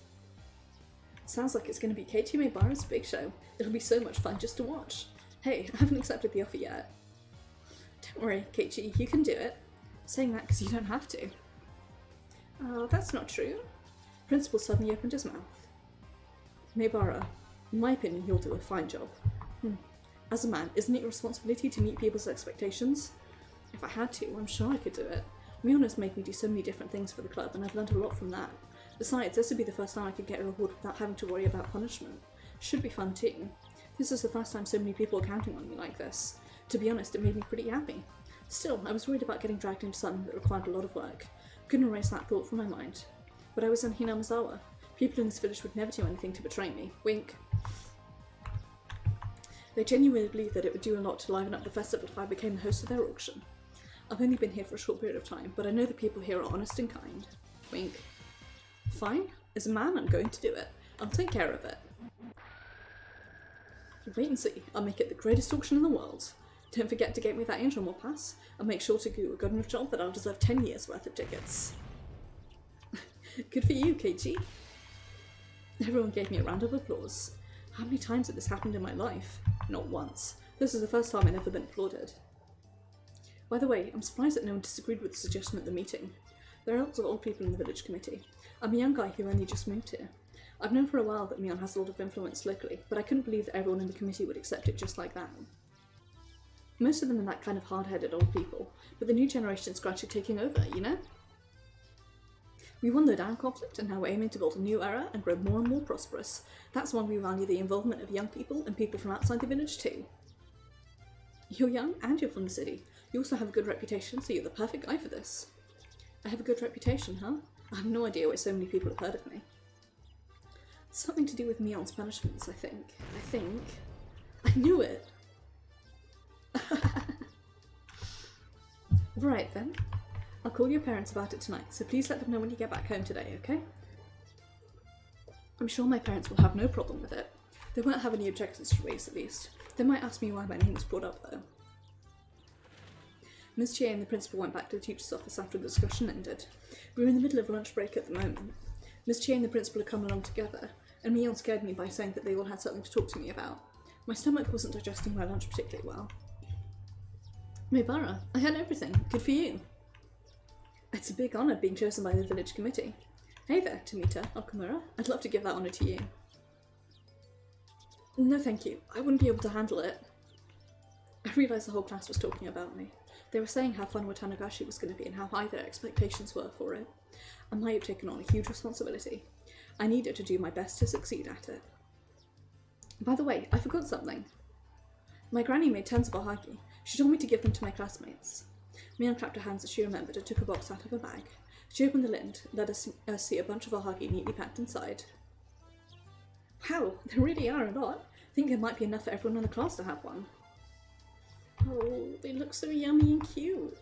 Sounds like it's going to be Keiichi Meibara's big show. It'll be so much fun just to watch. Hey, I haven't accepted the offer yet. Don't worry, Keiichi, you can do it. Saying that because you don't have to. That's not true. Principal suddenly opened his mouth. Meibara, in my opinion, you'll do a fine job. As a man, isn't it your responsibility to meet people's expectations? If I had to, I'm sure I could do it. Mion has made me do so many different things for the club, and I've learned a lot from that. Besides, this would be the first time I could get a reward without having to worry about punishment. Should be fun too. This is the first time so many people are counting on me like this. To be honest, it made me pretty happy. Still, I was worried about getting dragged into something that required a lot of work. Couldn't erase that thought from my mind. But I was in Hinamizawa. People in this village would never do anything to betray me. Wink. They genuinely believed that it would do a lot to liven up the festival if I became the host of their auction. I've only been here for a short period of time, but I know the people here are honest and kind. Wink. Fine. As a man, I'm going to do it. I'll take care of it. Wait and see. I'll make it the greatest auction in the world. Don't forget to get me that Angel Moore pass. I'll make sure to do a good enough job that I'll deserve 10 years worth of tickets. Good for you, Keiichi. Everyone gave me a round of applause. How many times had this happened in my life? Not once. This is the first time I've ever been applauded. By the way, I'm surprised that no one disagreed with the suggestion at the meeting. There are lots of old people in the village committee. I'm a young guy who only just moved here. I've known for a while that Mion has a lot of influence locally, but I couldn't believe that everyone in the committee would accept it just like that. Most of them are that kind of hard-headed old people, but the new generation's gradually taking over, you know? We won the Down conflict, and now we're aiming to build a new era and grow more and more prosperous. That's why we value the involvement of young people and people from outside the village too. You're young and you're from the city. You also have a good reputation, so you're the perfect guy for this. I have a good reputation, huh? I have no idea why so many people have heard of me. Something to do with Mion's punishments, I think. I knew it! Right then. I'll call your parents about it tonight, so please let them know when you get back home today, okay? I'm sure my parents will have no problem with it. They won't have any objections to raise, at least. They might ask me why my name was brought up, though. Ms. Chia and the principal went back to the teacher's office after the discussion ended. We were in the middle of lunch break at the moment. Ms. Chia and the principal had come along together, and Mion scared me by saying that they all had something to talk to me about. My stomach wasn't digesting my lunch particularly well. Meibara, I had everything. Good for you. It's a big honour being chosen by the village committee. Hey there, Tomita, Okamura. I'd love to give that honour to you. No thank you. I wouldn't be able to handle it. I realised the whole class was talking about me. They were saying how fun Watanagashi was going to be and how high their expectations were for it. I might have taken on a huge responsibility. I needed to do my best to succeed at it. By the way, I forgot something. My granny made tons of ohagi. She told me to give them to my classmates. Mion clapped her hands as she remembered and took a box out of her bag. She opened the lid, let us see a bunch of ohagi neatly packed inside. Wow, there really are a lot. I think there might be enough for everyone in the class to have one. Oh, they look so yummy and cute.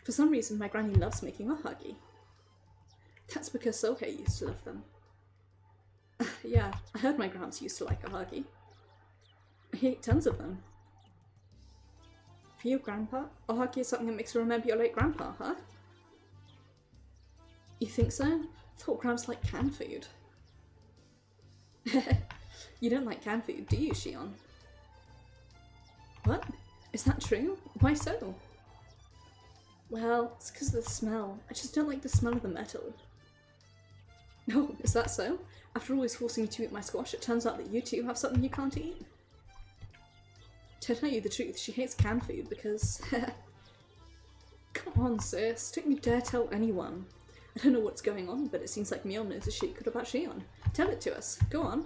For some reason, my granny loves making ohagi. That's because Sohei used to love them. Yeah, I heard my gramps used to like ohagi. He ate tons of them. For you, Grandpa, ohagi is something that makes you remember your late grandpa, huh? You think so? I thought Gramps liked canned food. You don't like canned food, do you, Shion? What? Is that true? Why so? Well, it's because of the smell. I just don't like the smell of the metal. Oh, is that so? After always forcing me to eat my squash, it turns out that you too have something you can't eat? To tell you the truth, she hates canned food because... Come on, sis. Don't you dare tell anyone. I don't know what's going on, but it seems like Mion knows a secret about Shion. Tell it to us. Go on.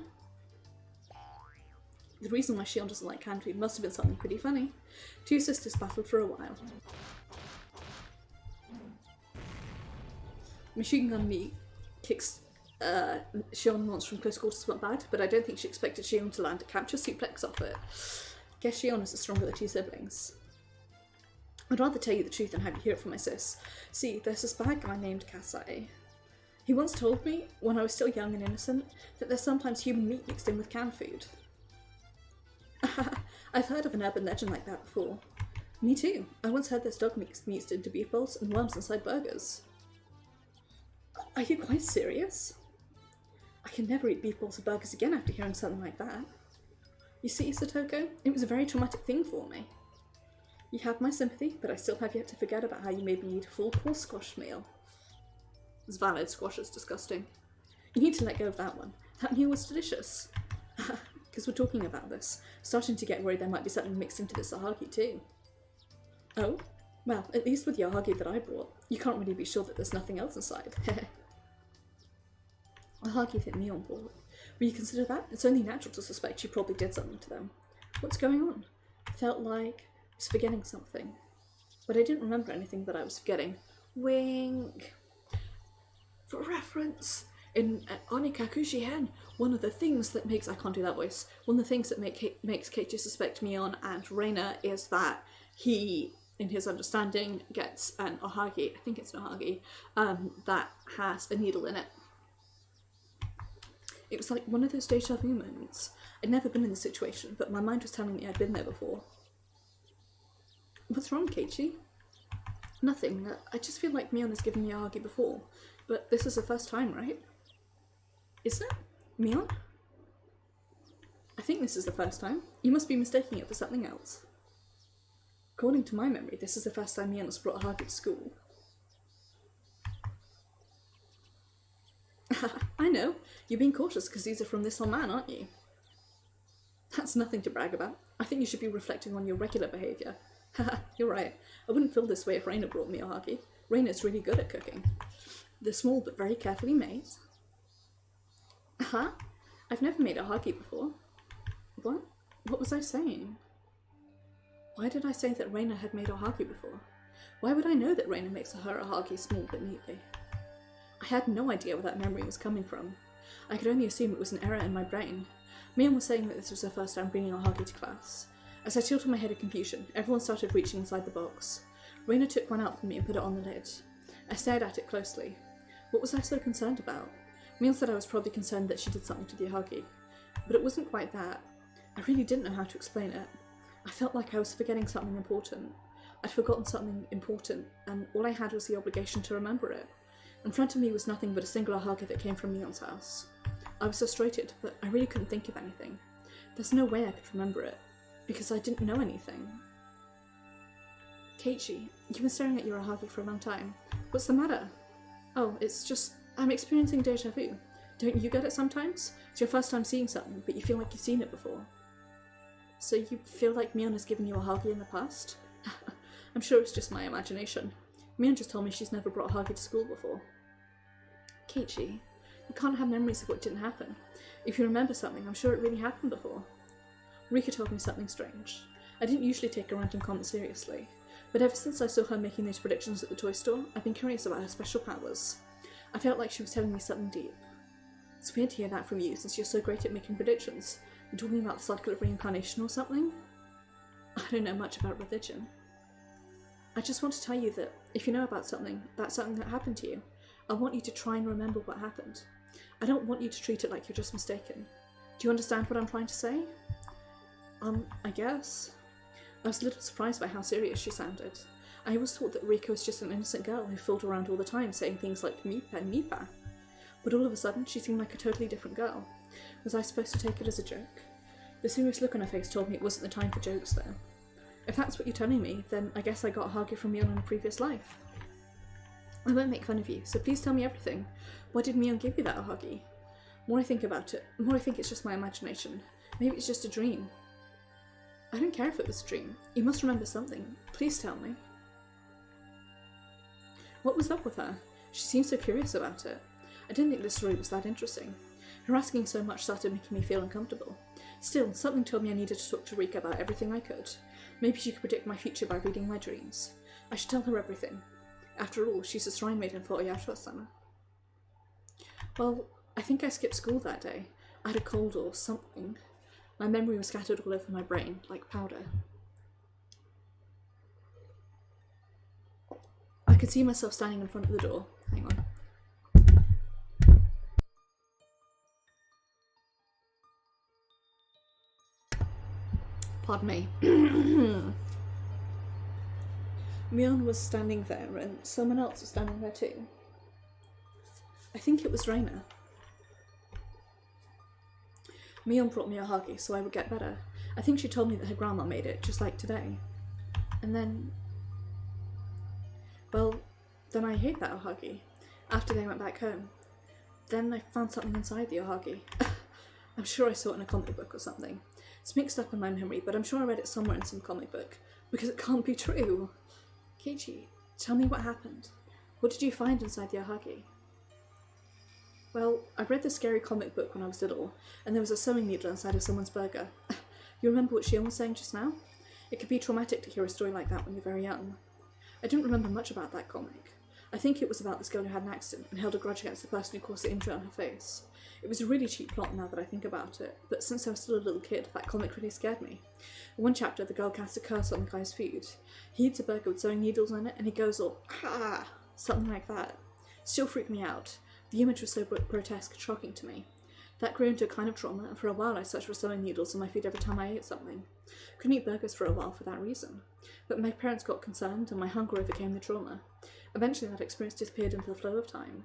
The reason why Shion doesn't like canned food must have been something pretty funny. Two sisters battled for a while. Machine Gun Me kicks Shion once from close quarters went bad, but I don't think she expected Shion to land a capture suplex off it. Guess Shion is the stronger of the two siblings. I'd rather tell you the truth than have you hear it from my sis. See, there's this bad guy named Kasai. He once told me, when I was still young and innocent, that there's sometimes human meat mixed in with canned food. I've heard of an urban legend like that before. Me too. I once heard there's dog meat mixed into beef balls and worms inside burgers. Are you quite serious? I can never eat beef balls or burgers again after hearing something like that. You see, Satoko, it was a very traumatic thing for me. You have my sympathy, but I still have yet to forget about how you made me eat a full-course squash meal. It's valid, squash is disgusting. You need to let go of that one. That meal was delicious. Because we're talking about this. Starting to get worried there might be something mixed into this ohagi too. Oh? Well, at least with the ohagi that I brought, you can't really be sure that there's nothing else inside. Ohagi that Mion bought. Will you consider that? It's only natural to suspect she probably did something to them. What's going on? Felt like I was forgetting something. But I didn't remember anything that I was forgetting. Wink! For reference, in Onikakushi Hen, one of the things that makes, I can't do that voice, one of the things that makes Keiichi suspect Mion and Reina is that he, in his understanding, gets an ohagi, I think it's an ohagi, that has a needle in it. It was like one of those deja vu moments. I'd never been in this situation, but my mind was telling me I'd been there before. What's wrong, Keiichi? Nothing. I just feel like Mion has given me ohagi before, but this is the first time, right? Is it? Mion? I think this is the first time. You must be mistaking it for something else. According to my memory, this is the first time Mion has brought ohagi to school. I know. You're being cautious because these are from this old man, aren't you? That's nothing to brag about. I think you should be reflecting on your regular behaviour. Haha, you're right. I wouldn't feel this way if Reina brought me ohagi. Reina's really good at cooking. They're small but very carefully made. Huh? I've never made ohagi before. What? What was I saying? Why did I say that Reina had made ohagi before? Why would I know that Reina makes her ohagi small but neatly? I had no idea where that memory was coming from. I could only assume it was an error in my brain. Mion was saying that this was her first time bringing ohagi to class. As I tilted my head in confusion, everyone started reaching inside the box. Reina took one out for me and put it on the lid. I stared at it closely. What was I so concerned about? Mion said I was probably concerned that she did something to the ohagi. But it wasn't quite that. I really didn't know how to explain it. I felt like I was forgetting something important. I'd forgotten something important, and all I had was the obligation to remember it. In front of me was nothing but a singular Huggy that came from Leon's house. I was frustrated, but I really couldn't think of anything. There's no way I could remember it, because I didn't know anything. Keiichi, you've been staring at your Huggy for a long time. What's the matter? Oh, it's just, I'm experiencing deja vu. Don't you get it sometimes? It's your first time seeing something, but you feel like you've seen it before. So you feel like Mion has given you a Huggy in the past? I'm sure it's just my imagination. Mion just told me she's never brought a Huggy to school before. Keiichi, you can't have memories of what didn't happen. If you remember something, I'm sure it really happened before. Rika told me something strange. I didn't usually take her random comments seriously, but ever since I saw her making those predictions at the toy store, I've been curious about her special powers. I felt like she was telling me something deep. It's weird to hear that from you, since you're so great at making predictions. You're talking about the cycle of reincarnation or something? I don't know much about religion. I just want to tell you that if you know about something, that's something that happened to you. I want you to try and remember what happened. I don't want you to treat it like you're just mistaken. Do you understand what I'm trying to say? I guess. I was a little surprised by how serious she sounded. I always thought that Rika was just an innocent girl who fooled around all the time saying things like Mipa and Mipa. But all of a sudden, she seemed like a totally different girl. Was I supposed to take it as a joke? The serious look on her face told me it wasn't the time for jokes, though. If that's what you're telling me, then I guess I got a Huggy from Mion in a previous life. I won't make fun of you, so please tell me everything. Why did Mion give you that Huggy? The more I think about it, the more I think it's just my imagination. Maybe it's just a dream. I don't care if it was a dream. You must remember something. Please tell me. What was up with her? She seemed so curious about it. I didn't think this story was that interesting. Her asking so much started making me feel uncomfortable. Still, something told me I needed to talk to Rika about everything I could. Maybe she could predict my future by reading my dreams. I should tell her everything. After all, she's a shrine maiden for Oyashiro-sama. Well, I think I skipped school that day. I had a cold or something. My memory was scattered all over my brain, like powder. I could see myself standing in front of the door. Hang on. Pardon me. Mion was standing there, and someone else was standing there too. I think it was Reina. Mion brought me a Huggy so I would get better. I think she told me that her grandma made it, just like today. And then... well, then I hid that Huggy, after they went back home. Then I found something inside the Huggy. I'm sure I saw it in a comic book or something. It's mixed up in my memory, but I'm sure I read it somewhere in some comic book, because it can't be true. Keiichi, tell me what happened. What did you find inside the Huggy? Well, I read this scary comic book when I was little, and there was a sewing needle inside of someone's burger. You remember what Shion was saying just now? It could be traumatic to hear a story like that when you're very young. I don't remember much about that comic. I think it was about this girl who had an accident and held a grudge against the person who caused the injury on her face. It was a really cheap plot now that I think about it, but since I was still a little kid, that comic really scared me. In one chapter, the girl casts a curse on the guy's food. He eats a burger with sewing needles in it, and he goes all, ah, something like that. It still freaked me out. The image was so grotesque and shocking to me. That grew into a kind of trauma, and for a while I searched for sewing needles on my food every time I ate something. Couldn't eat burgers for a while for that reason. But my parents got concerned, and my hunger overcame the trauma. Eventually that experience disappeared into the flow of time.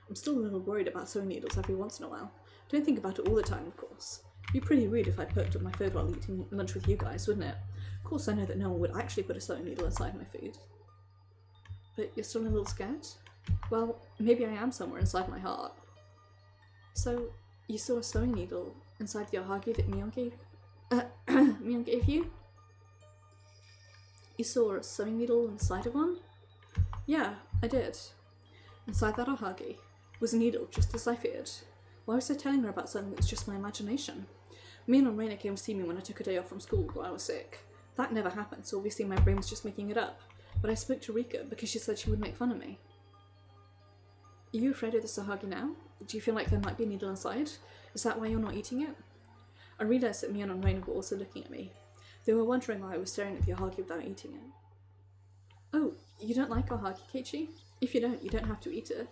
I'm still a little worried about sewing needles every once in a while. Don't think about it all the time, of course. It'd be pretty rude if I poked up my food while eating lunch with you guys, wouldn't it? Of course I know that no one would actually put a sewing needle inside my food. But you're still a little scared? Well, maybe I am somewhere inside my heart. So, you saw a sewing needle inside the Huggy that Mion gave... Mion gave you? You saw a sewing needle inside of one? Yeah, I did. Inside that Huggy was a needle, just as I feared. Why was I telling her about something that was just my imagination? Mion and Reina came to see me when I took a day off from school while I was sick. That never happened, so obviously my brain was just making it up. But I spoke to Rika because she said she would make fun of me. Are you afraid of the Huggy now? Do you feel like there might be a needle inside? Is that why you're not eating it? I realised that Mion and Reina were also looking at me. They were wondering why I was staring at the Huggy without eating it. Oh, you don't like our Huggy, Keiichi? If you don't have to eat it.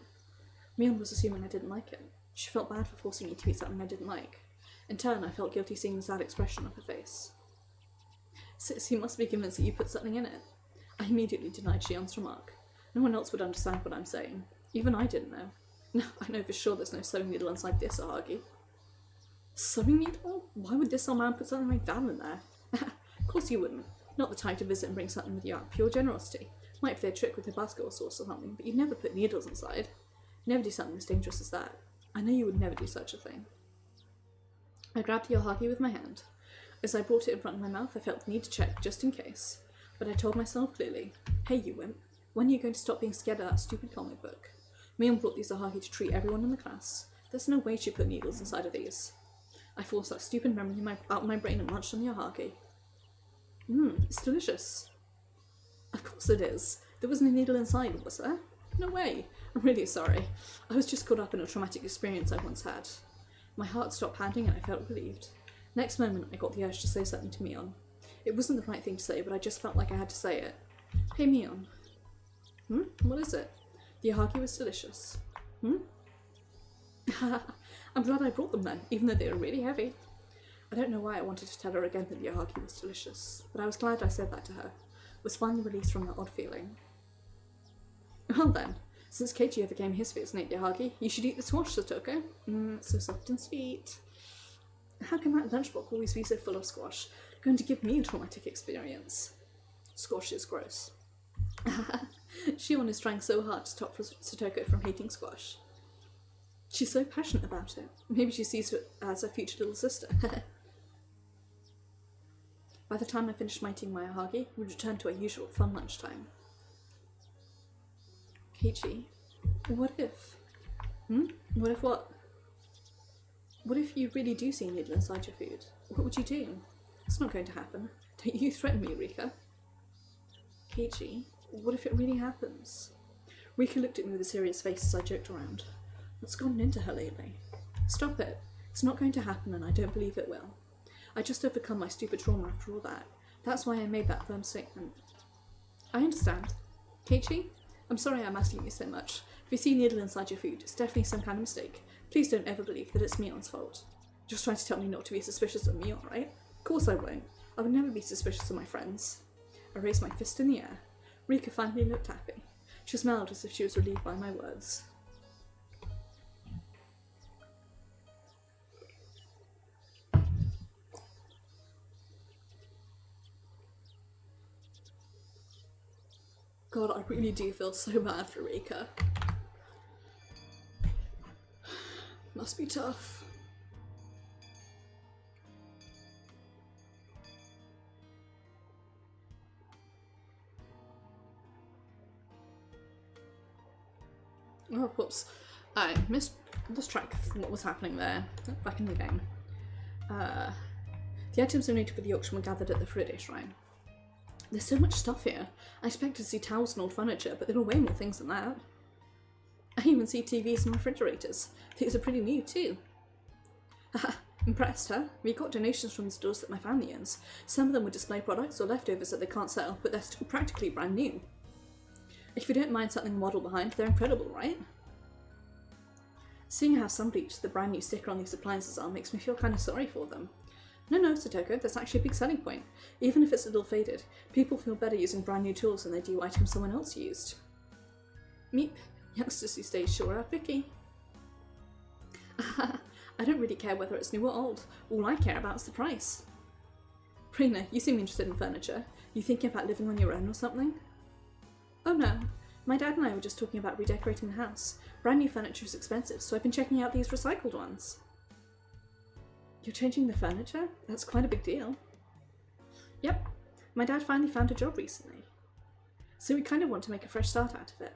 Mion was assuming I didn't like it. She felt bad for forcing me to eat something I didn't like. In turn, I felt guilty seeing the sad expression on her face. Sis, you must be convinced that you put something in it. I immediately denied Shion's remark. No one else would understand what I'm saying. Even I didn't know. No, I know for sure there's no sewing needle inside this Ahagi. Sewing needle? Why would this old man put something like that in there? Of course you wouldn't. Not the type to visit and bring something with you out of pure generosity. Might play a trick with Tabasco sauce or something, but you'd never put needles inside. Never do something as dangerous as that. I know you would never do such a thing. I grabbed the Ahagi with my hand. As I brought it in front of my mouth, I felt the need to check, just in case. But I told myself clearly, hey you wimp, when are you going to stop being scared of that stupid comic book? Mion brought these Ahagi to treat everyone in the class. There's no way she put needles inside of these. I forced that stupid memory out of my brain and munched on the Ahagi. It's delicious. Of course it is. There wasn't a needle inside, was there? No way. I'm really sorry. I was just caught up in a traumatic experience I once had. My heart stopped pounding and I felt relieved. Next moment, I got the urge to say something to Mion. It wasn't the right thing to say, but I just felt like I had to say it. Hey Mion. What is it? The Ahagi was delicious. I'm glad I brought them then, even though they were really heavy. I don't know why I wanted to tell her again that the Ahagi was delicious, but I was glad I said that to her. Was finally released from that odd feeling. Well then, since Keiichi overcame his fears and ate the Ahagi, you should eat the squash, Satoko. So soft and sweet. How can that lunchbox always be so full of squash? Going to give me a traumatic experience. Squash is gross. Shion is trying so hard to stop Satoko from hating squash. She's so passionate about it. Maybe she sees her as her future little sister. By the time I finished eating my Ahagi, we returned to our usual fun lunchtime. Keiichi, what if? What if what? What if you really do see a needle inside your food? What would you do? It's not going to happen. Don't you threaten me, Rika. Keiichi, what if it really happens? Rika looked at me with a serious face as I joked around. What's gotten into her lately? Stop it. It's not going to happen and I don't believe it will. I just overcome my stupid trauma after all that. That's why I made that firm statement. I understand. Keiichi, I'm sorry I'm asking you so much. If you see a needle inside your food, it's definitely some kind of mistake. Please don't ever believe that it's Mion's fault. Just trying to tell me not to be suspicious of Mion, right? Of course I won't. I would never be suspicious of my friends. I raised my fist in the air. Rika finally looked happy. She smiled as if she was relieved by my words. God, I really do feel so bad for Rika. Must be tough. Oh, whoops. I lost track of what was happening there. Back in the game. The items donated for the auction were gathered at the Friday Shrine. There's so much stuff here. I expected to see towels and old furniture, but there were way more things than that. I even see TVs and refrigerators. These are pretty new too. Haha, impressed, huh? We got donations from the stores that my family owns. Some of them were display products or leftovers that they can't sell, but they're still practically brand new. If you don't mind something model behind, they're incredible, right? Seeing how some bleached the brand new sticker on these appliances are makes me feel kind of sorry for them. No, Satoko, that's actually a big selling point. Even if it's a little faded, people feel better using brand new tools than they do items someone else used. Meep, youngsters these days sure are picky. I don't really care whether it's new or old. All I care about is the price. Prina, you seem interested in furniture. You thinking about living on your own or something? Oh no, my dad and I were just talking about redecorating the house. Brand new furniture is expensive, so I've been checking out these recycled ones. You're changing the furniture? That's quite a big deal. Yep, my dad finally found a job recently. So we kind of want to make a fresh start out of it.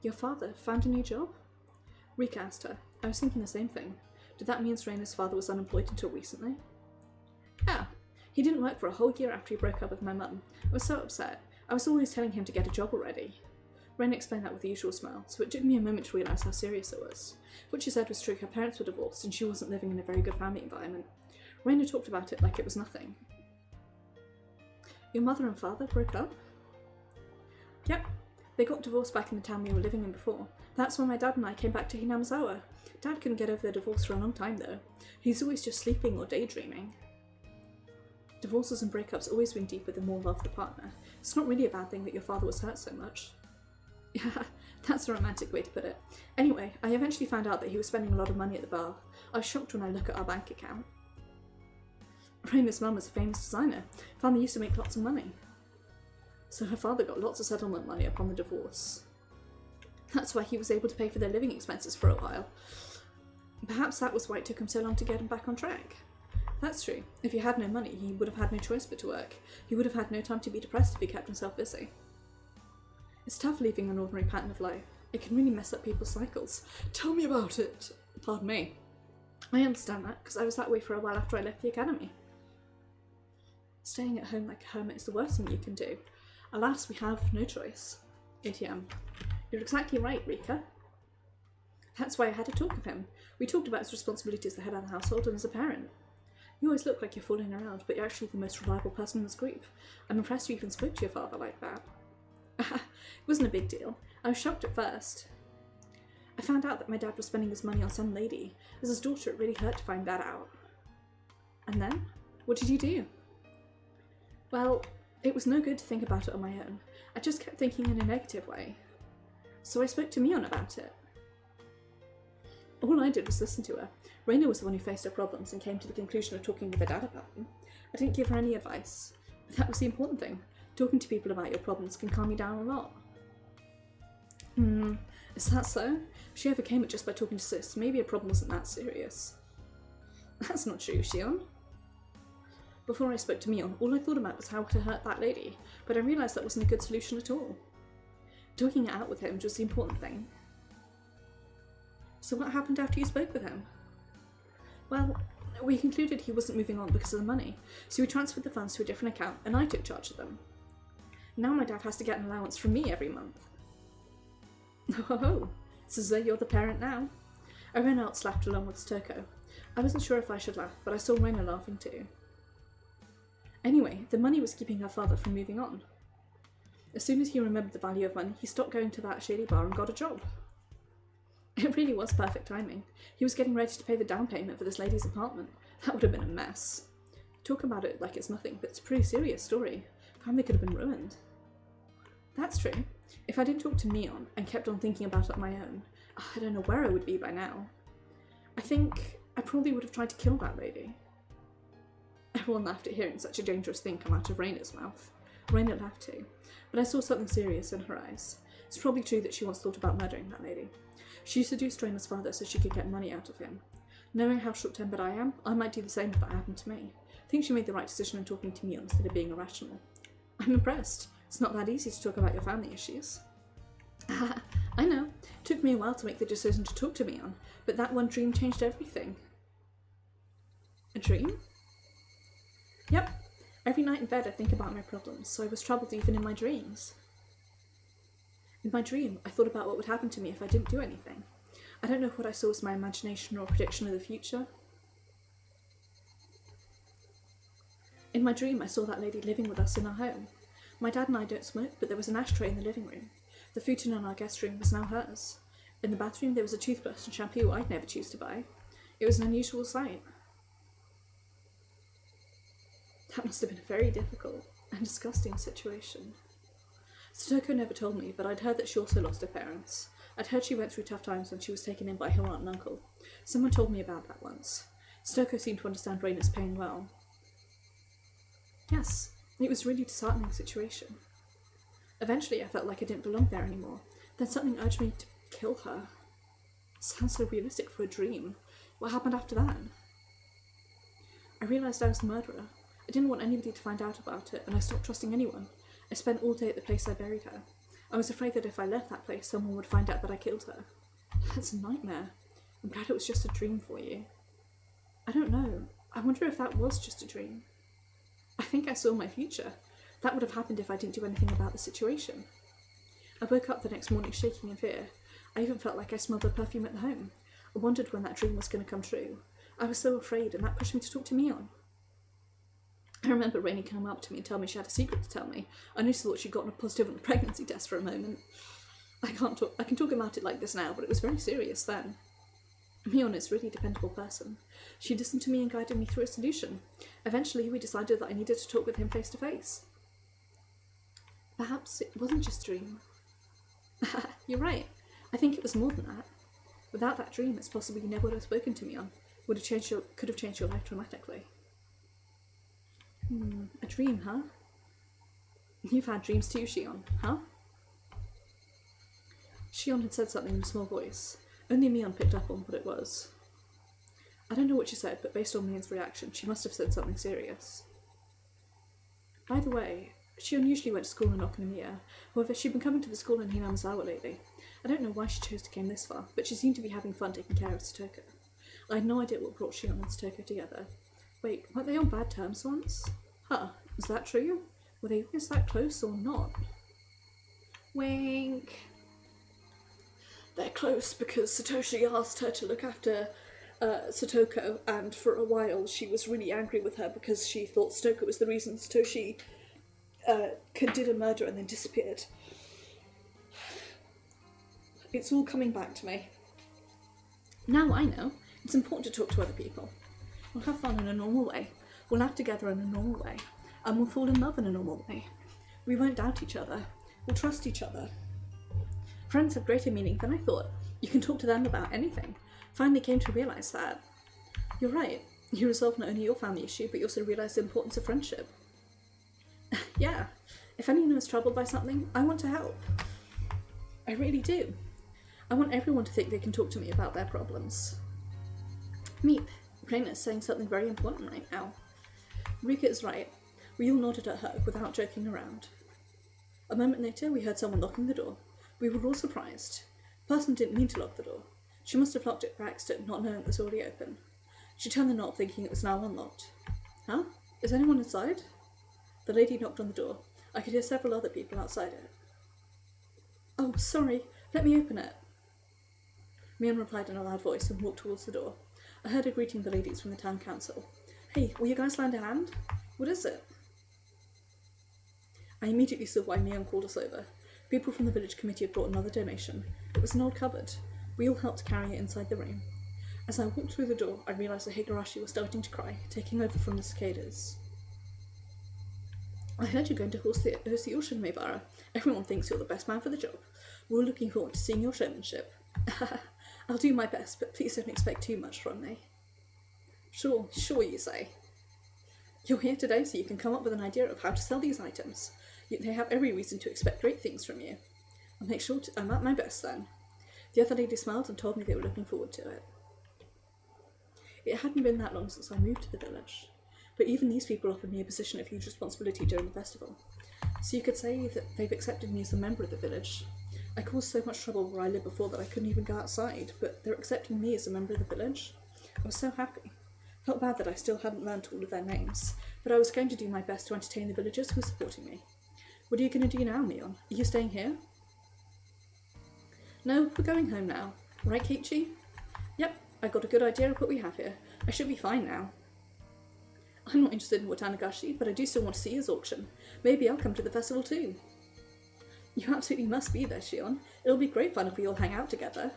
Your father found a new job? Rika asked her. I was thinking the same thing. Did that mean Reina's father was unemployed until recently? Yeah, he didn't work for a whole year after he broke up with my mum. I was so upset. I was always telling him to get a job already. Reina explained that with the usual smile, so it took me a moment to realise how serious it was. What she said was true. Her parents were divorced and she wasn't living in a very good family environment. Reina talked about it like it was nothing. Your mother and father broke up? Yep. They got divorced back in the town we were living in before. That's when my dad and I came back to Hinamizawa. Dad couldn't get over the divorce for a long time though. He's always just sleeping or daydreaming. Divorces and breakups always ring deep with the more love the partner. It's not really a bad thing that your father was hurt so much. Yeah, that's a romantic way to put it. Anyway, I eventually found out that he was spending a lot of money at the bar. I was shocked when I looked at our bank account. Raina's mum was a famous designer. Family used to make lots of money. So her father got lots of settlement money upon the divorce. That's why he was able to pay for their living expenses for a while. Perhaps that was why it took him so long to get him back on track. That's true. If he had no money, he would have had no choice but to work. He would have had no time to be depressed if he kept himself busy. It's tough leaving an ordinary pattern of life. It can really mess up people's cycles. Tell me about it. Pardon me. I understand that, because I was that way for a while after I left the academy. Staying at home like a hermit is the worst thing you can do. Alas, we have no choice. ATM. You're exactly right, Rika. That's why I had a talk with him. We talked about his responsibilities as the head of the household and as a parent. You always look like you're fooling around, but you're actually the most reliable person in this group. I'm impressed you even spoke to your father like that. It wasn't a big deal. I was shocked at first. I found out that my dad was spending his money on some lady. As his daughter, it really hurt to find that out. And then? What did you do? Well, it was no good to think about it on my own. I just kept thinking in a negative way. So I spoke to Mion about it. All I did was listen to her. Raina was the one who faced her problems and came to the conclusion of talking with her dad about them. I didn't give her any advice. But that was the important thing. Talking to people about your problems can calm you down a lot. Is that so? If she overcame it just by talking to Sis, maybe her problem wasn't that serious. That's not true, Shion. Before I spoke to Mion, all I thought about was how to hurt that lady, but I realised that wasn't a good solution at all. Talking it out with him was the important thing. So what happened after you spoke with him? Well, we concluded he wasn't moving on because of the money, so we transferred the funds to a different account and I took charge of them. Now my dad has to get an allowance from me every month. Oh, so you're the parent now. I ran out, laughed along with Stoko. I wasn't sure if I should laugh, but I saw Raina laughing too. Anyway, the money was keeping her father from moving on. As soon as he remembered the value of money, he stopped going to that shady bar and got a job. It really was perfect timing. He was getting ready to pay the down payment for this lady's apartment. That would have been a mess. Talk about it like it's nothing, but it's a pretty serious story. Family could have been ruined. That's true. If I didn't talk to Mion and kept on thinking about it on my own, I don't know where I would be by now. I think I probably would have tried to kill that lady. Everyone laughed at hearing such a dangerous thing come out of Raina's mouth. Raina laughed too, but I saw something serious in her eyes. It's probably true that she once thought about murdering that lady. She seduced Raina's father so she could get money out of him. Knowing how short-tempered I am, I might do the same if that happened to me. I think she made the right decision in talking to me instead of being irrational. I'm impressed. It's not that easy to talk about your family issues. I know. It took me a while to make the decision to talk to Mion, but that one dream changed everything. A dream? Yep. Every night in bed I think about my problems, so I was troubled even in my dreams. In my dream, I thought about what would happen to me if I didn't do anything. I don't know if what I saw was my imagination or a prediction of the future. In my dream, I saw that lady living with us in our home. My dad and I don't smoke, but there was an ashtray in the living room. The futon in our guest room was now hers. In the bathroom, there was a toothbrush and shampoo I'd never choose to buy. It was an unusual sight. That must have been a very difficult and disgusting situation. Satoko never told me, but I'd heard that she also lost her parents. I'd heard she went through tough times when she was taken in by her aunt and uncle. Someone told me about that once. Satoko seemed to understand Raina's pain well. Yes, it was a really disheartening situation. Eventually I felt like I didn't belong there anymore. Then something urged me to kill her. Sounds so realistic for a dream. What happened after that? I realised I was the murderer. I didn't want anybody to find out about it, and I stopped trusting anyone. I spent all day at the place I buried her. I was afraid that if I left that place, someone would find out that I killed her. That's a nightmare. I'm glad it was just a dream for you. I don't know. I wonder if that was just a dream. I think I saw my future. That would have happened if I didn't do anything about the situation. I woke up the next morning shaking in fear. I even felt like I smelled the perfume at the home. I wondered when that dream was going to come true. I was so afraid, and that pushed me to talk to Mion. I remember Rainy coming up to me and telling me she had a secret to tell me. I just thought she'd gotten a positive on the pregnancy test for a moment. I can talk about it like this now, but it was very serious then. Mion is a really dependable person. She listened to me and guided me through a solution. Eventually, we decided that I needed to talk with him face to face. Perhaps it wasn't just a dream. You're right. I think it was more than that. Without that dream, it's possible you never would have spoken to Mion. Could have changed your life dramatically. A dream, huh? You've had dreams too, Shion, huh? Shion had said something in a small voice. Only Mion picked up on what it was. I don't know what she said, but based on Mion's reaction, she must have said something serious. By the way, Shion usually went to school in Okonomiya. However, she'd been coming to the school in Hinamizawa lately. I don't know why she chose to come this far, but she seemed to be having fun taking care of Satoko. I had no idea what brought Shion and Satoko together. Wait, weren't they on bad terms once? Huh, is that true? Were they always that close or not? Wink. They're close because Satoshi asked her to look after Satoko, and for a while she was really angry with her because she thought Satoko was the reason Satoshi did a murder and then disappeared. It's all coming back to me. Now I know. It's important to talk to other people. We'll have fun in a normal way. We'll laugh together in a normal way. And we'll fall in love in a normal way. We won't doubt each other. We'll trust each other. Friends have greater meaning than I thought. You can talk to them about anything. Finally came to realise that. You're right. You resolve not only your family issue, but you also realise the importance of friendship. Yeah. If anyone is troubled by something, I want to help. I really do. I want everyone to think they can talk to me about their problems. Meep, Raina is saying something very important right now. Rika is right. We all nodded at her without joking around. A moment later, we heard someone locking the door. We were all surprised. The person didn't mean to lock the door. She must have locked it by accident, not knowing it was already open. She turned the knob, thinking it was now unlocked. Huh? Is anyone inside? The lady knocked on the door. I could hear several other people outside it. Oh, sorry. Let me open it. Mion replied in a loud voice and walked towards the door. I heard her greeting the ladies from the town council. Hey, will you guys lend a hand? What is it? I immediately saw why Mion called us over. People from the village committee had brought another donation. It was an old cupboard. We all helped carry it inside the room. As I walked through the door, I realised that Higurashi was starting to cry, taking over from the cicadas. I heard you're going to host the Ocean, Maybara. Everyone thinks you're the best man for the job. We're all looking forward to seeing your showmanship. I'll do my best, but please don't expect too much from me. Sure, you say. You're here today so you can come up with an idea of how to sell these items. They have every reason to expect great things from you. I'll make sure I'm at my best then. The other lady smiled and told me they were looking forward to it. It hadn't been that long since I moved to the village, but even these people offered me a position of huge responsibility during the festival. So you could say that they've accepted me as a member of the village. I caused so much trouble where I lived before that I couldn't even go outside, but they're accepting me as a member of the village. I was so happy. Felt bad that I still hadn't learned all of their names, but I was going to do my best to entertain the villagers who were supporting me. What are you going to do now, Mion? Are you staying here? No, we're going home now. Right, Kiichi? Yep, I got a good idea of what we have here. I should be fine now. I'm not interested in Watanagashi, but I do still want to see his auction. Maybe I'll come to the festival too. You absolutely must be there, Shion. It'll be great fun if we all hang out together.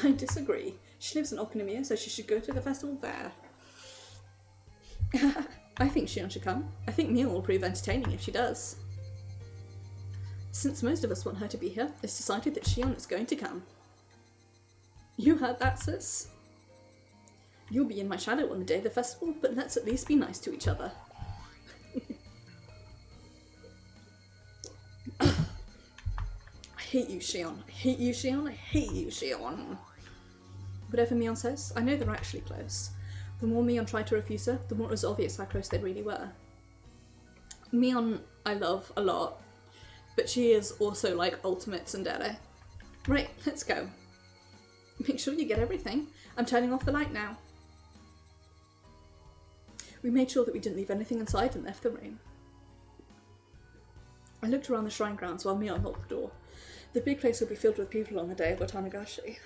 I disagree. She lives in Okonomiya, so she should go to the festival there. I think Shion should come. I think Mion will prove entertaining if she does. Since most of us want her to be here, it's decided that Shion is going to come. You heard that, sis? You'll be in my shadow on the day of the festival, but let's at least be nice to each other. I hate you, Shion. I hate you, Shion. I hate you, Shion. Whatever Mion says, I know they're actually close. The more Mion tried to refuse her, the more it was obvious how close they really were. Mion I love a lot, but she is also like ultimate tsundere. Right, let's go. Make sure you get everything. I'm turning off the light now. We made sure that we didn't leave anything inside and left the room. I looked around the shrine grounds while Mion locked the door. The big place will be filled with people on the day of Watanagashi.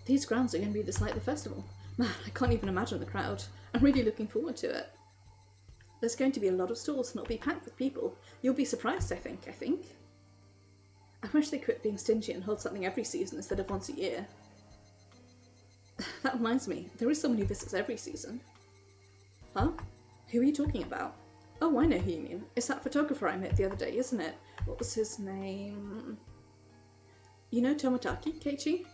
These grounds are going to be just like the festival. Man, I can't even imagine the crowd. I'm really looking forward to it. There's going to be a lot of stalls and it'll be packed with people. You'll be surprised, I think. wish they quit being stingy and hold something every season instead of once a year. That reminds me, there is someone who visits every season. Huh? Who are you talking about? Oh, I know who you mean. It's that photographer I met the other day, isn't it? What was his name? You know Tomataki, Keiichi?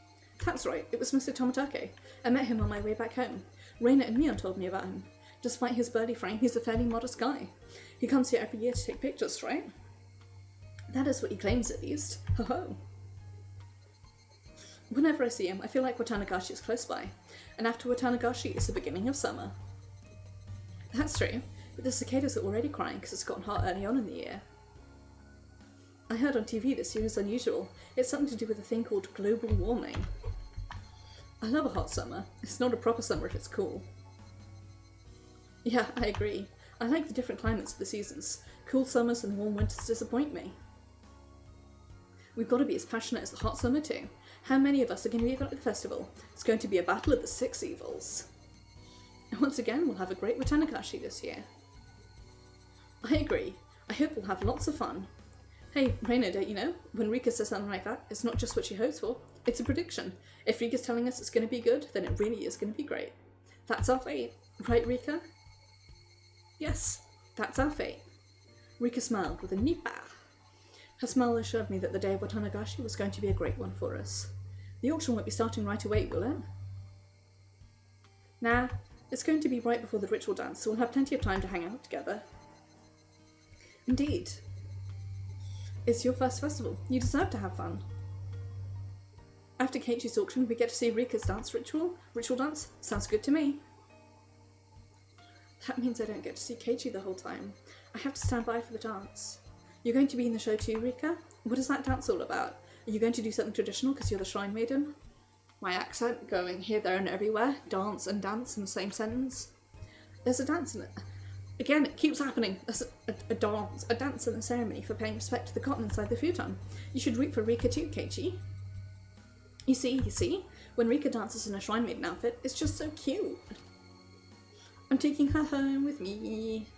That's right, it was Mr. Tomatake. I met him on my way back home. Reina and Mion told me about him. Despite his birdie frame, he's a fairly modest guy. He comes here every year to take pictures, right? That is what he claims, at least. Ho-ho. Whenever I see him, I feel like Watanagashi is close by. And after Watanagashi is the beginning of summer. That's true, but the cicadas are already crying because it's gotten hot early on in the year. I heard on TV this year is unusual. It's something to do with a thing called global warming. I love a hot summer. It's not a proper summer if it's cool. Yeah, I agree. I like the different climates of the seasons. Cool summers and warm winters disappoint me. We've got to be as passionate as the hot summer too. How many of us are going to be at the festival? It's going to be a battle of the 6 evils. And once again, we'll have a great Watanagashi this year. I agree. I hope we'll have lots of fun. Hey, Reina, don't you know? When Rika says something like that, it's not just what she hopes for. It's a prediction. If Rika's telling us it's going to be good, then it really is going to be great. That's our fate. Right, Rika? Yes, that's our fate. Rika smiled with a nipa. Her smile assured me that the day of Watanagashi was going to be a great one for us. The auction won't be starting right away, will it? Nah, it's going to be right before the ritual dance, so we'll have plenty of time to hang out together. Indeed. It's your first festival. You deserve to have fun. After Keiichi's auction, we get to see Rika's dance ritual dance. Sounds good to me. That means I don't get to see Keiichi the whole time. I have to stand by for the dance. You're going to be in the show too, Rika? What is that dance all about? Are you going to do something traditional because you're the Shrine Maiden? My accent going here, there and everywhere. Dance and dance in the same sentence. There's a dance in it. Again, it keeps happening. There's a dance and a ceremony for paying respect to the cotton inside the futon. You should root for Rika too, Keiichi. You see? When Rika dances in a Shrine Maiden outfit, it's just so cute. I'm taking her home with me.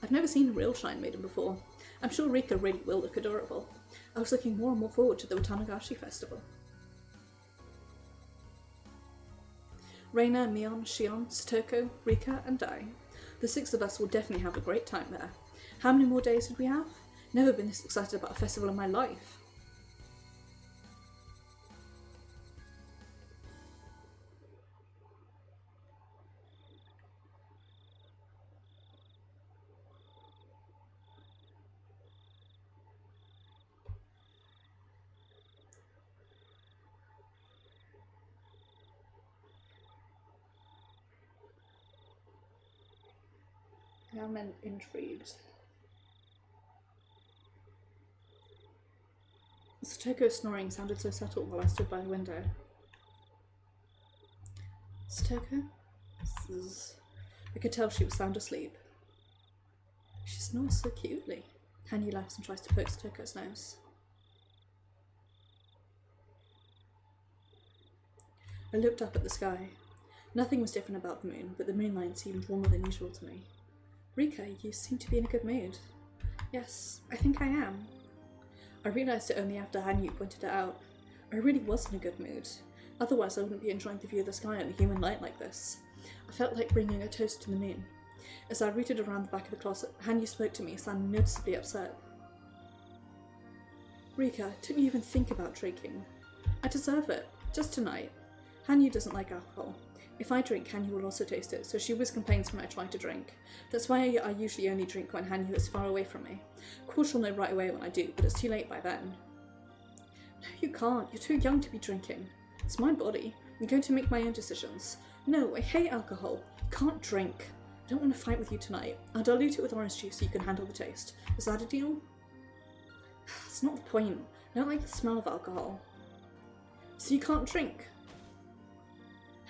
I've never seen a real Shrine Maiden before. I'm sure Rika really will look adorable. I was looking more and more forward to the Watanagashi festival. Reina, Mion, Shion, Satoko, Rika, and Dai. The 6 of us will definitely have a great time there. How many more days did we have? Never been this excited about a festival in my life. I'm intrigued. Satoko's snoring sounded so subtle while I stood by the window. Satoko? I could tell she was sound asleep. She snores so cutely. Hanyu laughs and tries to poke Satoko's nose. I looked up at the sky. Nothing was different about the moon, but the moonlight seemed warmer than usual to me. Rika, you seem to be in a good mood. Yes, I think I am. I realised it only after Hanyu pointed it out. I really was in a good mood. Otherwise I wouldn't be enjoying the view of the sky in a human light like this. I felt like bringing a toast to the moon. As I rooted around the back of the closet, Hanyu spoke to me, sounding noticeably upset. Rika, don't you even think about drinking. I deserve it. Just tonight. Hanyu doesn't like alcohol. If I drink, Hanyu will also taste it, so she always complains when I try to drink. That's why I usually only drink when Hanyu is far away from me. Of course she'll know right away when I do, but it's too late by then. No, you can't. You're too young to be drinking. It's my body. I'm going to make my own decisions. No, I hate alcohol. You can't drink. I don't want to fight with you tonight. I'll dilute it with orange juice so you can handle the taste. Is that a deal? That's not the point. I don't like the smell of alcohol. So you can't drink?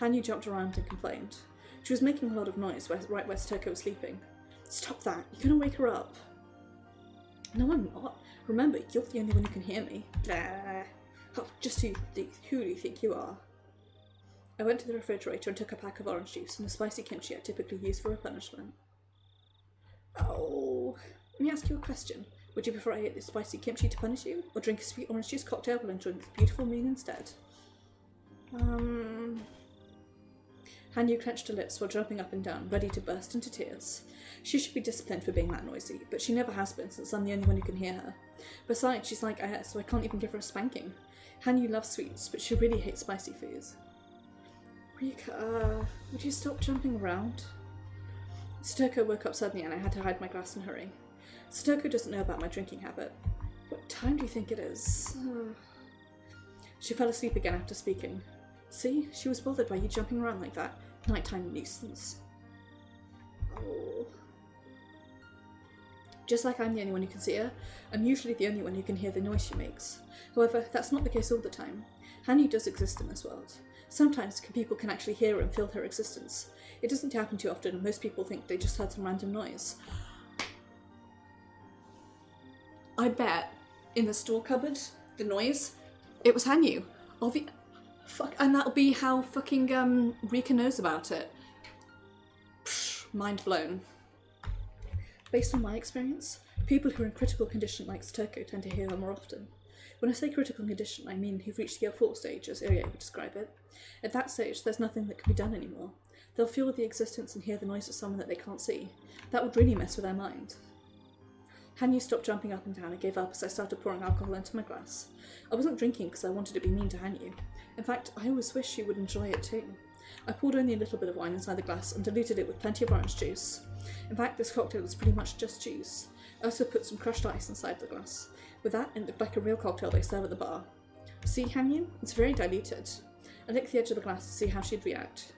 Hanyu jumped around and complained. She was making a lot of noise right where Satoko was sleeping. Stop that! You're gonna wake her up! No, I'm not. Remember, you're the only one who can hear me. Blah. Oh, just who do you think you are? I went to the refrigerator and took a pack of orange juice and a spicy kimchi I typically use for a punishment. Oh, let me ask you a question. Would you prefer I ate this spicy kimchi to punish you, or drink a sweet orange juice cocktail while enjoying this beautiful moon instead? Hanyu clenched her lips while jumping up and down, ready to burst into tears. She should be disciplined for being that noisy, but she never has been since I'm the only one who can hear her. Besides, she's like IS, so I can't even give her a spanking. Hanyu loves sweets, but she really hates spicy foods. Rika, would you stop jumping around? Satoko woke up suddenly and I had to hide my glass and hurry. Satoko doesn't know about my drinking habit. What time do you think it is? She fell asleep again after speaking. See, she was bothered by you jumping around like that. Nighttime nuisance. Oh. Just like I'm the only one who can see her, I'm usually the only one who can hear the noise she makes. However, that's not the case all the time. Hanyu does exist in this world. Sometimes people can actually hear her and feel her existence. It doesn't happen too often, and most people think they just heard some random noise. I bet in the store cupboard, the noise, it was Hanyu. Fuck, and that'll be how fucking Rika knows about it. Psh, mind blown. Based on my experience, people who are in critical condition like Satoko tend to hear her more often. When I say critical condition, I mean who've reached the L4 stage, as Irie would describe it. At that stage, there's nothing that can be done anymore. They'll feel the existence and hear the noise of someone that they can't see. That would really mess with their mind. Hanyu stopped jumping up and down and gave up as I started pouring alcohol into my glass. I wasn't drinking because I wanted to be mean to Hanyu. In fact, I always wished she would enjoy it too. I poured only a little bit of wine inside the glass and diluted it with plenty of orange juice. In fact, this cocktail was pretty much just juice. I also put some crushed ice inside the glass. With that, it looked like a real cocktail they serve at the bar. See, Hanyu? It's very diluted. I licked the edge of the glass to see how she'd react.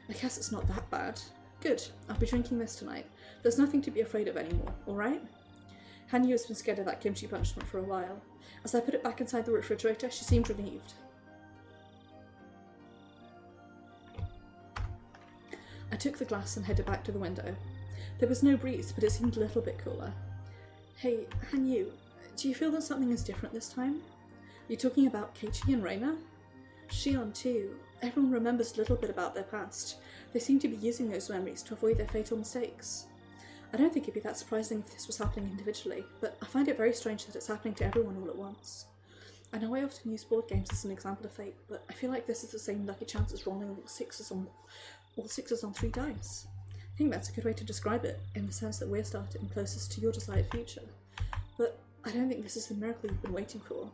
I guess it's not that bad. Good, I'll be drinking this tonight. There's nothing to be afraid of anymore, alright? Hanyu has been scared of that kimchi punishment for a while. As I put it back inside the refrigerator, she seemed relieved. I took the glass and headed back to the window. There was no breeze, but it seemed a little bit cooler. Hey, Hanyu, do you feel that something is different this time? Are you talking about Keiichi and Reina? Shion too. Everyone remembers a little bit about their past. They seem to be using those memories to avoid their fatal mistakes. I don't think it'd be that surprising if this was happening individually, but I find it very strange that it's happening to everyone all at once. I know I often use board games as an example of fate, but I feel like this is the same lucky chance as rolling all sixes on 3 dice. I think that's a good way to describe it, in the sense that we're starting closest to your desired future. But I don't think this is the miracle you've been waiting for.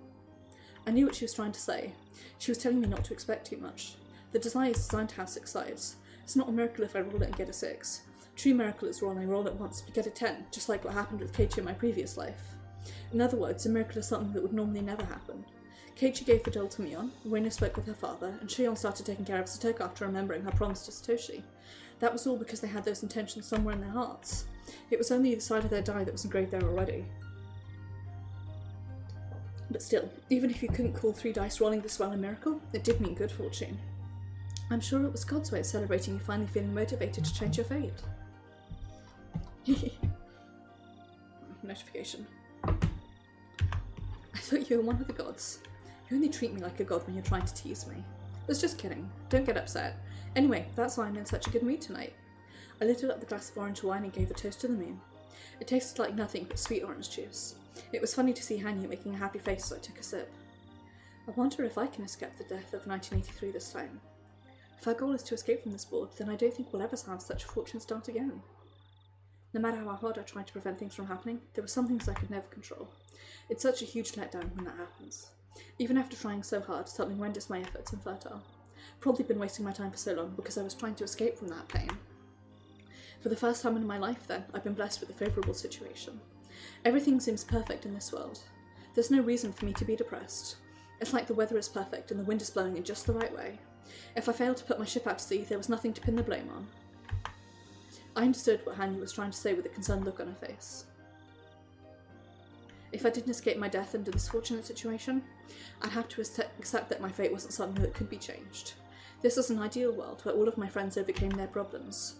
I knew what she was trying to say. She was telling me not to expect too much. The desire is designed to have 6 sides. It's not a miracle if I roll it and get a 6. True miracle is when I roll it once but get a 10, just like what happened with Keiichi in my previous life. In other words, a miracle is something that would normally never happen. Keiichi gave the doll to Mion, Reina spoke with her father, and Shion started taking care of Satoko after remembering her promise to Satoshi. That was all because they had those intentions somewhere in their hearts. It was only the side of their die that was engraved there already. But still, even if you couldn't call 3 dice rolling this well a miracle, it did mean good fortune. I'm sure it was God's way of celebrating you finally feeling motivated to change your fate. Notification. I thought you were one of the gods. You only treat me like a god when you're trying to tease me. I was just kidding. Don't get upset. Anyway, that's why I'm in such a good mood tonight. I lifted up the glass of orange wine and gave a toast to the moon. It tasted like nothing but sweet orange juice. It was funny to see Hanyu making a happy face as I took a sip. I wonder if I can escape the death of 1983 this time. If our goal is to escape from this board, then I don't think we'll ever have such a fortunate start again. No matter how hard I tried to prevent things from happening, there were some things I could never control. It's such a huge letdown when that happens. Even after trying so hard, something renders my efforts infertile. Probably been wasting my time for so long because I was trying to escape from that pain. For the first time in my life then, I've been blessed with a favourable situation. Everything seems perfect in this world. There's no reason for me to be depressed. It's like the weather is perfect and the wind is blowing in just the right way. If I failed to put my ship out to sea, there was nothing to pin the blame on. I understood what Hanyu was trying to say with a concerned look on her face. If I didn't escape my death under this fortunate situation, I'd have to accept that my fate wasn't something that could be changed. This was an ideal world where all of my friends overcame their problems.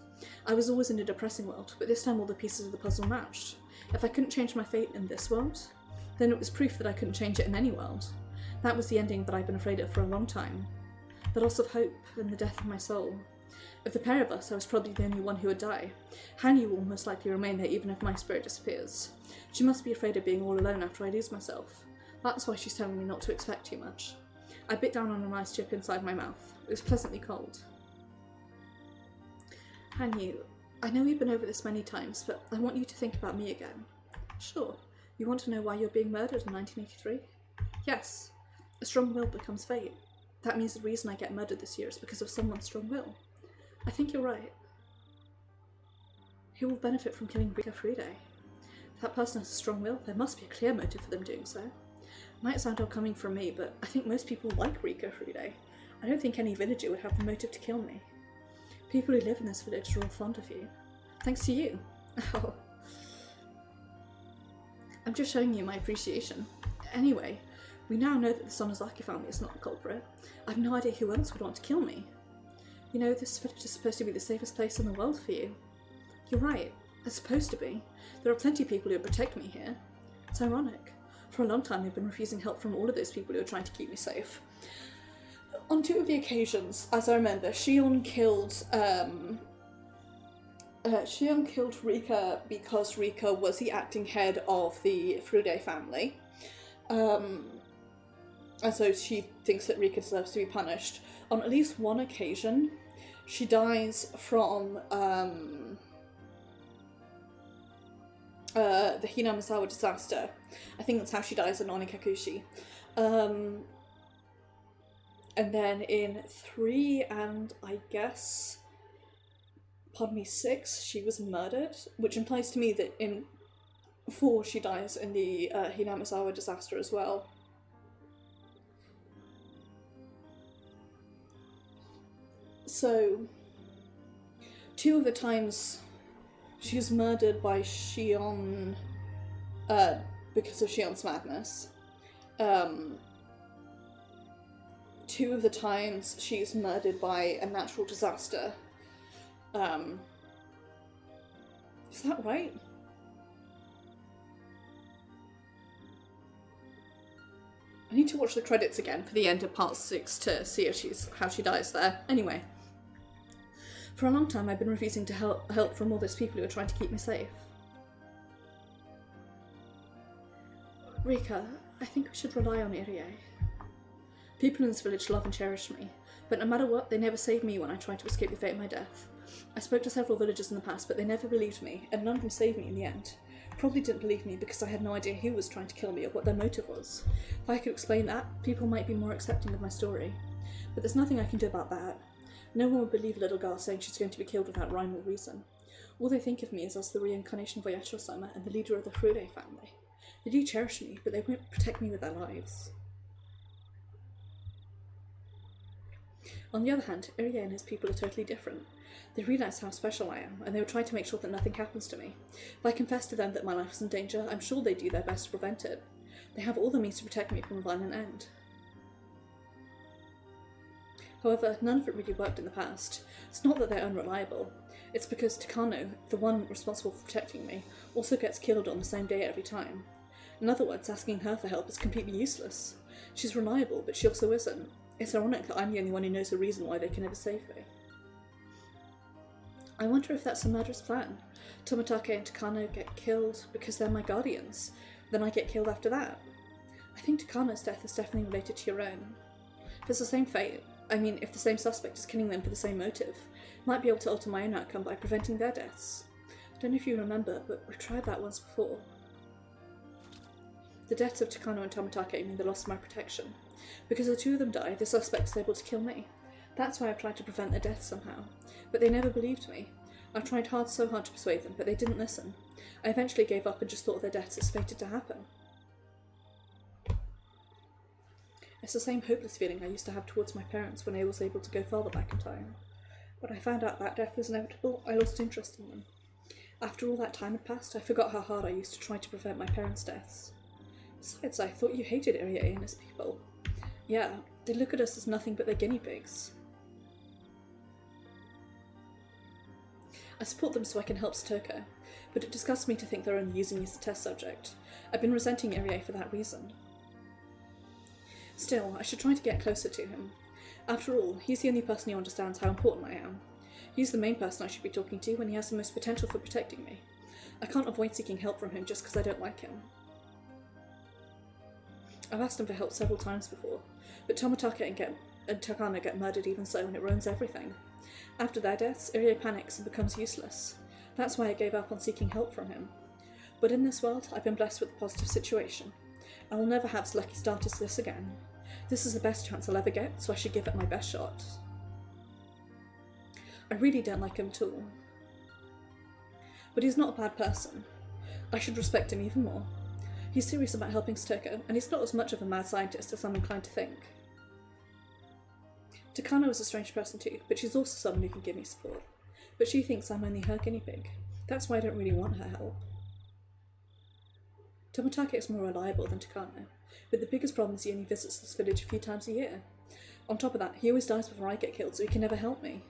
I was always in a depressing world, but this time all the pieces of the puzzle matched. If I couldn't change my fate in this world, then it was proof that I couldn't change it in any world. That was the ending that I'd been afraid of for a long time. The loss of hope and the death of my soul. Of the pair of us, I was probably the only one who would die. Hanyu will most likely remain there even if my spirit disappears. She must be afraid of being all alone after I lose myself. That's why she's telling me not to expect too much. I bit down on an ice chip inside my mouth. It was pleasantly cold. Hanyu, I know we've been over this many times, but I want you to think about me again. Sure. You want to know why you're being murdered in 1983? Yes. A strong will becomes fate. That means the reason I get murdered this year is because of someone's strong will. I think you're right. Who will benefit from killing Rika Friday? If that person has a strong will, there must be a clear motive for them doing so. It might sound odd coming from me, but I think most people like Rika Friday. I don't think any villager would have the motive to kill me. People who live in this village are all fond of you. Thanks to you. Oh. I'm just showing you my appreciation. Anyway, we now know that the Sonozaki family is not the culprit. I have no idea who else would want to kill me. You know, this village is supposed to be the safest place in the world for you. You're right, it's supposed to be. There are plenty of people who protect me here. It's ironic. For a long time I've been refusing help from all of those people who are trying to keep me safe. On 2 of the occasions, as I remember, Shion killed Rika because Rika was the acting head of the Furude family. And so she thinks that Rika deserves to be punished. On at least one occasion, she dies from the Hinamizawa disaster. I think that's how she dies in Onikakushi. And then in 3 and I guess, 6, she was murdered, which implies to me that in 4 she dies in the Hinamizawa disaster as well. So, 2 of the times she was murdered by Shion because of Shion's madness. 2 of the times she's murdered by a natural disaster. Is that right? I need to watch the credits again for the end of part 6 to see if how she dies there. Anyway. For a long time I've been refusing to help from all those people who are trying to keep me safe. Rika, I think we should rely on Irie. People in this village love and cherish me, but no matter what, they never saved me when I tried to escape the fate of my death. I spoke to several villagers in the past, but they never believed me, and none of them saved me in the end. Probably didn't believe me because I had no idea who was trying to kill me or what their motive was. If I could explain that, people might be more accepting of my story. But there's nothing I can do about that. No one would believe a little girl saying she's going to be killed without rhyme or reason. All they think of me is as the reincarnation of Oyashiro-sama and the leader of the Furude family. They do cherish me, but they won't protect me with their lives. On the other hand, Irie and his people are totally different. They realise how special I am, and they will try to make sure that nothing happens to me. If I confess to them that my life is in danger, I'm sure they do their best to prevent it. They have all the means to protect me from a violent end. However, none of it really worked in the past. It's not that they're unreliable. It's because Takano, the one responsible for protecting me, also gets killed on the same day every time. In other words, asking her for help is completely useless. She's reliable, but she also isn't. It's ironic that I'm the only one who knows the reason why they can never save me. I wonder if that's a murderous plan. Tomitake and Takano get killed because they're my guardians. Then I get killed after that. I think Takano's death is definitely related to your own. If it's the same fate, I mean, if the same suspect is killing them for the same motive, I might be able to alter my own outcome by preventing their deaths. I don't know if you remember, but we've tried that once before. The deaths of Takano and Tomitake mean the loss of my protection. Because the 2 of them die, the suspect is able to kill me. That's why I've tried to prevent their deaths somehow. But they never believed me. I've tried so hard to persuade them, but they didn't listen. I eventually gave up and just thought of their deaths as fated to happen. It's the same hopeless feeling I used to have towards my parents when I was able to go farther back in time. When I found out that death was inevitable, I lost interest in them. After all that time had passed, I forgot how hard I used to try to prevent my parents' deaths. Besides, I thought you hated Irie and his people. Yeah, they look at us as nothing but their guinea pigs. I support them so I can help Satoko, but it disgusts me to think they're only using me as a test subject. I've been resenting Irie for that reason. Still, I should try to get closer to him. After all, he's the only person who understands how important I am. He's the main person I should be talking to when he has the most potential for protecting me. I can't avoid seeking help from him just because I don't like him. I've asked him for help several times before, but Tomitake and Takano get murdered even so, and it ruins everything. After their deaths, Irie panics and becomes useless. That's why I gave up on seeking help from him. But in this world, I've been blessed with a positive situation. I will never have as lucky start as this again. This is the best chance I'll ever get, so I should give it my best shot. I really don't like him at all. But he's not a bad person. I should respect him even more. He's serious about helping Stoko, and he's not as much of a mad scientist as I'm inclined to think. Takano is a strange person too, but she's also someone who can give me support. But she thinks I'm only her guinea pig. That's why I don't really want her help. Tomitake is more reliable than Takano, but the biggest problem is he only visits this village a few times a year. On top of that, he always dies before I get killed, so he can never help me.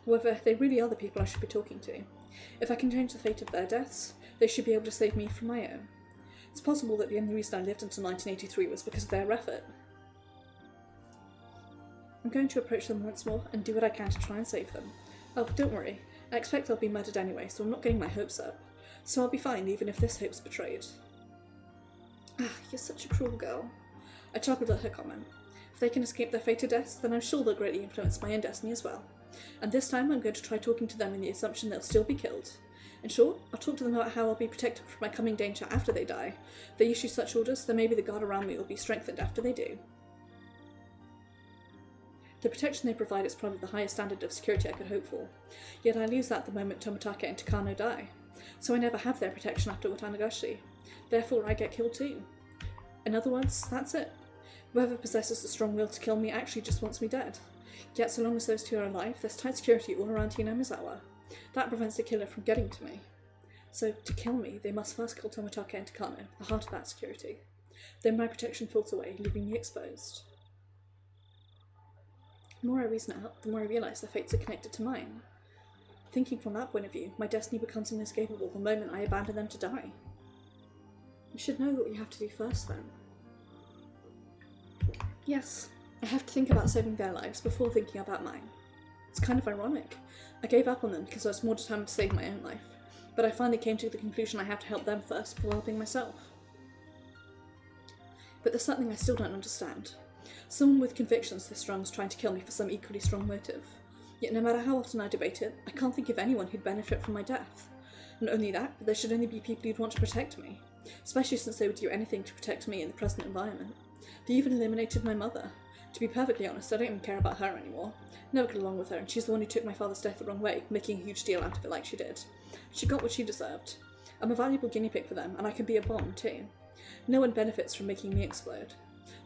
However, they really are the people I should be talking to. If I can change the fate of their deaths, they should be able to save me from my own. It's possible that the only reason I lived until 1983 was because of their effort. I'm going to approach them once more and do what I can to try and save them. Oh, don't worry. I expect I'll be murdered anyway, so I'm not getting my hopes up. So I'll be fine even if this hope's betrayed. Ah, you're such a cruel girl. I chuckled at her comment. If they can escape their fated deaths, then I'm sure they'll greatly influence my own destiny as well. And this time I'm going to try talking to them in the assumption they'll still be killed. In short, I'll talk to them about how I'll be protected from my coming danger after they die. If they issue such orders, then maybe the guard around me will be strengthened after they do. The protection they provide is probably the highest standard of security I could hope for, yet I lose that the moment Tomitake and Takano die, so I never have their protection after Minagoroshi. Therefore I get killed too. In other words, that's it. Whoever possesses the strong will to kill me actually just wants me dead. Yet so long as those two are alive, there's tight security all around Hinamizawa. That prevents the killer from getting to me. So, to kill me, they must first kill Tomitake and Takano, the heart of that security. Then my protection falls away, leaving me exposed. The more I reason it out, the more I realise their fates are connected to mine. Thinking from that point of view, my destiny becomes inescapable the moment I abandon them to die. You should know what you have to do first, then. Yes, I have to think about saving their lives before thinking about mine. It's kind of ironic. I gave up on them because I was more determined to save my own life, but I finally came to the conclusion I have to help them first before helping myself. But there's something I still don't understand. Someone with convictions this strong is trying to kill me for some equally strong motive. Yet no matter how often I debate it, I can't think of anyone who'd benefit from my death. Not only that, but there should only be people who'd want to protect me, especially since they would do anything to protect me in the present environment. They even eliminated my mother. To be perfectly honest, I don't even care about her anymore. Never got along with her, and she's the one who took my father's death the wrong way, making a huge deal out of it like she did. She got what she deserved. I'm a valuable guinea pig for them, and I can be a bomb too. No one benefits from making me explode.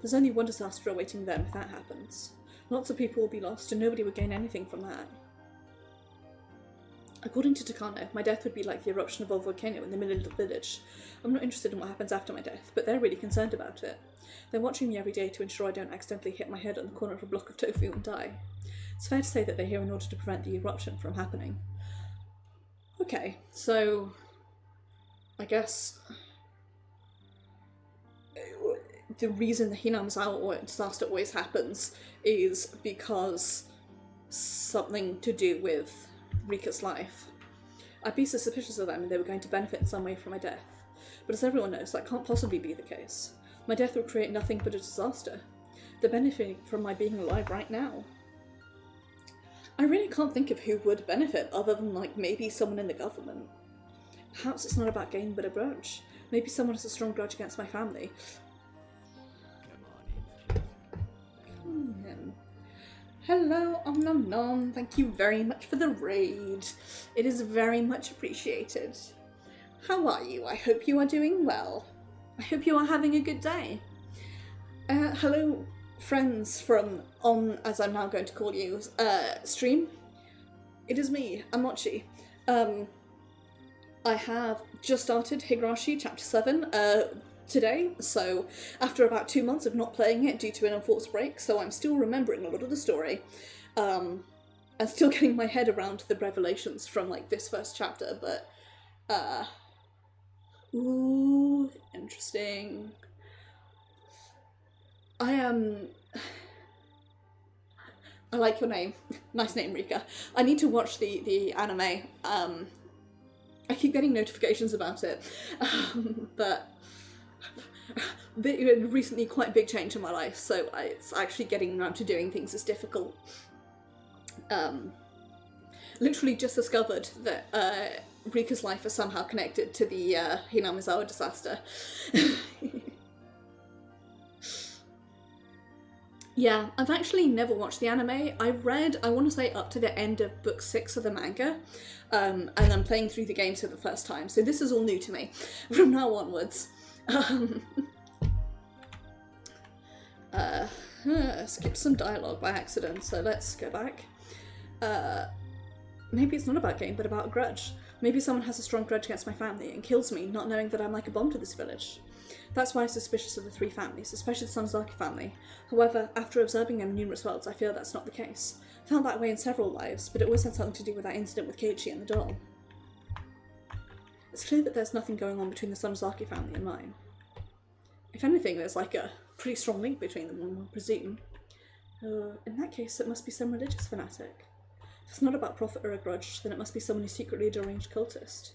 There's only one disaster awaiting them if that happens. Lots of people will be lost, and nobody would gain anything from that. According to Takano, my death would be like the eruption of a volcano in the middle of the village. I'm not interested in what happens after my death, but they're really concerned about it. They're watching me every day to ensure I don't accidentally hit my head on the corner of a block of tofu and die. It's fair to say that they're here in order to prevent the eruption from happening. Okay, so I guess the reason the Hinamizawa disaster always happens is because something to do with Rika's life. I'd be so suspicious of them and they were going to benefit in some way from my death. But as everyone knows, that can't possibly be the case. My death will create nothing but a disaster. They're benefiting from my being alive right now. I really can't think of who would benefit other than, like, maybe someone in the government. Perhaps it's not about gain but a grudge. Maybe someone has a strong grudge against my family. Hello, nom nom. Thank you very much for the raid. It is very much appreciated. How are you? I hope you are doing well. I hope you are having a good day. Hello, friends from as I'm now going to call you, stream. It is me, Amochi. I have just started Higurashi Chapter 7 today, so after about 2 months of not playing it due to an enforced break, so I'm still remembering a lot of the story, and still getting my head around the revelations from, like, this first chapter, but, ooh, interesting. I like your name. Nice name, Rika. I need to watch the anime. I keep getting notifications about it, but recently quite a big change in my life, so it's actually getting around to doing things is difficult. Literally just discovered that Rika's life is somehow connected to the Hinamizawa disaster. Yeah, I've actually never watched the anime. I read, I want to say, up to the end of book 6 of the manga, and I'm playing through the games for the first time, so this is all new to me from now onwards. Skip some dialogue by accident, so let's go back. Maybe it's not about game, but about a grudge. Maybe someone has a strong grudge against my family and kills me, not knowing that I'm like a bomb to this village. That's why I'm suspicious of the 3 families, especially the Sonozaki family. However, after observing them in numerous worlds, I feel that's not the case. I felt that way in several lives, but it always had something to do with that incident with Keiichi and the doll. It's clear that there's nothing going on between the Sonozaki family and mine. If anything, there's like a pretty strong link between them, one would presume. In that case, it must be some religious fanatic. If it's not about profit or a grudge, then it must be someone who's secretly a deranged cultist.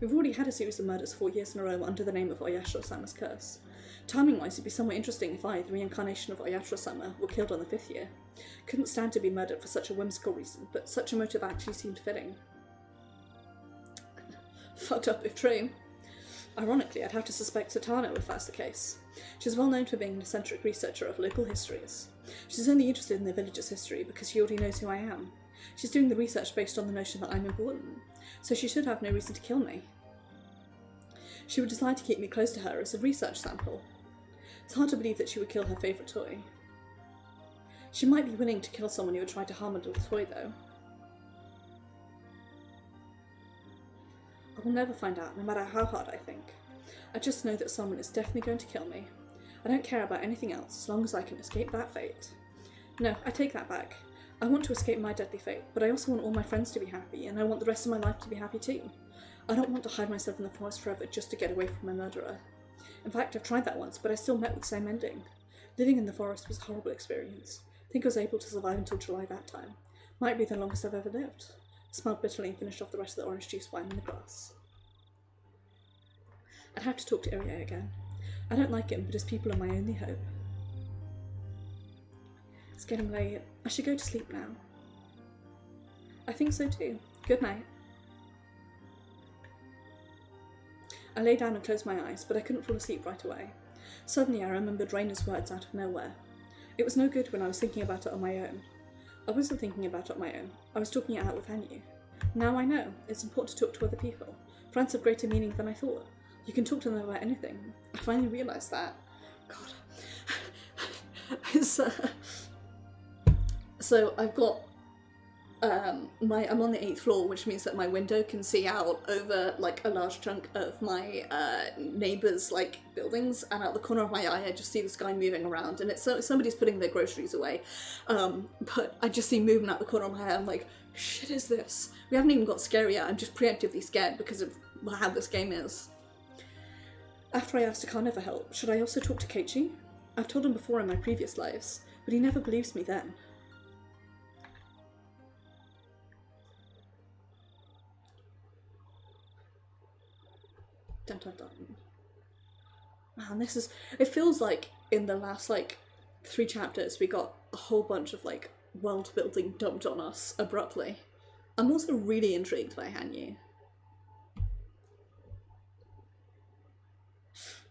We've already had a series of murders 4 years in a row under the name of Oyashiro-sama's curse. Timing-wise, it'd be somewhat interesting if I, the reincarnation of Oyashiro-sama, were killed on the 5th year. Couldn't stand to be murdered for such a whimsical reason, but such a motive actually seemed fitting. Fucked up if true. Ironically, I'd have to suspect Satano if that's the case. She's well known for being an eccentric researcher of local histories. She's only interested in the village's history because she already knows who I am. She's doing the research based on the notion that I'm important, so she should have no reason to kill me. She would decide to keep me close to her as a research sample. It's hard to believe that she would kill her favourite toy. She might be willing to kill someone who would try to harm a little toy, though. I will never find out, no matter how hard I think. I just know that someone is definitely going to kill me. I don't care about anything else, as long as I can escape that fate. No, I take that back. I want to escape my deadly fate, but I also want all my friends to be happy, and I want the rest of my life to be happy too. I don't want to hide myself in the forest forever just to get away from my murderer. In fact, I've tried that once, but I still met with the same ending. Living in the forest was a horrible experience. I think I was able to survive until July that time. Might be the longest I've ever lived. I smiled bitterly and finished off the rest of the orange juice wine in the glass. I'd have to talk to Irie again. I don't like him, but his people are my only hope. It's getting late. I should go to sleep now. I think so too. Good night. I lay down and closed my eyes, but I couldn't fall asleep right away. Suddenly I remembered Rainer's words out of nowhere. It was no good when I was thinking about it on my own. I wasn't thinking about it on my own. I was talking it out with Hanyu. Now I know. It's important to talk to other people. Friends have greater meaning than I thought. You can talk to them about anything. I finally realised that. God. So I've got I'm on the 8th floor, which means that my window can see out over like a large chunk of my neighbours' like buildings, and out the corner of my eye I just see this guy moving around, and it's somebody's putting their groceries away, but I just see movement out the corner of my eye. I'm like, shit is this? We haven't even got scary yet. I'm just preemptively scared because of how this game is. After I asked Akane for help, should I also talk to Keiichi? I've told him before in my previous lives, but he never believes me then. Dun dun dun. Man, it feels like in the last like 3 chapters we got a whole bunch of like world building dumped on us abruptly. I'm also really intrigued by Hanyu.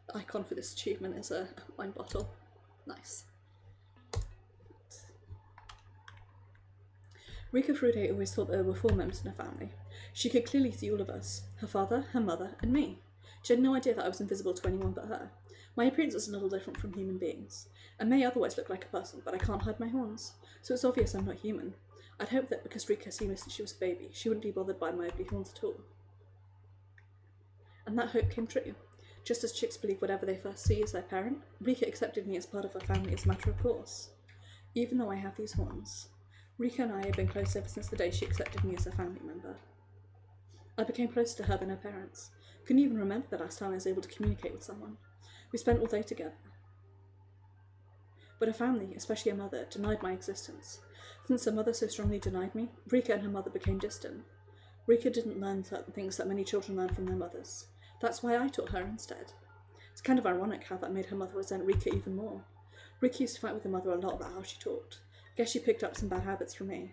The icon for this achievement is a wine bottle. Nice. Rika Furude always thought there were 4 members in her family. She could clearly see all of us. Her father, her mother, and me. She had no idea that I was invisible to anyone but her. My appearance is a little different from human beings. I may otherwise look like a person, but I can't hide my horns, so it's obvious I'm not human. I'd hoped that because Rika seen me since she was a baby, she wouldn't be bothered by my ugly horns at all. And that hope came true. Just as chicks believe whatever they first see is their parent, Rika accepted me as part of her family as a matter of course. Even though I have these horns. Rika and I have been close ever since the day she accepted me as a family member. I became closer to her than her parents. Couldn't even remember the last time I was able to communicate with someone. We spent all day together. but her family, especially her mother, denied my existence. Since her mother so strongly denied me, Rika and her mother became distant. Rika didn't learn certain things that many children learn from their mothers. That's why I taught her instead. It's kind of ironic how that made her mother resent Rika even more. Rika used to fight with her mother a lot about how she talked. I guess she picked up some bad habits from me.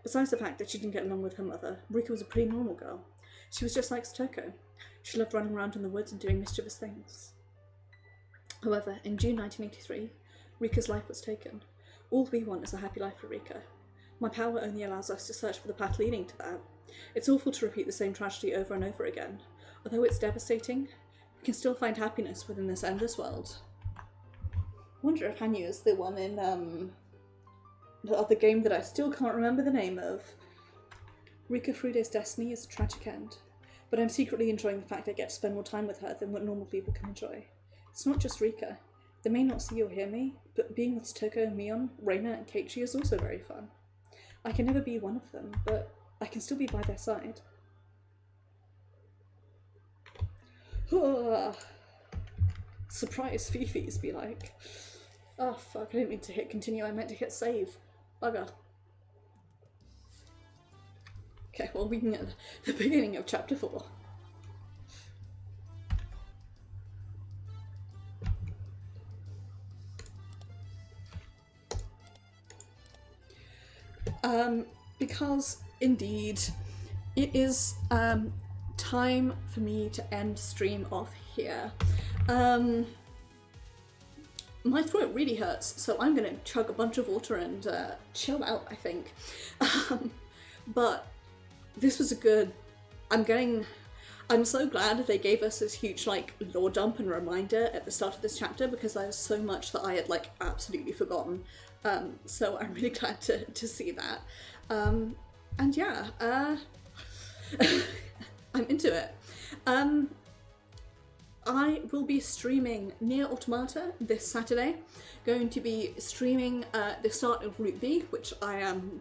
Besides the fact that she didn't get along with her mother, Rika was a pretty normal girl. She was just like Satoko. She loved running around in the woods and doing mischievous things. However, in June 1983, Rika's life was taken. All we want is a happy life for Rika. My power only allows us to search for the path leading to that. It's awful to repeat the same tragedy over and over again. Although it's devastating, we can still find happiness within this endless world. I wonder if Hanyu is the one in the other game that I still can't remember the name of. Rika Furude's destiny is a tragic end, but I'm secretly enjoying the fact I get to spend more time with her than what normal people can enjoy. It's not just Rika. They may not see or hear me, but being with Satoko, Mion, Reina and Keiichi is also very fun. I can never be one of them, but I can still be by their side. Surprise Fifi's be like. Oh fuck, I didn't mean to hit continue, I meant to hit save. Bugger. Okay, well we can get the beginning of chapter 4. Because indeed it is time for me to end stream off here. My throat really hurts, so I'm gonna chug a bunch of water and chill out, I think. But this was a good... I'm so glad they gave us this huge like lore dump and reminder at the start of this chapter, because there was so much that I had like absolutely forgotten. So I'm really glad to see that. And yeah, I'm into it. I will be streaming Nier Automata this Saturday. Going to be streaming the start of Route B, which I am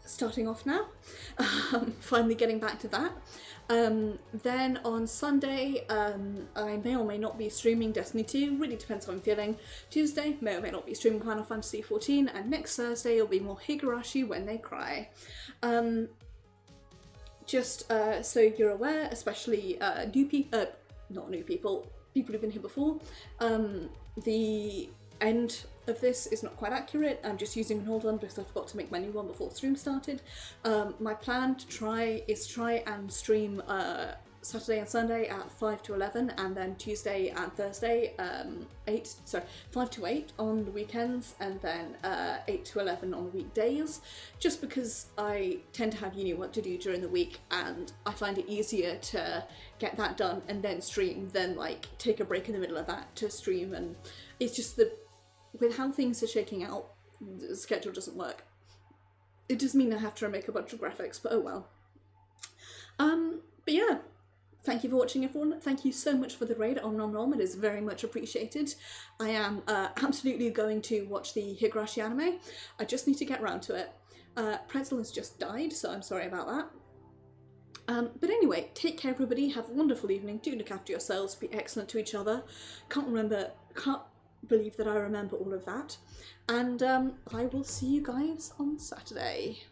starting off now. Finally getting back to that. Then on Sunday, I may or may not be streaming Destiny 2, really depends how I'm feeling. Tuesday, may or may not be streaming Final Fantasy 14, and next Thursday it'll be more Higurashi When They Cry. Just so you're aware, especially not new people, people who've been here before, the end of this is not quite accurate. I'm just using an old one because I forgot to make my new one before the stream started. My plan is try and stream Saturday and Sunday at 5 to 11, and then Tuesday and Thursday 5 to 8 on the weekends, and then 8 to 11 on the weekdays, just because I tend to have what to do during the week, and I find it easier to get that done and then stream than like take a break in the middle of that to stream. And it's just with how things are shaking out, the schedule doesn't work. It does mean I have to remake a bunch of graphics, but oh well. But yeah, thank you for watching, everyone. Thank you so much for the raid on Nom Nom. It is very much appreciated. I am absolutely going to watch the Higurashi anime. I just need to get round to it. Pretzel has just died, so I'm sorry about that. But anyway, take care everybody, have a wonderful evening, do look after yourselves, be excellent to each other. Can't believe that I remember all of that. And I will see you guys on Saturday.